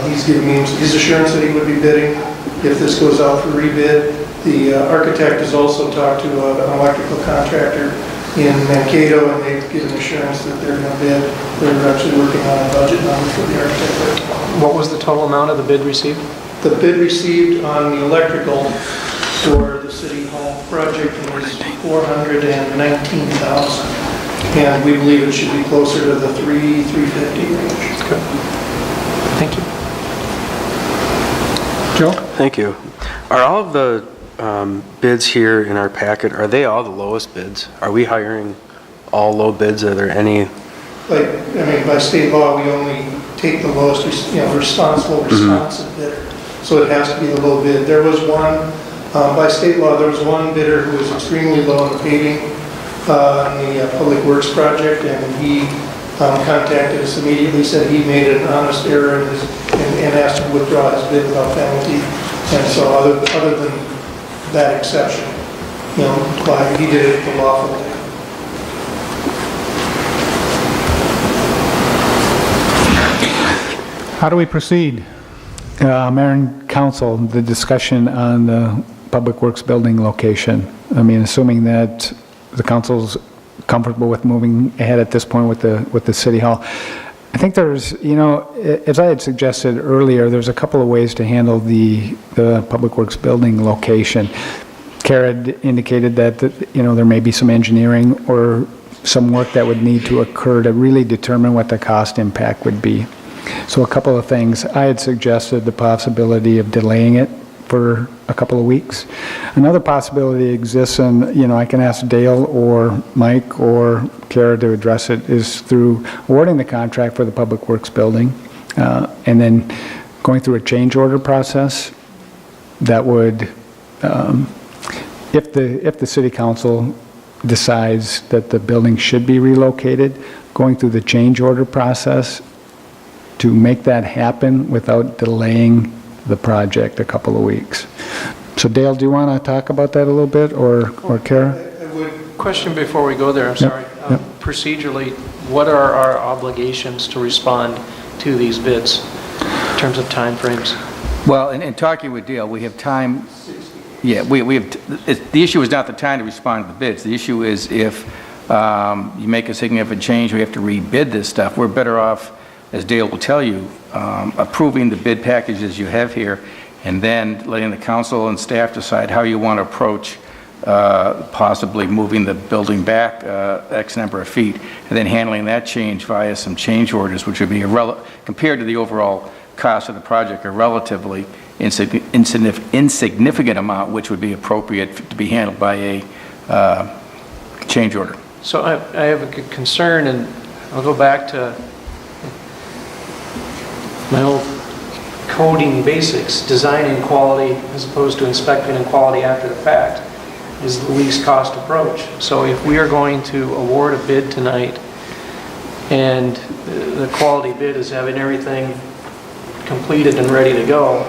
Speaker 13: He's given me his assurance that he would be bidding if this goes out for rebid. The architect has also talked to an electrical contractor in Mankato, and they've given assurance that they're going to bid. They're actually working on a budget number for the architect.
Speaker 5: What was the total amount of the bid received?
Speaker 13: The bid received on the electrical for the City Hall project was $419,000, and we believe it should be closer to the $350 range.
Speaker 5: Okay. Thank you.
Speaker 1: Joe?
Speaker 7: Thank you. Are all of the bids here in our packet, are they all the lowest bids? Are we hiring all low bids? Are there any?
Speaker 13: By state law, we only take the lowest, responsive bidder. So it has to be the low bid. There was one, by state law, there was one bidder who was extremely low in the paving on the Public Works project, and he contacted us immediately, said he made an honest error and asked to withdraw his bid without penalty. And so other than that exception, he did it the lawful way.
Speaker 1: How do we proceed?
Speaker 3: Mayor and Council, the discussion on the Public Works building location. Assuming that the council's comfortable with moving ahead at this point with the City Hall. I think there's, as I had suggested earlier, there's a couple of ways to handle the Public Works building location. Kara had indicated that, there may be some engineering or some work that would need to occur to really determine what the cost impact would be. So a couple of things. I had suggested the possibility of delaying it for a couple of weeks. Another possibility exists, and I can ask Dale or Mike or Kara to address it, is through awarding the contract for the Public Works building and then going through a change order process that would, if the City Council decides that the building should be relocated, going through the change order process to make that happen without delaying the project a couple of weeks. So Dale, do you want to talk about that a little bit, or Kara?
Speaker 5: Question before we go there, I'm sorry.
Speaker 3: Yep.
Speaker 5: Procedurally, what are our obligations to respond to these bids in terms of timeframes?
Speaker 12: Well, in talking with Dale, we have time. Yeah, we have. The issue is not the time to respond to the bids. The issue is if you make a significant change, we have to rebid this stuff. We're better off, as Dale will tell you, approving the bid packages you have here, and then letting the council and staff decide how you want to approach possibly moving the building back X number of feet, and then handling that change via some change orders, which would be, compared to the overall cost of the project, a relatively insignificant amount, which would be appropriate to be handled by a change order.
Speaker 5: So I have a concern, and I'll go back to my old coding basics. Designing quality as opposed to inspecting and quality after the fact is the least cost approach. So if we are going to award a bid tonight and the quality bid is having everything completed and ready to go,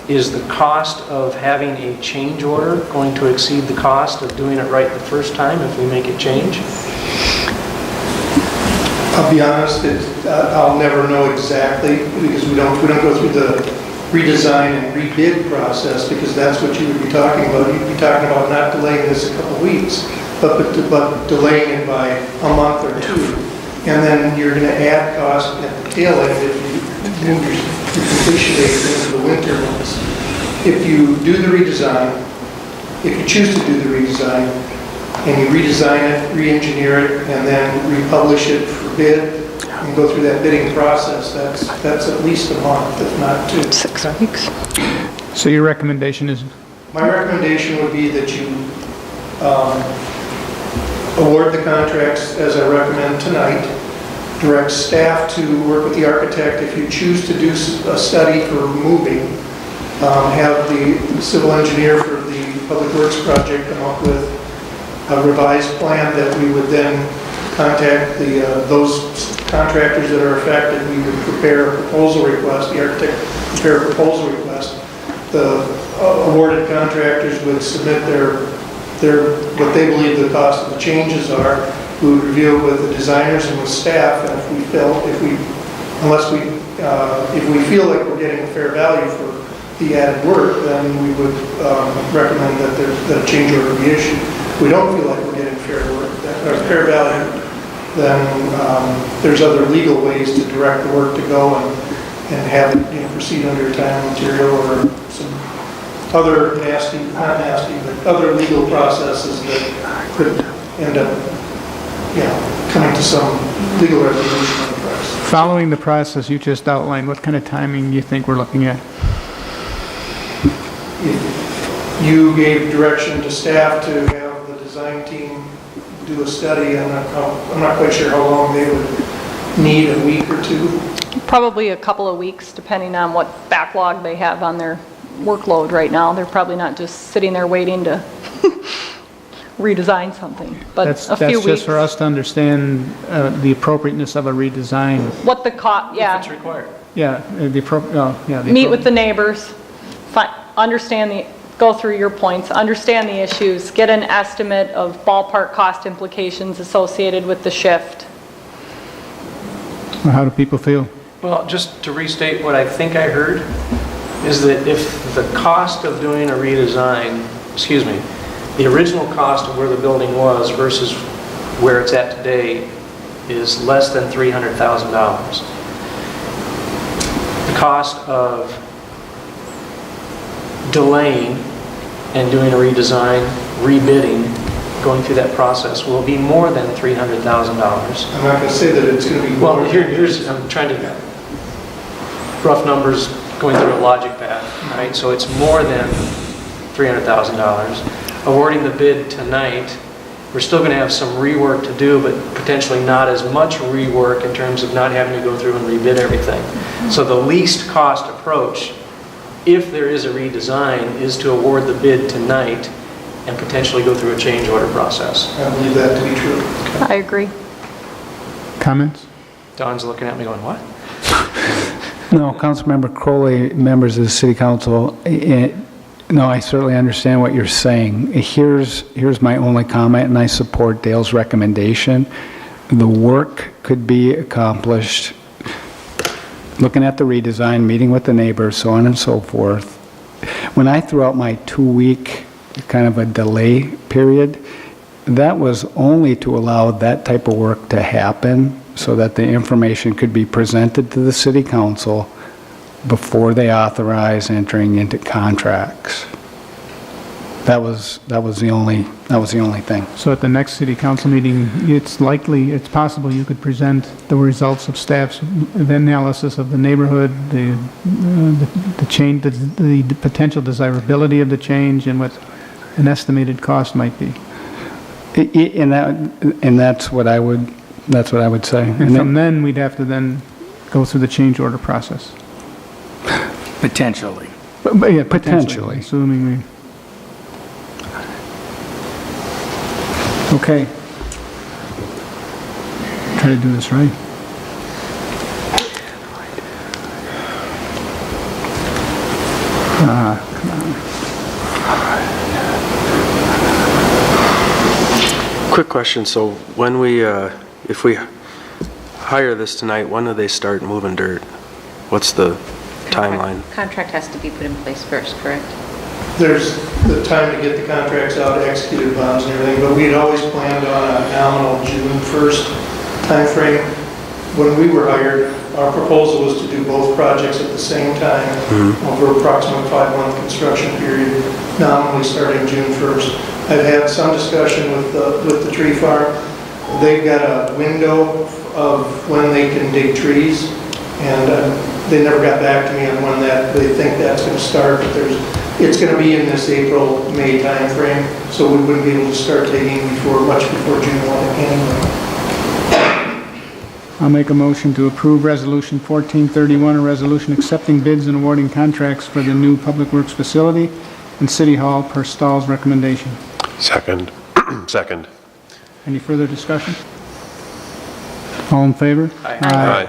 Speaker 5: is the cost of having a change order going to exceed the cost of doing it right the first time if we make a change?
Speaker 13: I'll be honest, I'll never know exactly, because we don't go through the redesign and rebid process, because that's what you would be talking about. You'd be talking about not delaying this a couple weeks, but delaying it by a month or two. and then you're going to add cost at the tail end if you move your completion date into the winter months. If you do the redesign, if you choose to do the redesign, and you redesign it, re-engineer it, and then republish it for bid, and go through that bidding process, that's at least a month, if not 2.
Speaker 9: 6 weeks.
Speaker 1: So your recommendation is,
Speaker 13: My recommendation would be that you award the contracts as I recommend tonight, direct staff to work with the architect if you choose to do a study for moving, have the civil engineer for the Public Works project come up with a revised plan that we would then contact those contractors that are affected. We would prepare a proposal request, the architect would prepare a proposal request. The awarded contractors would submit what they believe the cost of the changes are. We would review it with the designers and with staff, and if we feel like we're getting a fair value for the added work, then we would recommend that a change order be issued. If we don't feel like we're getting fair value, then there's other legal ways to direct the work to go and have it proceed under time and material or some other not nasty, but other legal processes that could end up coming to some legal resolution on the price.
Speaker 1: following the process you just outlined, what kind of timing do you think we're looking at?
Speaker 13: You gave direction to staff to have the design team do a study. I'm not quite sure how long they would need, a week or 2.
Speaker 9: Probably a couple of weeks, depending on what backlog they have on their workload right now. They're probably not just sitting there waiting to redesign something, but a few
Speaker 1: That's
Speaker 9: weeks.
Speaker 1: just for us to understand the appropriateness of a redesign.
Speaker 9: What the cost, yeah.
Speaker 5: If it's required.
Speaker 1: Yeah,
Speaker 9: Meet with the neighbors, go through your points, understand the issues, get an estimate of ballpark cost implications associated with the shift.
Speaker 1: Well, how do people feel?
Speaker 5: Well, just to restate what I think I heard, is that if the cost of doing a redesign, the original cost of where the building was versus where it's at today is less than $300,000. The cost of delaying and doing a redesign, rebidding, going through that process will be more than $300,000.
Speaker 13: I'm not going to say that it's going to be more.
Speaker 5: Well, I'm trying to, rough numbers, going through a logic path, right? So it's more than $300,000. Awarding the bid tonight, we're still going to have some rework to do, but potentially not as much rework in terms of not having to go through and rebid everything. So the least cost approach, if there is a redesign, is to award the bid tonight and potentially go through a change order process.
Speaker 13: I believe that to be true.
Speaker 9: I agree.
Speaker 1: Comments?
Speaker 5: Don's looking at me going, what?
Speaker 3: No, Councilmember Crowley, members of the City Council, no, I certainly understand what you're saying. Here's my only comment, and I support Dale's recommendation. The work could be accomplished looking at the redesign, meeting with the neighbors, so on and so forth. When I threw out my 2-week kind of a delay period, that was only to allow that type of work to happen so that the information could be presented to the City Council before they authorize entering into contracts. That was the only thing.
Speaker 1: So at the next city council meeting, it's possible you could present the results of staff's analysis of the neighborhood, the change, the potential desirability of the change, and what an estimated cost might be.
Speaker 3: And that's what I would say.
Speaker 1: And from then, we'd have to then go through the change order process.
Speaker 12: Potentially.
Speaker 1: But yeah, potentially, assuming we... Okay. Try to do this right. Come on.
Speaker 7: Quick question, so when if we hire this tonight, when do they start moving dirt? What's the timeline?
Speaker 11: Contract has to be put in place first, correct?
Speaker 13: There's the time to get the contracts out, executed bonds and everything, but we had always planned on a nominal June 1st timeframe. When we were hired, our proposal was to do both projects at the same time over approximately 5-month construction period, nominally starting June 1st. I've had some discussion with the tree farm. They've got a window of when they can dig trees, and they never got back to me on when they think that's going to start, but it's going to be in this April-May timeframe, so we wouldn't be able to start digging much before June 1 anyway.
Speaker 1: I'll make a motion to approve Resolution 1431, a resolution accepting bids and awarding contracts for the new Public Works facility and City Hall per Stahl's recommendation.
Speaker 4: Second. Second.
Speaker 1: Any further discussion? All in favor?
Speaker 4: Aye.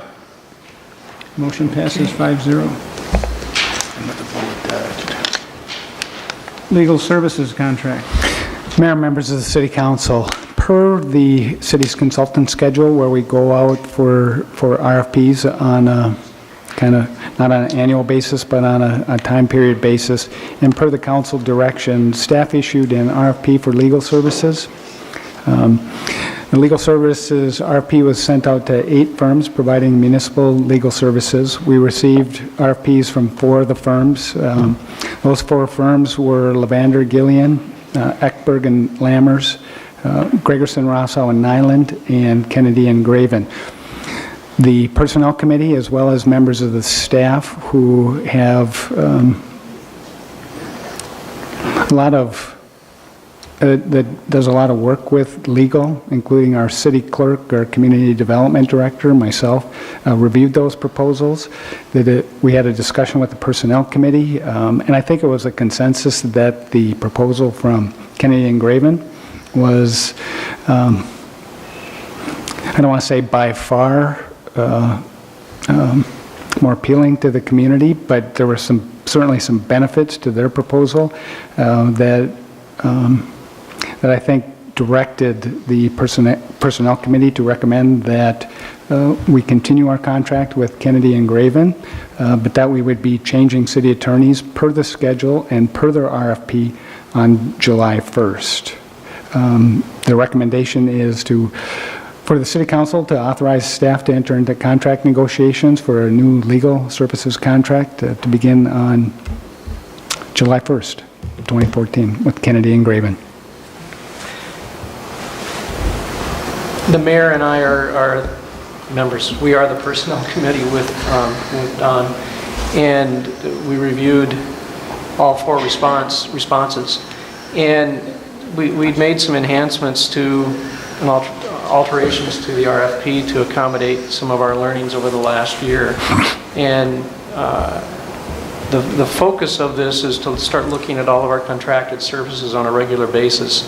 Speaker 1: Motion passes 5-0. Legal Services Contract.
Speaker 3: Mayor and members of the City Council, per the city's consultant schedule where we go out for RFPs on a kind of, not on an annual basis, but on a time period basis, and per the council direction, staff issued an RFP for legal services. The legal services RFP was sent out to 8 firms providing municipal legal services. We received RFPs from 4 of the firms. Those 4 firms were Levander, Gillian, Eckberg and Lammers, Gregerson, Rossau and Nyland, and Kennedy and Graven. The Personnel Committee, as well as members of the staff who have that does a lot of work with legal, including our city clerk, our community development director, myself, reviewed those proposals. We had a discussion with the Personnel Committee, and I think it was a consensus that the proposal from Kennedy and Graven was, I don't want to say by far more appealing to the community, but there were certainly some benefits to their proposal that I think directed the Personnel Committee to recommend that we continue our contract with Kennedy and Graven, but that we would be changing city attorneys per the schedule and per their RFP on July 1st. The recommendation is for the City Council to authorize staff to enter into contract negotiations for a new legal services contract to begin on July 1st, 2014 with Kennedy and Graven.
Speaker 5: The mayor and I are members. We are the Personnel Committee with Don, and we reviewed all 4 responses. And we'd made some enhancements to and alterations to the RFP to accommodate some of our learnings over the last year. And the focus of this is to start looking at all of our contracted services on a regular basis.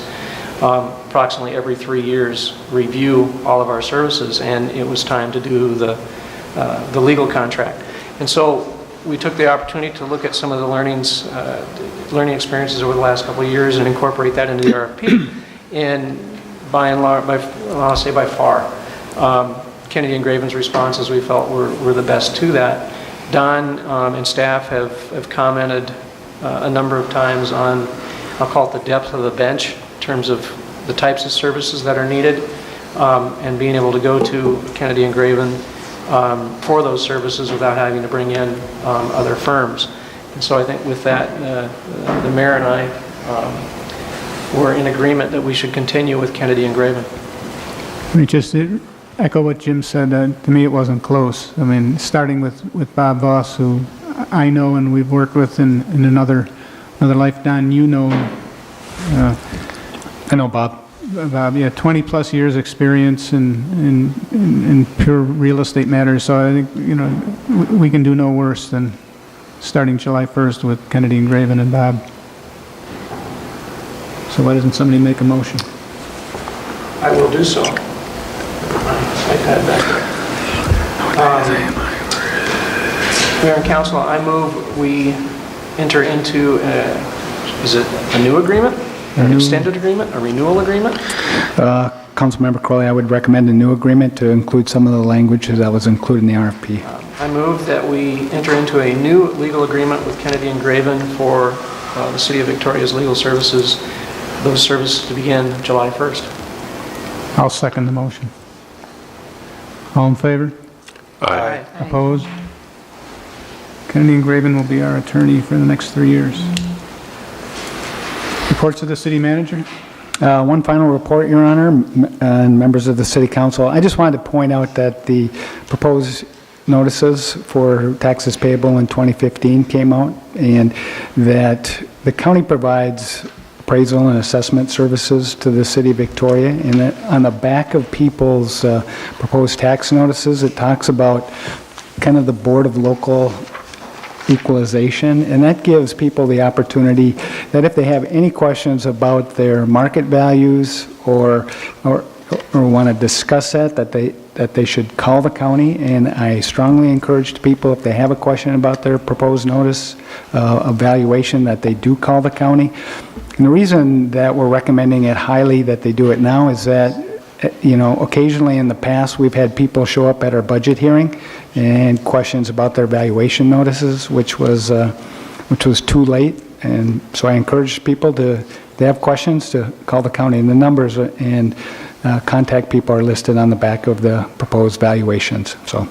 Speaker 5: Approximately every 3 years, review all of our services, and it was time to do the legal contract. And so we took the opportunity to look at some of the learning experiences over the last couple of years and incorporate that into the RFP. And by and large, I'll say by far, Kennedy and Graven's responses we felt were the best to that. Don and staff have commented a number of times on, I'll call it the depth of the bench in terms of the types of services that are needed, and being able to go to Kennedy and Graven for those services without having to bring in other firms. And so I think with that, the mayor and I were in agreement that we should continue with Kennedy and Graven.
Speaker 1: Let me just echo what Jim said. To me, it wasn't close. I mean, starting with Bob Voss, who I know and we've worked with in another life. Don, you know.
Speaker 3: I know Bob.
Speaker 1: Bob, yeah, 20-plus years experience in pure real estate matters. So I think, we can do no worse than starting July 1st with Kennedy and Graven and Bob. So why doesn't somebody make a motion?
Speaker 5: I will do so. iPad back there. Mayor and Council, I move we enter into, is it a new agreement? An extended agreement? A renewal agreement?
Speaker 3: Councilmember Crowley, I would recommend a new agreement to include some of the language that was included in the RFP.
Speaker 5: I move that we enter into a new legal agreement with Kennedy and Graven for the City of Victoria's legal services, those services to begin July 1st.
Speaker 1: I'll second the motion. All in favor?
Speaker 4: Aye.
Speaker 1: Opposed? Kennedy and Graven will be our attorney for the next 3 years. Reports of the city manager?
Speaker 3: One final report, Your Honor, and members of the City Council. I just wanted to point out that the proposed notices for taxes payable in 2015 came out, and that the county provides appraisal and assessment services to the City of Victoria, and that on the back of people's proposed tax notices, it talks about kind of the Board of Local Equalization, and that gives people the opportunity that if they have any questions about their market values or want to discuss that they should call the county. And I strongly encourage people, if they have a question about their proposed notice of valuation, that they do call the county. And the reason that we're recommending it highly that they do it now is that, you know, occasionally in the past, we've had people show up at our budget hearing and questions about their valuation notices, which was too late. And so I encourage people to, if they have questions, to call the county. And the numbers and contact people are listed on the back of the proposed valuations. So,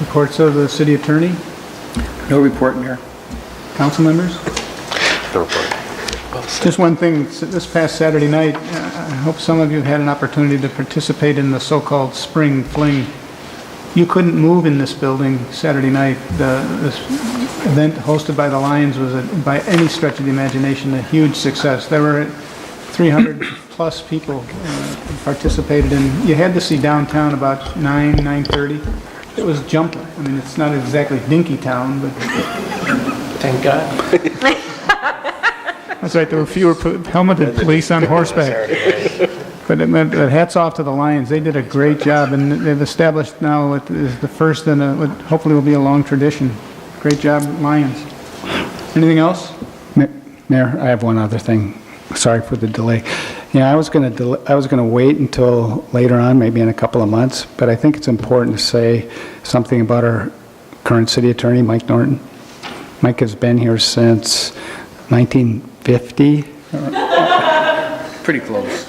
Speaker 1: Reports of the city attorney?
Speaker 12: No report, Mayor.
Speaker 1: Council members?
Speaker 4: No report.
Speaker 1: Just one thing, this past Saturday night, I hope some of you had an opportunity to participate in the so-called Spring Fling. You couldn't move in this building Saturday night. This event hosted by the Lions was, by any stretch of the imagination, a huge success. There were 300 plus people participated in. You had to see downtown about 9:30. It was jumping. I mean, it's not exactly Dinky Town, but...
Speaker 5: Thank God.
Speaker 1: That's right, there were fewer helmeted police on horseback. But hats off to the Lions. They did a great job, and they've established now what is the first in what hopefully will be a long tradition. Great job, Lions. Anything else?
Speaker 3: Mayor, I have one other thing. Sorry for the delay. Yeah, I was going to wait until later on, maybe in a couple of months, but I think it's important to say something about our current city attorney, Mike Norton. Mike has been here since 1950.
Speaker 12: Pretty close.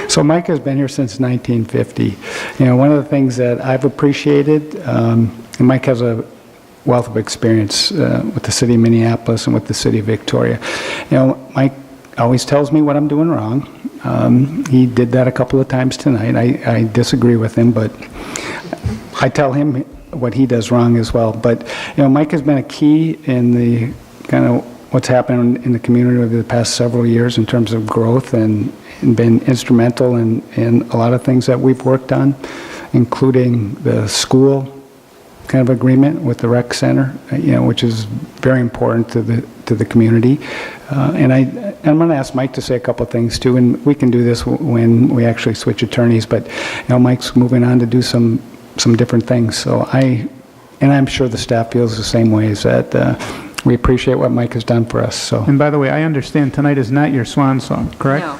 Speaker 3: So Mike has been here since 1950. You know, one of the things that I've appreciated, and Mike has a wealth of experience with the city of Minneapolis and with the city of Victoria. You know, Mike always tells me what I'm doing wrong. He did that a couple of times tonight. I disagree with him, but I tell him what he does wrong as well. But, you know, Mike has been a key in the kind of what's happened in the community over the past several years in terms of growth, and been instrumental in a lot of things that we've worked on, including the school kind of agreement with the rec center, you know, which is very important to the community. And I'm going to ask Mike to say a couple of things too, and we can do this when we actually switch attorneys. But you know, Mike's moving on to do some different things. So I'm sure the staff feels the same way, is that we appreciate what Mike has done for us. So.
Speaker 1: And by the way, I understand tonight is not your swan song, correct?
Speaker 11: No.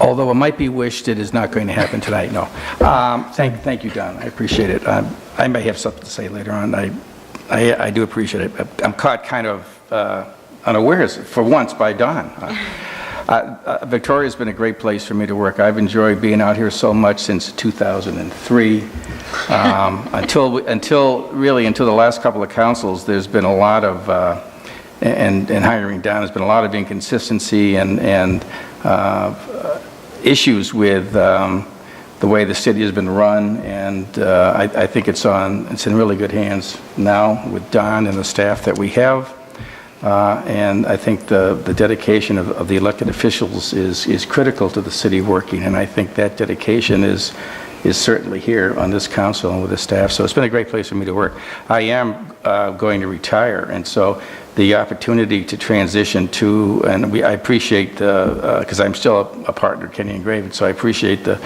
Speaker 12: Although it might be wished, it is not going to happen tonight, no. Thank you, Don. I appreciate it. I may have something to say later on. I do appreciate it. I'm caught kind of unawares, for once, by Don. Victoria's been a great place for me to work. I've enjoyed being out here so much since 2003. Until the last couple of councils, there's been a lot of, and hiring Don, there's been a lot of inconsistency and issues with the way the city has been run, and I think it's in really good hands now with Don and the staff that we have. And I think the dedication of the elected officials is critical to the city working, and I think that dedication is certainly here on this council and with the staff. So it's been a great place for me to work. I am going to retire, and so the opportunity to transition to, and I appreciate, because I'm still a partner at Kennedy and Graven, so I appreciate the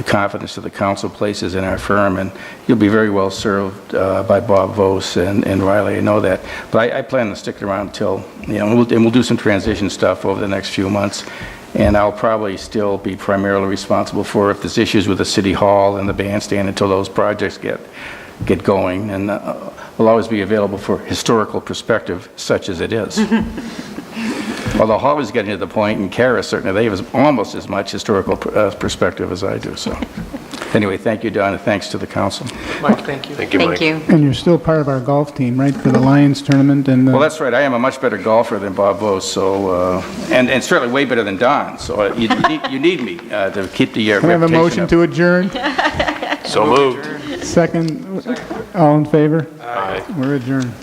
Speaker 12: confidence that the council places in our firm, and you'll be very well served by Bob Vos and Riley, I know that. But I plan to stick around until, you know, and we'll do some transition stuff over the next few months, and I'll probably still be primarily responsible for if there's issues with the city hall and the bandstand until those projects get going, and will always be available for historical perspective, such as it is. Although Hall is getting to the point, and Kara certainly, they have almost as much historical perspective as I do. So, Anyway, thank you, Don, and thanks to the council.
Speaker 5: Mike, thank you.
Speaker 4: Thank you, Mike.
Speaker 11: Thank you.
Speaker 1: And you're still part of our golf team, right, for the Lions tournament and the...
Speaker 12: Well, that's right, I am a much better golfer than Bob Vos, so, and certainly way better than Don, so you need me to keep the
Speaker 1: Can I have a
Speaker 12: reputation
Speaker 1: motion
Speaker 12: up.
Speaker 1: to adjourn?
Speaker 4: So moved.
Speaker 1: Second, all in favor?
Speaker 4: Aye.
Speaker 1: We're adjourned.